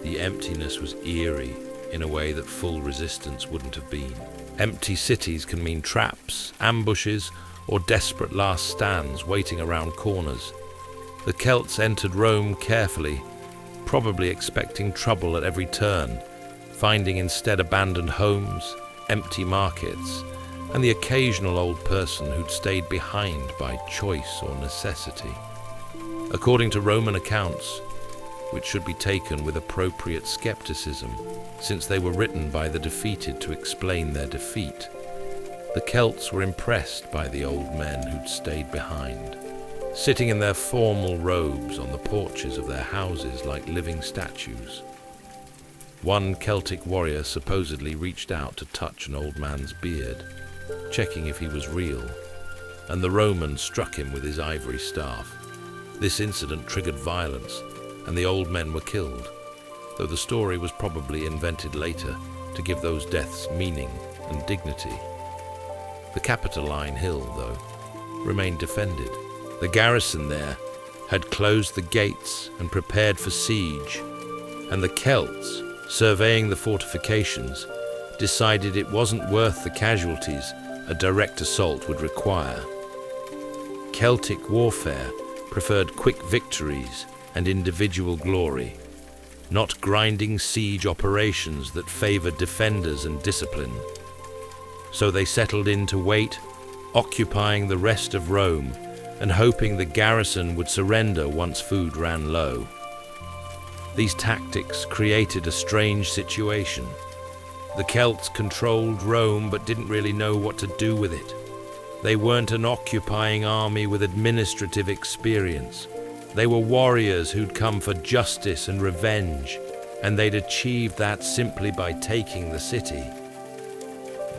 The emptiness was eerie in a way that full resistance wouldn't have been. Empty cities can mean traps, ambushes, or desperate last stands waiting around corners. The Celts entered Rome carefully, probably expecting trouble at every turn, finding instead abandoned homes, empty markets, and the occasional old person who'd stayed behind by choice or necessity. According to Roman accounts, which should be taken with appropriate skepticism, since they were written by the defeated to explain their defeat, the Celts were impressed by the old men who'd stayed behind, sitting in their formal robes on the porches of their houses like living statues. One Celtic warrior supposedly reached out to touch an old man's beard, checking if he was real, and the Roman struck him with his ivory staff. This incident triggered violence, and the old men were killed, though the story was probably invented later to give those deaths meaning and dignity. The Capitoline Hill, though, remained defended. The garrison there had closed the gates and prepared for siege, and the Celts, surveying the fortifications, decided it wasn't worth the casualties a direct assault would require. Celtic warfare preferred quick victories and individual glory, not grinding siege operations that favored defenders and discipline. So they settled in to wait, occupying the rest of Rome and hoping the garrison would surrender once food ran low. These tactics created a strange situation. The Celts controlled Rome but didn't really know what to do with it. They weren't an occupying army with administrative experience. They were warriors who'd come for justice and revenge, and they'd achieved that simply by taking the city.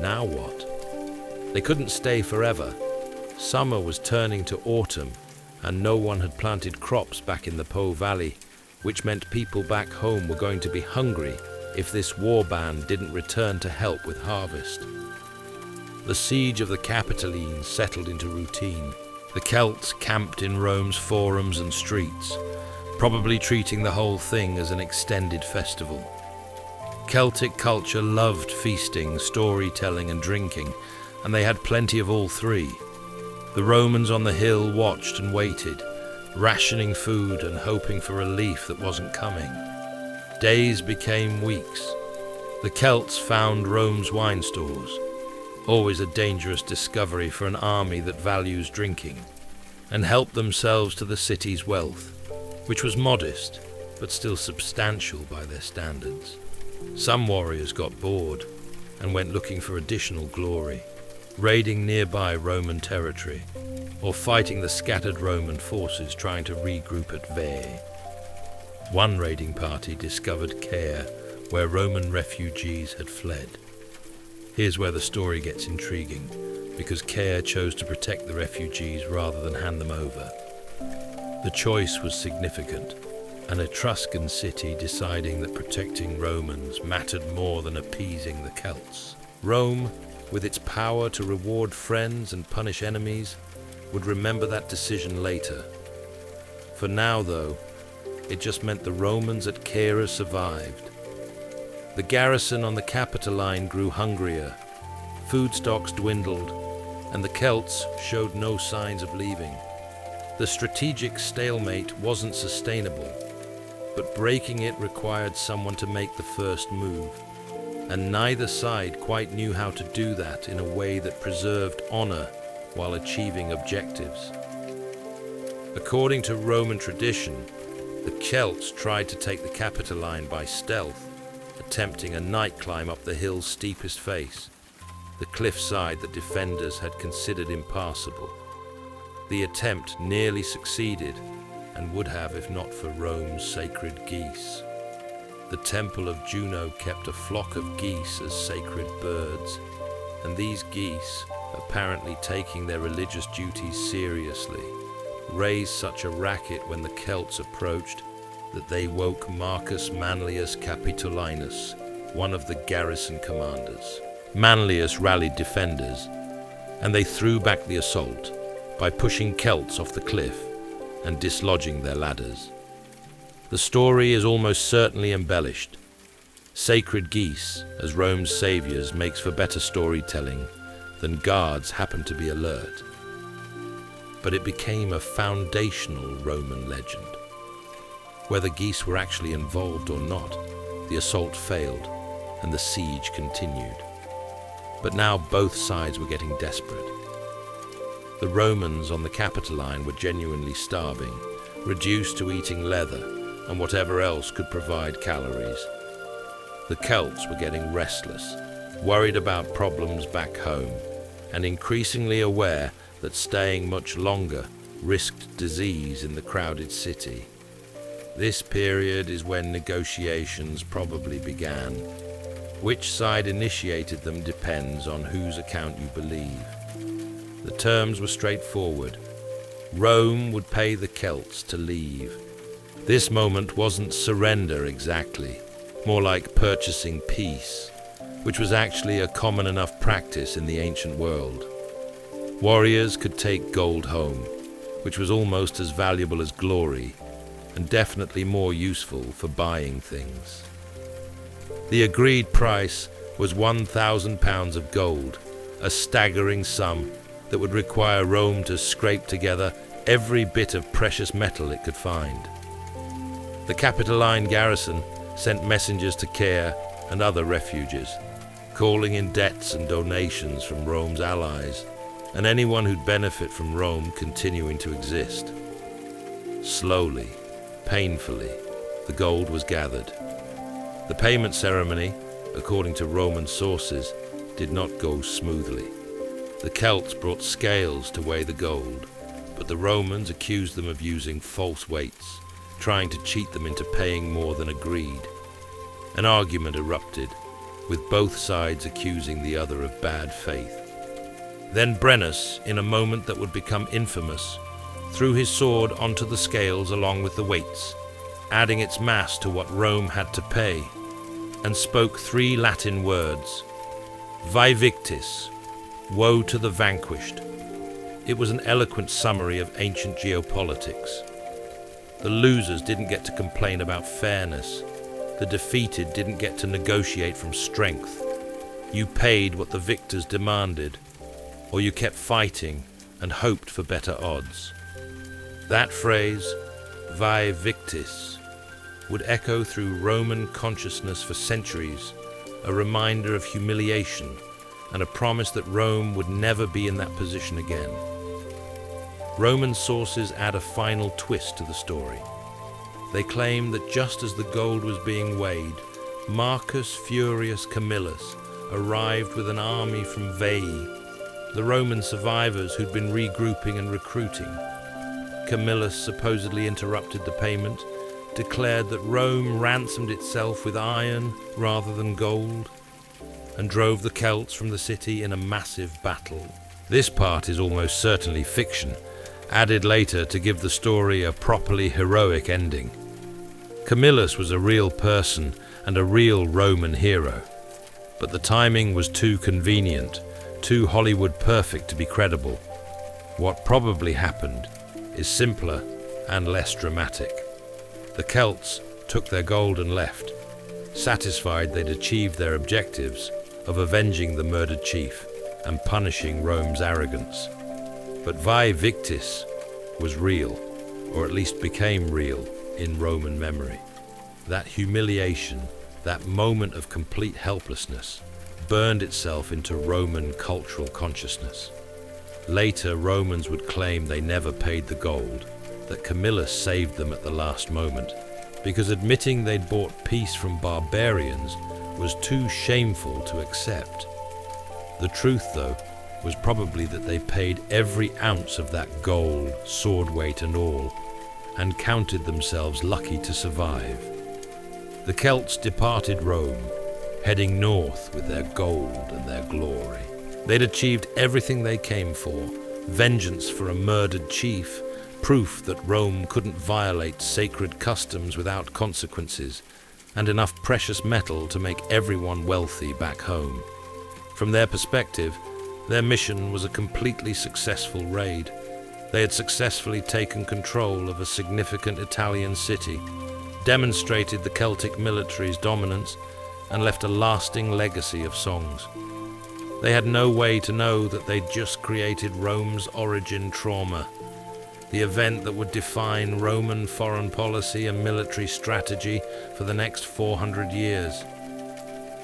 Now what? They couldn't stay forever. Summer was turning to autumn, and no one had planted crops back in the Po Valley, which meant people back home were going to be hungry if this war band didn't return to help with harvest. The siege of the Capitolines settled into routine. The Celts camped in Rome's forums and streets, probably treating the whole thing as an extended festival. Celtic culture loved feasting, storytelling, and drinking, and they had plenty of all three. The Romans on the hill watched and waited, rationing food and hoping for relief that wasn't coming. Days became weeks. The Celts found Rome's wine stores, always a dangerous discovery for an army that values drinking, and helped themselves to the city's wealth, which was modest but still substantial by their standards. Some warriors got bored and went looking for additional glory, raiding nearby Roman territory, or fighting the scattered Roman forces trying to regroup at Veii. One raiding party discovered Caere, where Roman refugees had fled. Here's where the story gets intriguing, because Caere chose to protect the refugees rather than hand them over. The choice was significant, an Etruscan city deciding that protecting Romans mattered more than appeasing the Celts. Rome, with its power to reward friends and punish enemies, would remember that decision later. For now, though, it just meant the Romans at Caere survived. The garrison on the Capitoline grew hungrier, food stocks dwindled, and the Celts showed no signs of leaving. The strategic stalemate wasn't sustainable, but breaking it required someone to make the first move, and neither side quite knew how to do that in a way that preserved honor while achieving objectives. According to Roman tradition, the Celts tried to take the Capitoline by stealth, attempting a night climb up the hill's steepest face, the cliffside that defenders had considered impassable. The attempt nearly succeeded, and would have if not for Rome's sacred geese. The temple of Juno kept a flock of geese as sacred birds, and these geese, apparently taking their religious duties seriously, raised such a racket when the Celts approached that they woke Marcus Manlius Capitolinus, one of the garrison commanders. Manlius rallied defenders, and they threw back the assault by pushing Celts off the cliff and dislodging their ladders. The story is almost certainly embellished. Sacred geese, as Rome's saviors, makes for better storytelling than guards happen to be alert. But it became a foundational Roman legend. Whether geese were actually involved or not, the assault failed and the siege continued. But now both sides were getting desperate. The Romans on the Capitoline were genuinely starving, reduced to eating leather and whatever else could provide calories. The Celts were getting restless, worried about problems back home, and increasingly aware that staying much longer risked disease in the crowded city. This period is when negotiations probably began. Which side initiated them depends on whose account you believe. The terms were straightforward. Rome would pay the Celts to leave. This moment wasn't surrender exactly, more like purchasing peace, which was actually a common enough practice in the ancient world. Warriors could take gold home, which was almost as valuable as glory, and definitely more useful for buying things. The agreed price was 1,000 pounds of gold, a staggering sum that would require Rome to scrape together every bit of precious metal it could find. The Capitoline garrison sent messengers to Caere and other refuges, calling in debts and donations from Rome's allies, and anyone who'd benefit from Rome continuing to exist. Slowly, painfully, the gold was gathered. The payment ceremony, according to Roman sources, did not go smoothly. The Celts brought scales to weigh the gold, but the Romans accused them of using false weights, trying to cheat them into paying more than agreed. An argument erupted, with both sides accusing the other of bad faith. Then Brennus, in a moment that would become infamous, threw his sword onto the scales along with the weights, adding its mass to what Rome had to pay, and spoke 3 Latin words: Vae victis, woe to the vanquished. It was an eloquent summary of ancient geopolitics. The losers didn't get to complain about fairness. The defeated didn't get to negotiate from strength. You paid what the victors demanded, or you kept fighting and hoped for better odds. That phrase, Vae victis, would echo through Roman consciousness for centuries, a reminder of humiliation and a promise that Rome would never be in that position again. Roman sources add a final twist to the story. They claim that just as the gold was being weighed, Marcus Furius Camillus arrived with an army from Veii, the Roman survivors who'd been regrouping and recruiting. Camillus supposedly interrupted the payment, declared that Rome ransomed itself with iron rather than gold, and drove the Celts from the city in a massive battle. This part is almost certainly fiction, added later to give the story a properly heroic ending. Camillus was a real person and a real Roman hero, but the timing was too convenient, too Hollywood perfect to be credible. What probably happened is simpler and less dramatic. The Celts took their gold and left, satisfied they'd achieved their objectives of avenging the murdered chief and punishing Rome's arrogance. But Vae victis was real, or at least became real, in Roman memory. That humiliation, that moment of complete helplessness, burned itself into Roman cultural consciousness. Later, Romans would claim they never paid the gold, that Camillus saved them at the last moment, because admitting they'd bought peace from barbarians was too shameful to accept. The truth, though, was probably that they paid every ounce of that gold, sword weight and all, and counted themselves lucky to survive. The Celts departed Rome, heading north with their gold and their glory. They'd achieved everything they came for: vengeance for a murdered chief, proof that Rome couldn't violate sacred customs without consequences, and enough precious metal to make everyone wealthy back home. From their perspective, their mission was a completely successful raid. They had successfully taken control of a significant Italian city, demonstrated the Celtic military's dominance, and left a lasting legacy of songs. They had no way to know that they'd just created Rome's origin trauma, the event that would define Roman foreign policy and military strategy for the next 400 years.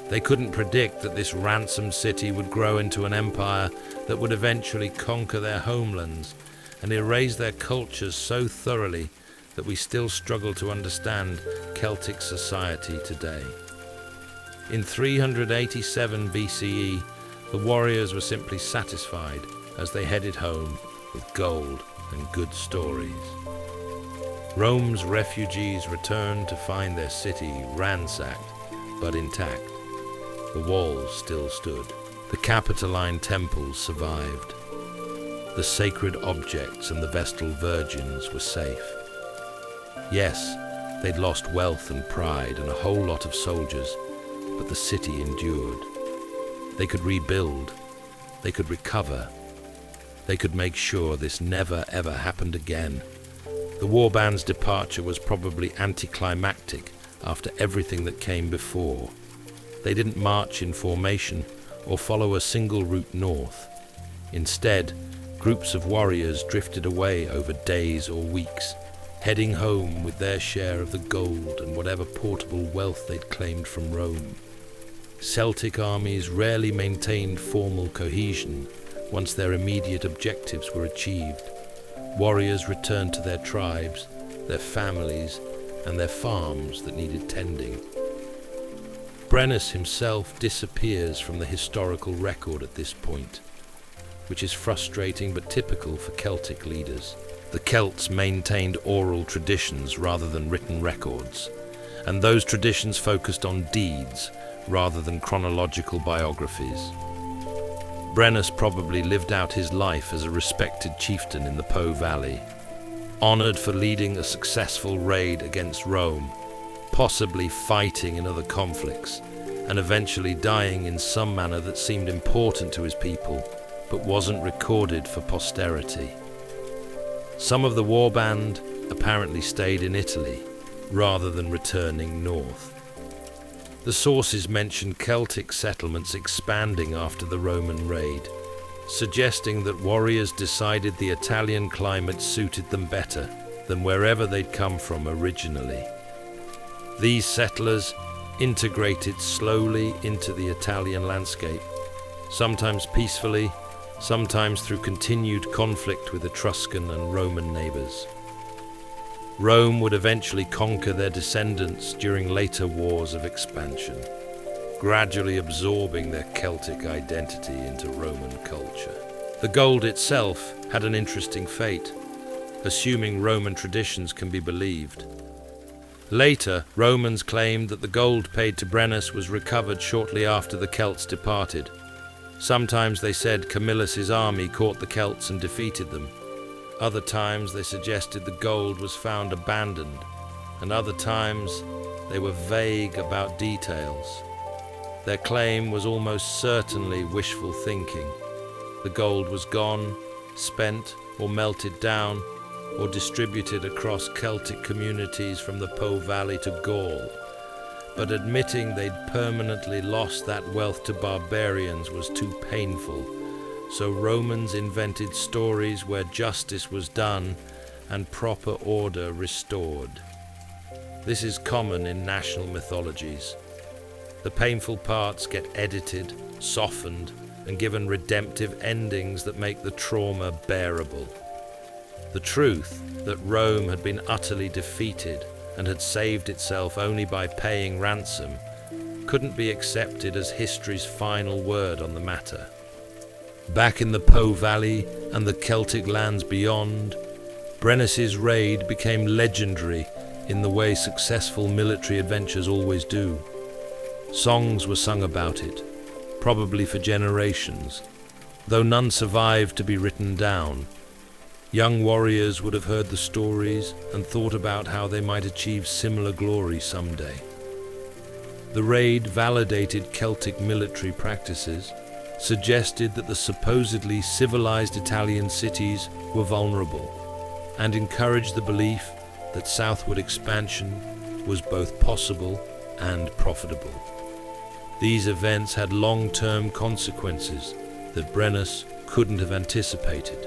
They couldn't predict that this ransomed city would grow into an empire that would eventually conquer their homelands and erase their cultures so thoroughly that we still struggle to understand Celtic society today. In 387 BCE, the warriors were simply satisfied as they headed home with gold and good stories. Rome's refugees returned to find their city ransacked but intact. The walls still stood. The Capitoline temples survived. The sacred objects and the Vestal virgins were safe. Yes, they'd lost wealth and pride and a whole lot of soldiers, but the city endured. They could rebuild. They could recover. They could make sure this never ever happened again. The warband's departure was probably anticlimactic after everything that came before. They didn't march in formation or follow a single route north. Instead, groups of warriors drifted away over days or weeks, heading home with their share of the gold and whatever portable wealth they'd claimed from Rome. Celtic armies rarely maintained formal cohesion, once their immediate objectives were achieved. Warriors returned to their tribes, their families, and their farms that needed tending. Brennus himself disappears from the historical record at this point, which is frustrating but typical for Celtic leaders. The Celts maintained oral traditions rather than written records, and those traditions focused on deeds rather than chronological biographies. Brennus probably lived out his life as a respected chieftain in the Po Valley, honored for leading a successful raid against Rome, possibly fighting in other conflicts, and eventually dying in some manner that seemed important to his people, but wasn't recorded for posterity. Some of the warband apparently stayed in Italy, rather than returning north. The sources mention Celtic settlements expanding after the Roman raid, suggesting that warriors decided the Italian climate suited them better than wherever they'd come from originally. These settlers integrated slowly into the Italian landscape, sometimes peacefully, sometimes through continued conflict with Etruscan and Roman neighbors. Rome would eventually conquer their descendants during later wars of expansion, gradually absorbing their Celtic identity into Roman culture. The gold itself had an interesting fate, assuming Roman traditions can be believed. Later, Romans claimed that the gold paid to Brennus was recovered shortly after the Celts departed. Sometimes they said Camillus' army caught the Celts and defeated them. Other times they suggested the gold was found abandoned, and other times they were vague about details. Their claim was almost certainly wishful thinking. The gold was gone, spent, or melted down, or distributed across Celtic communities from the Po Valley to Gaul. But admitting they'd permanently lost that wealth to barbarians was too painful. So Romans invented stories where justice was done and proper order restored. This is common in national mythologies. The painful parts get edited, softened, and given redemptive endings that make the trauma bearable. The truth that Rome had been utterly defeated and had saved itself only by paying ransom couldn't be accepted as history's final word on the matter. Back in the Po Valley and the Celtic lands beyond, Brennus's raid became legendary in the way successful military adventures always do. Songs were sung about it, probably for generations, though none survived to be written down. Young warriors would have heard the stories and thought about how they might achieve similar glory someday. The raid validated Celtic military practices, suggested that the supposedly civilized Italian cities were vulnerable, and encouraged the belief that southward expansion was both possible and profitable. These events had long-term consequences that Brennus couldn't have anticipated.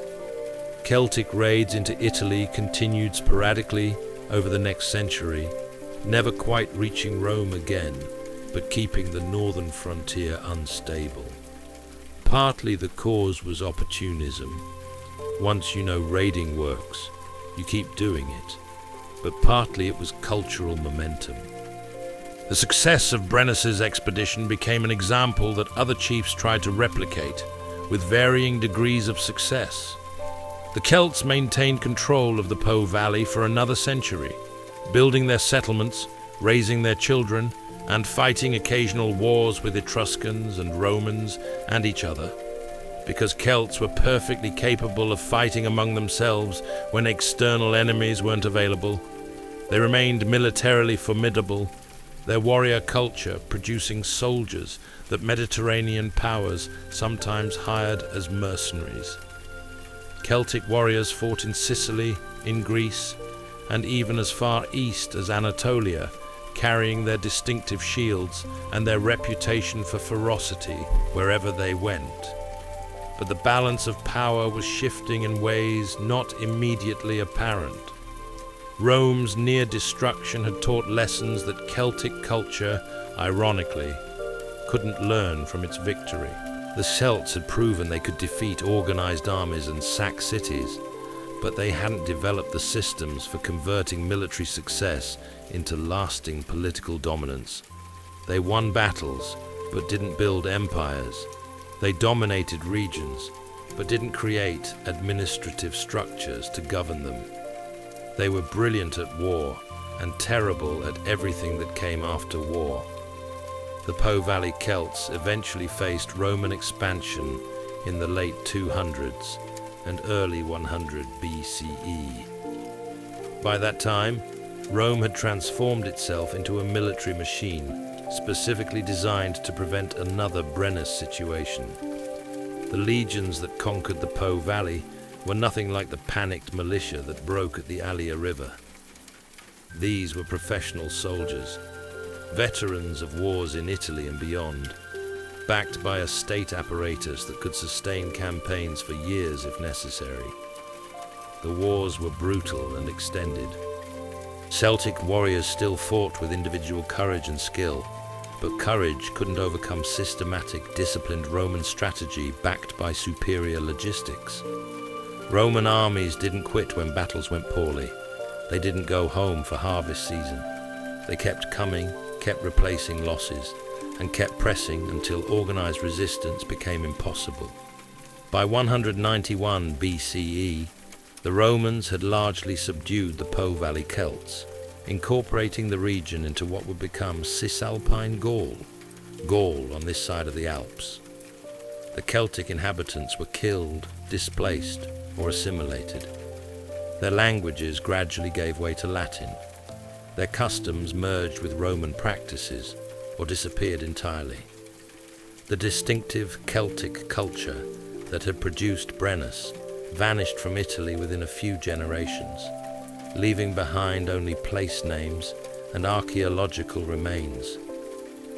Celtic raids into Italy continued sporadically over the next century, never quite reaching Rome again, but keeping the northern frontier unstable. Partly the cause was opportunism. Once you know raiding works, you keep doing it. But partly it was cultural momentum. The success of Brennus's expedition became an example that other chiefs tried to replicate, with varying degrees of success. The Celts maintained control of the Po Valley for another century, building their settlements, raising their children, and fighting occasional wars with Etruscans and Romans and each other. Because Celts were perfectly capable of fighting among themselves when external enemies weren't available, they remained militarily formidable, their warrior culture producing soldiers that Mediterranean powers sometimes hired as mercenaries. Celtic warriors fought in Sicily, in Greece, and even as far east as Anatolia, carrying their distinctive shields and their reputation for ferocity wherever they went. But the balance of power was shifting in ways not immediately apparent. Rome's near destruction had taught lessons that Celtic culture, ironically, couldn't learn from its victory. The Celts had proven they could defeat organized armies and sack cities, but they hadn't developed the systems for converting military success into lasting political dominance. They won battles, but didn't build empires. They dominated regions, but didn't create administrative structures to govern them. They were brilliant at war and terrible at everything that came after war. The Po Valley Celts eventually faced Roman expansion in the late 200s and early 100 BCE. By that time, Rome had transformed itself into a military machine, specifically designed to prevent another Brennus situation. The legions that conquered the Po Valley were nothing like the panicked militia that broke at the Allia River. These were professional soldiers, veterans of wars in Italy and beyond, backed by a state apparatus that could sustain campaigns for years if necessary. The wars were brutal and extended. Celtic warriors still fought with individual courage and skill, but courage couldn't overcome systematic, disciplined Roman strategy backed by superior logistics. Roman armies didn't quit when battles went poorly. They didn't go home for harvest season. They kept coming, kept replacing losses, and kept pressing until organized resistance became impossible. By 191 BCE, the Romans had largely subdued the Po Valley Celts, incorporating the region into what would become Cisalpine Gaul, Gaul on this side of the Alps. The Celtic inhabitants were killed, displaced, or assimilated. Their languages gradually gave way to Latin. Their customs merged with Roman practices or disappeared entirely. The distinctive Celtic culture that had produced Brennus vanished from Italy within a few generations, leaving behind only place names and archaeological remains.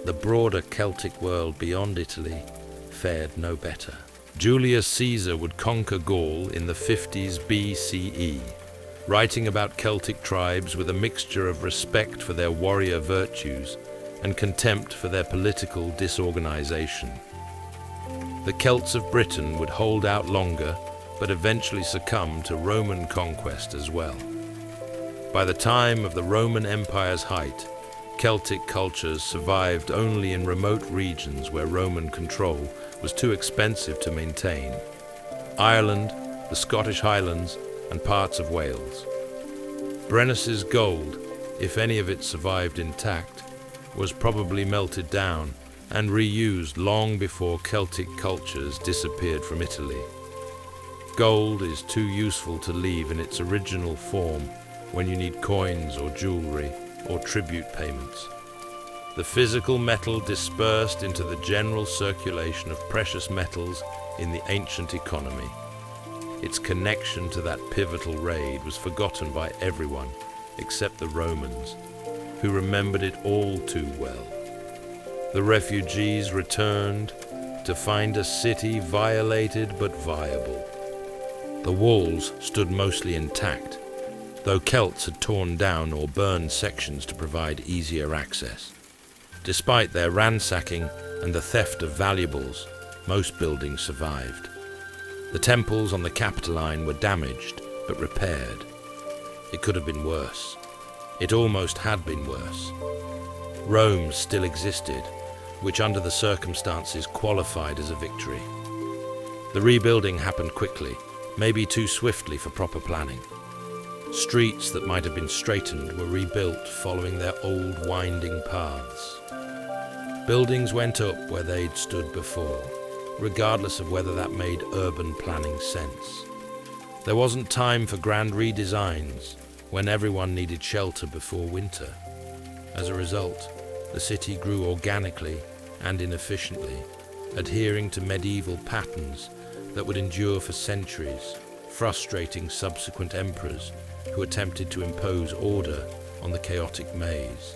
The broader Celtic world beyond Italy fared no better. Julius Caesar would conquer Gaul in the 50s BCE, writing about Celtic tribes with a mixture of respect for their warrior virtues and contempt for their political disorganization. The Celts of Britain would hold out longer, but eventually succumb to Roman conquest as well. By the time of the Roman Empire's height, Celtic cultures survived only in remote regions where Roman control was too expensive to maintain: Ireland, the Scottish Highlands, and parts of Wales. Brennus's gold, if any of it survived intact, was probably melted down and reused long before Celtic cultures disappeared from Italy. Gold is too useful to leave in its original form when you need coins or jewelry or tribute payments. The physical metal dispersed into the general circulation of precious metals in the ancient economy. Its connection to that pivotal raid was forgotten by everyone except the Romans, who remembered it all too well. The refugees returned to find a city violated but viable. The walls stood mostly intact, though Celts had torn down or burned sections to provide easier access. Despite their ransacking and the theft of valuables, most buildings survived. The temples on the Capitoline were damaged, but repaired. It could have been worse. It almost had been worse. Rome still existed, which under the circumstances qualified as a victory. The rebuilding happened quickly, maybe too swiftly for proper planning. Streets that might have been straightened were rebuilt following their old winding paths. Buildings went up where they'd stood before, regardless of whether that made urban planning sense. There wasn't time for grand redesigns when everyone needed shelter before winter. As a result, the city grew organically and inefficiently, adhering to medieval patterns that would endure for centuries, frustrating subsequent emperors who attempted to impose order on the chaotic maze.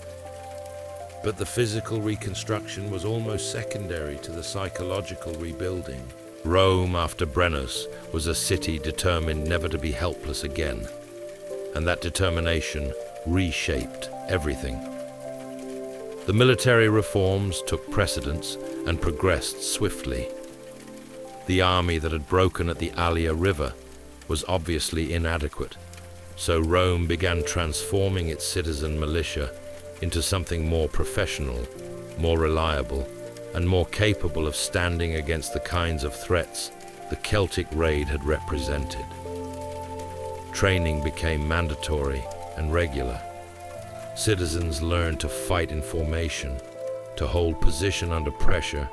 But the physical reconstruction was almost secondary to the psychological rebuilding. Rome, after Brennus, was a city determined never to be helpless again, and that determination reshaped everything. The military reforms took precedence and progressed swiftly. The army that had broken at the Allia River was obviously inadequate, so Rome began transforming its citizen militia into something more professional, more reliable, and more capable of standing against the kinds of threats the Celtic raid had represented. Training became mandatory and regular. Citizens learned to fight in formation, to hold position under pressure,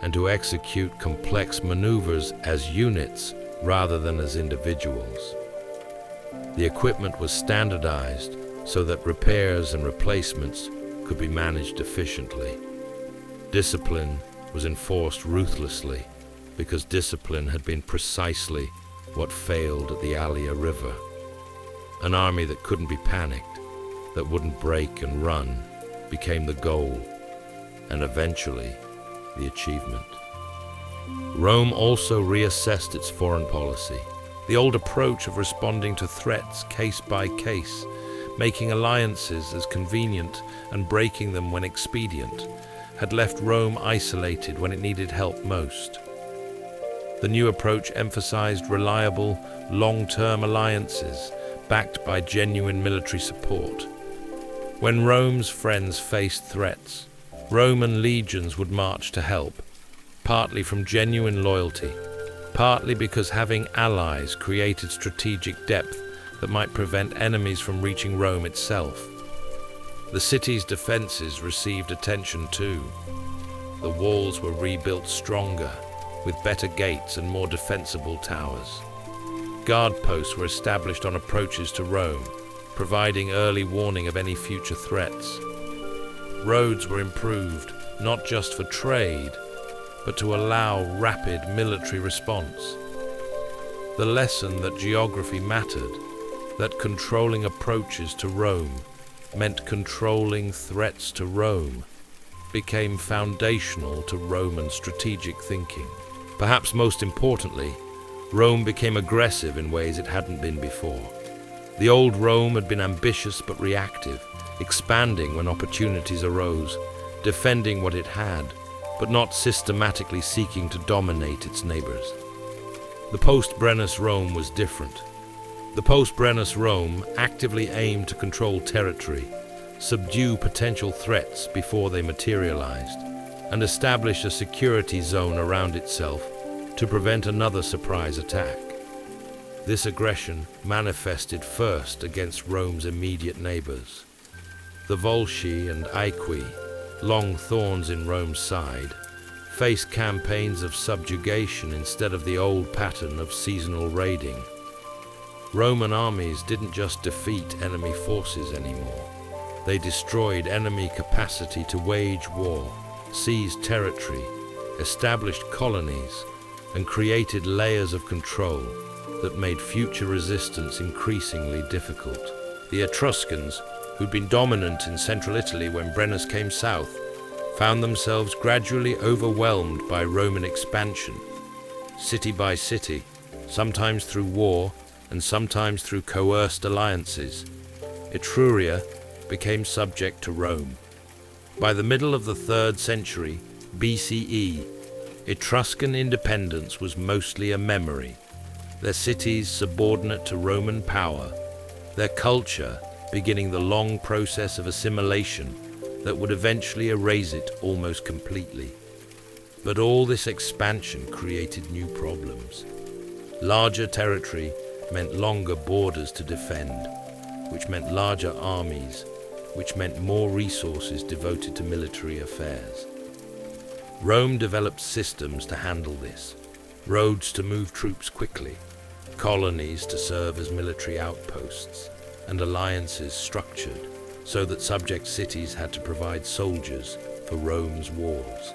and to execute complex maneuvers as units rather than as individuals. The equipment was standardized so that repairs and replacements could be managed efficiently. Discipline was enforced ruthlessly because discipline had been precisely what failed at the Allia River. An army that couldn't be panicked, that wouldn't break and run, became the goal, and eventually the achievement. Rome also reassessed its foreign policy. The old approach of responding to threats case by case, making alliances as convenient and breaking them when expedient, had left Rome isolated when it needed help most. The new approach emphasized reliable, long-term alliances backed by genuine military support. When Rome's friends faced threats, Roman legions would march to help, partly from genuine loyalty, partly because having allies created strategic depth that might prevent enemies from reaching Rome itself. The city's defenses received attention too. The walls were rebuilt stronger, with better gates and more defensible towers. Guard posts were established on approaches to Rome, providing early warning of any future threats. Roads were improved, not just for trade, but to allow rapid military response. The lesson that geography mattered, that controlling approaches to Rome meant controlling threats to Rome, became foundational to Roman strategic thinking. Perhaps most importantly, Rome became aggressive in ways it hadn't been before. The old Rome had been ambitious but reactive, expanding when opportunities arose, defending what it had, but not systematically seeking to dominate its neighbors. The post-Brennus Rome was different. The post-Brennus Rome actively aimed to control territory, subdue potential threats before they materialized, and establish a security zone around itself to prevent another surprise attack. This aggression manifested first against Rome's immediate neighbors. The Volsci and Aequi, long thorns in Rome's side, faced campaigns of subjugation instead of the old pattern of seasonal raiding. Roman armies didn't just defeat enemy forces anymore. They destroyed enemy capacity to wage war, seized territory, established colonies, and created layers of control that made future resistance increasingly difficult. The Etruscans, who'd been dominant in central Italy when Brennus came south, found themselves gradually overwhelmed by Roman expansion, city by city, sometimes through war and sometimes through coerced alliances. Etruria became subject to Rome. By the middle of the 3rd century BCE, Etruscan independence was mostly a memory, their cities subordinate to Roman power, their culture beginning the long process of assimilation that would eventually erase it almost completely. But all this expansion created new problems. Larger territory meant longer borders to defend, which meant larger armies, which meant more resources devoted to military affairs. Rome developed systems to handle this, roads to move troops quickly, colonies to serve as military outposts, and alliances structured so that subject cities had to provide soldiers for Rome's wars.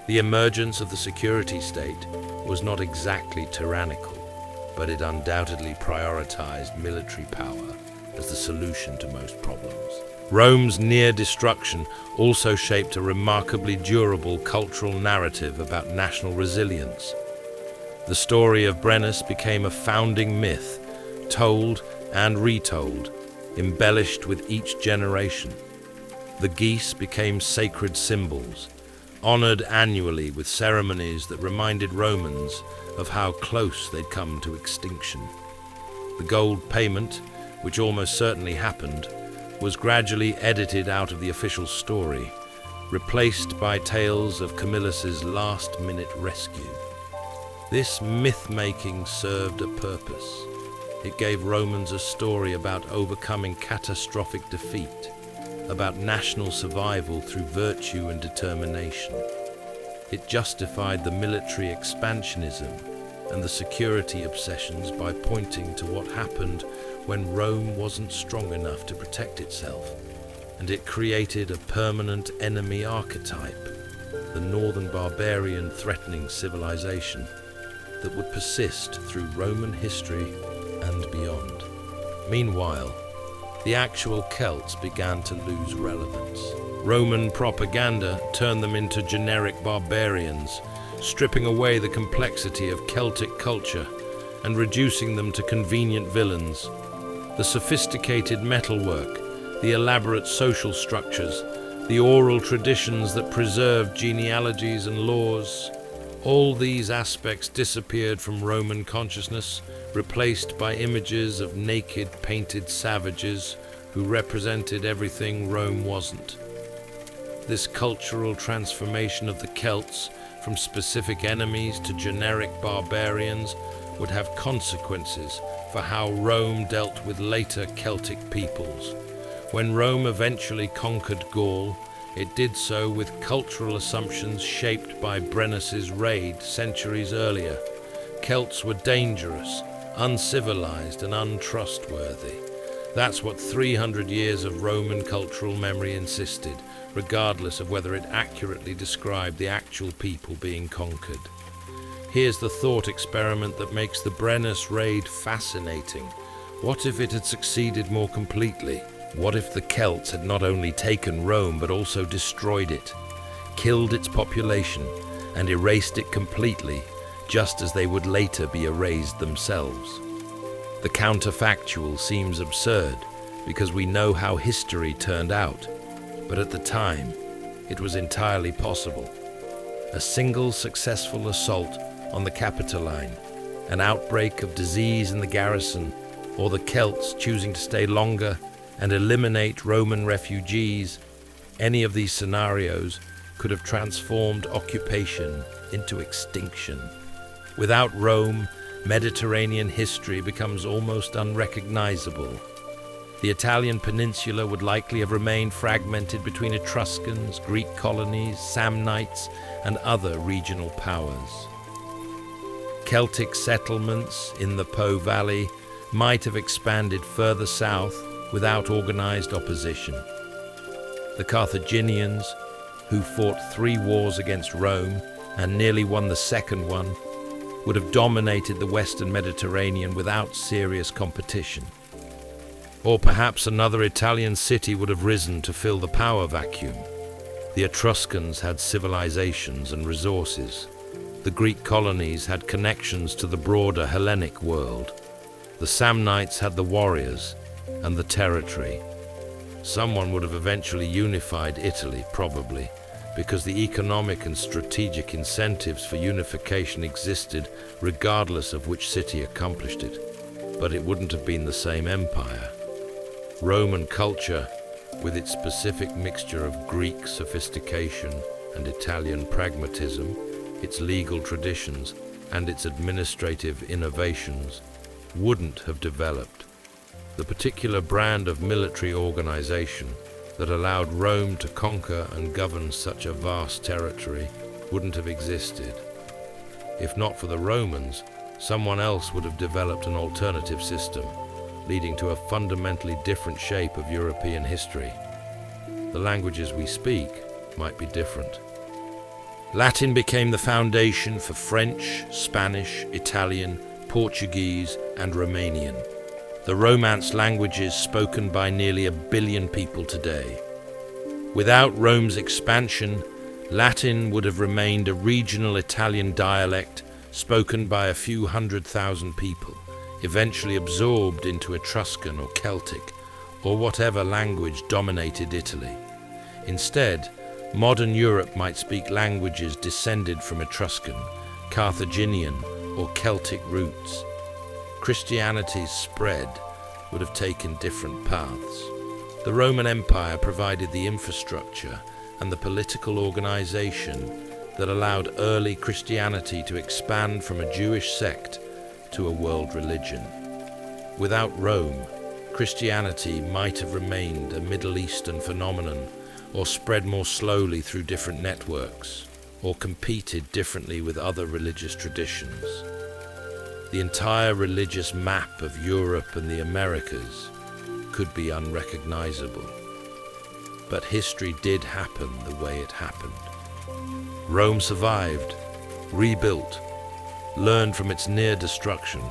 The emergence of the security state was not exactly tyrannical, but it undoubtedly prioritized military power as the solution to most problems. Rome's near destruction also shaped a remarkably durable cultural narrative about national resilience. The story of Brennus became a founding myth, told and retold, embellished with each generation. The geese became sacred symbols, honored annually with ceremonies that reminded Romans of how close they'd come to extinction. The gold payment, which almost certainly happened, was gradually edited out of the official story, replaced by tales of Camillus's last-minute rescue. This myth-making served a purpose. It gave Romans a story about overcoming catastrophic defeat, about national survival through virtue and determination. It justified the military expansionism and the security obsessions by pointing to what happened when Rome wasn't strong enough to protect itself, and it created a permanent enemy archetype, the northern barbarian threatening civilization that would persist through Roman history and beyond. Meanwhile, the actual Celts began to lose relevance. Roman propaganda turned them into generic barbarians, stripping away the complexity of Celtic culture and reducing them to convenient villains. The sophisticated metalwork, the elaborate social structures, the oral traditions that preserved genealogies and laws, all these aspects disappeared from Roman consciousness, replaced by images of naked, painted savages who represented everything Rome wasn't. This cultural transformation of the Celts from specific enemies to generic barbarians would have consequences for how Rome dealt with later Celtic peoples. When Rome eventually conquered Gaul, it did so with cultural assumptions shaped by Brennus's raid centuries earlier. Celts were dangerous, uncivilized, and untrustworthy. That's what 300 years of Roman cultural memory insisted, regardless of whether it accurately described the actual people being conquered. Here's the thought experiment that makes the Brennus raid fascinating. What if it had succeeded more completely? What if the Celts had not only taken Rome but also destroyed it, killed its population, and erased it completely, just as they would later be erased themselves? The counterfactual seems absurd because we know how history turned out, but at the time, it was entirely possible. A single successful assault on the Capitoline, an outbreak of disease in the garrison, or the Celts choosing to stay longer and eliminate Roman refugees, any of these scenarios could have transformed occupation into extinction. Without Rome, Mediterranean history becomes almost unrecognizable. The Italian peninsula would likely have remained fragmented between Etruscans, Greek colonies, Samnites, and other regional powers. Celtic settlements in the Po Valley might have expanded further south without organized opposition. The Carthaginians, who fought 3 wars against Rome and nearly won the second one, would have dominated the Western Mediterranean without serious competition. Or perhaps another Italian city would have risen to fill the power vacuum. The Etruscans had civilizations and resources. The Greek colonies had connections to the broader Hellenic world. The Samnites had the warriors and the territory. Someone would have eventually unified Italy, probably, because the economic and strategic incentives for unification existed regardless of which city accomplished it. But it wouldn't have been the same empire. Roman culture, with its specific mixture of Greek sophistication and Italian pragmatism, its legal traditions and its administrative innovations, wouldn't have developed. The particular brand of military organization that allowed Rome to conquer and govern such a vast territory wouldn't have existed. If not for the Romans, someone else would have developed an alternative system, leading to a fundamentally different shape of European history. The languages we speak might be different. Latin became the foundation for French, Spanish, Italian, Portuguese, and Romanian, the Romance languages spoken by nearly 1 billion people today. Without Rome's expansion, Latin would have remained a regional Italian dialect spoken by a few 100,000 people, eventually absorbed into Etruscan or Celtic, or whatever language dominated Italy. Instead, Modern Europe might speak languages descended from Etruscan, Carthaginian, or Celtic roots. Christianity's spread would have taken different paths. The Roman Empire provided the infrastructure and the political organization that allowed early Christianity to expand from a Jewish sect to a world religion. Without Rome, Christianity might have remained a Middle Eastern phenomenon, or spread more slowly through different networks, or competed differently with other religious traditions. The entire religious map of Europe and the Americas could be unrecognizable. But history did happen the way it happened. Rome survived, rebuilt, learned from its near destruction,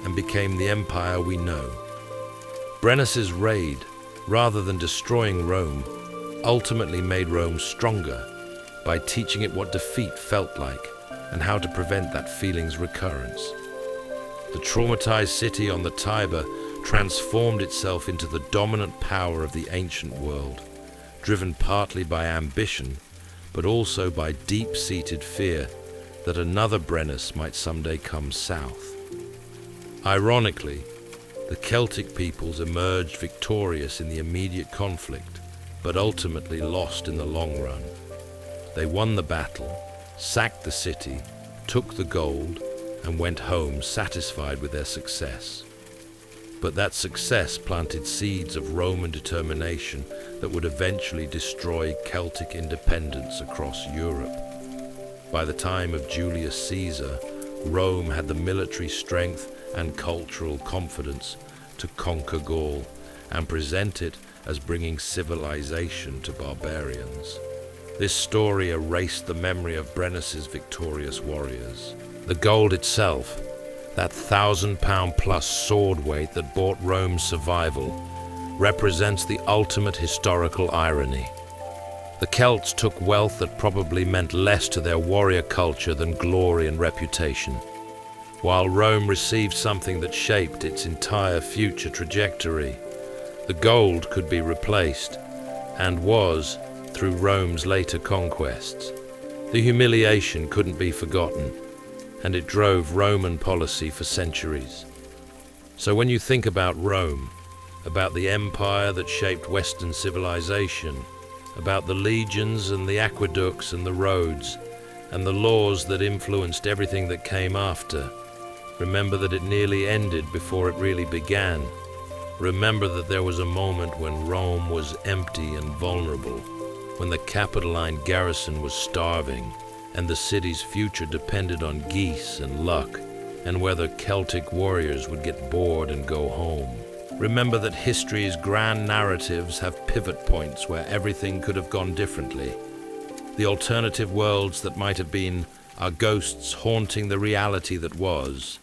and became the empire we know. Brennus's raid, rather than destroying Rome, ultimately made Rome stronger by teaching it what defeat felt like and how to prevent that feeling's recurrence. The traumatized city on the Tiber transformed itself into the dominant power of the ancient world, driven partly by ambition, but also by deep-seated fear that another Brennus might someday come south. Ironically, the Celtic peoples emerged victorious in the immediate conflict, but ultimately lost in the long run. They won the battle, sacked the city, took the gold, and went home satisfied with their success. But that success planted seeds of Roman determination that would eventually destroy Celtic independence across Europe. By the time of Julius Caesar, Rome had the military strength and cultural confidence to conquer Gaul and present it as bringing civilization to barbarians. This story erased the memory of Brennus's victorious warriors. The gold itself, that 1,000-pound-plus sword weight that bought Rome's survival, represents the ultimate historical irony. The Celts took wealth that probably meant less to their warrior culture than glory and reputation, while Rome received something that shaped its entire future trajectory. The gold could be replaced, and was, through Rome's later conquests. The humiliation couldn't be forgotten, and it drove Roman policy for centuries. So when you think about Rome, about the empire that shaped Western civilization, about the legions and the aqueducts and the roads, and the laws that influenced everything that came after, remember that it nearly ended before it really began. Remember that there was a moment when Rome was empty and vulnerable, when the Capitoline garrison was starving, and the city's future depended on geese and luck, and whether Celtic warriors would get bored and go home. Remember that history's grand narratives have pivot points where everything could have gone differently. The alternative worlds that might have been are ghosts haunting the reality that was,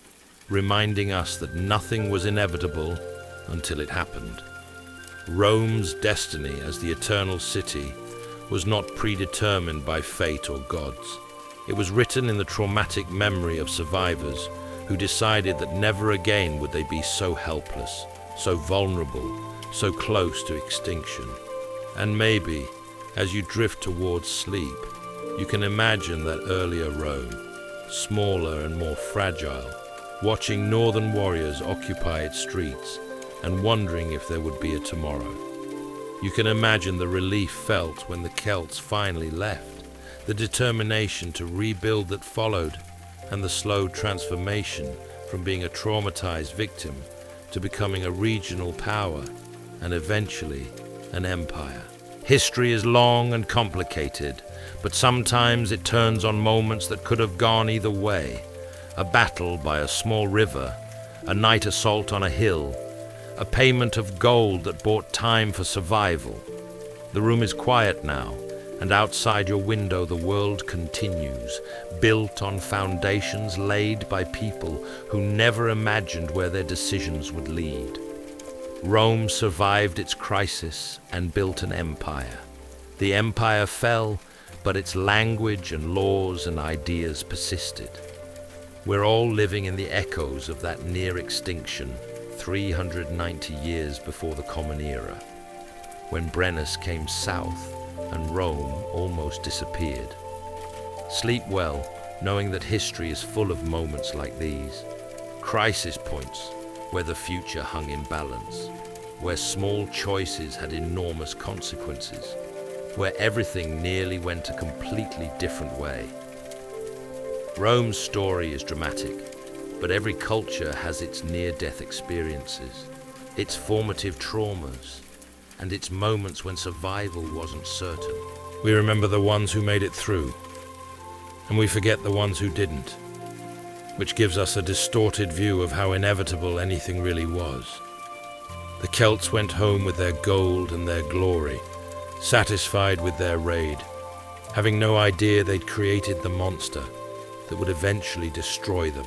reminding us that nothing was inevitable until it happened. Rome's destiny as the eternal city was not predetermined by fate or gods. It was written in the traumatic memory of survivors who decided that never again would they be so helpless, so vulnerable, so close to extinction. And maybe, as you drift towards sleep, you can imagine that earlier Rome, smaller and more fragile, watching northern warriors occupy its streets and wondering if there would be a tomorrow. You can imagine the relief felt when the Celts finally left, the determination to rebuild that followed, and the slow transformation from being a traumatized victim to becoming a regional power and eventually an empire. History is long and complicated, but sometimes it turns on moments that could have gone either way. A battle by a small river, a night assault on a hill, a payment of gold that bought time for survival. The room is quiet now, and outside your window the world continues, built on foundations laid by people who never imagined where their decisions would lead. Rome survived its crisis and built an empire. The empire fell, but its language and laws and ideas persisted. We're all living in the echoes of that near extinction 390 years before the Common Era, when Brennus came south and Rome almost disappeared. Sleep well, knowing that history is full of moments like these. Crisis points where the future hung in balance, where small choices had enormous consequences, where everything nearly went a completely different way. Rome's story is dramatic, but every culture has its near-death experiences, its formative traumas, and its moments when survival wasn't certain. We remember the ones who made it through, and we forget the ones who didn't, which gives us a distorted view of how inevitable anything really was. The Celts went home with their gold and their glory, satisfied with their raid, having no idea they'd created the monster that would eventually destroy them.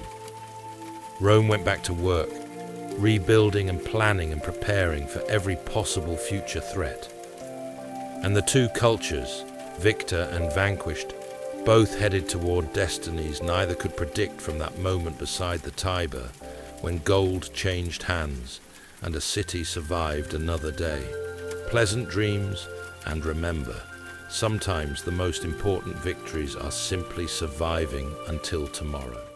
Rome went back to work, rebuilding and planning and preparing for every possible future threat. And the two cultures, victor and vanquished, both headed toward destinies neither could predict from that moment beside the Tiber when gold changed hands and a city survived another day. Pleasant dreams, and remember, sometimes the most important victories are simply surviving until tomorrow.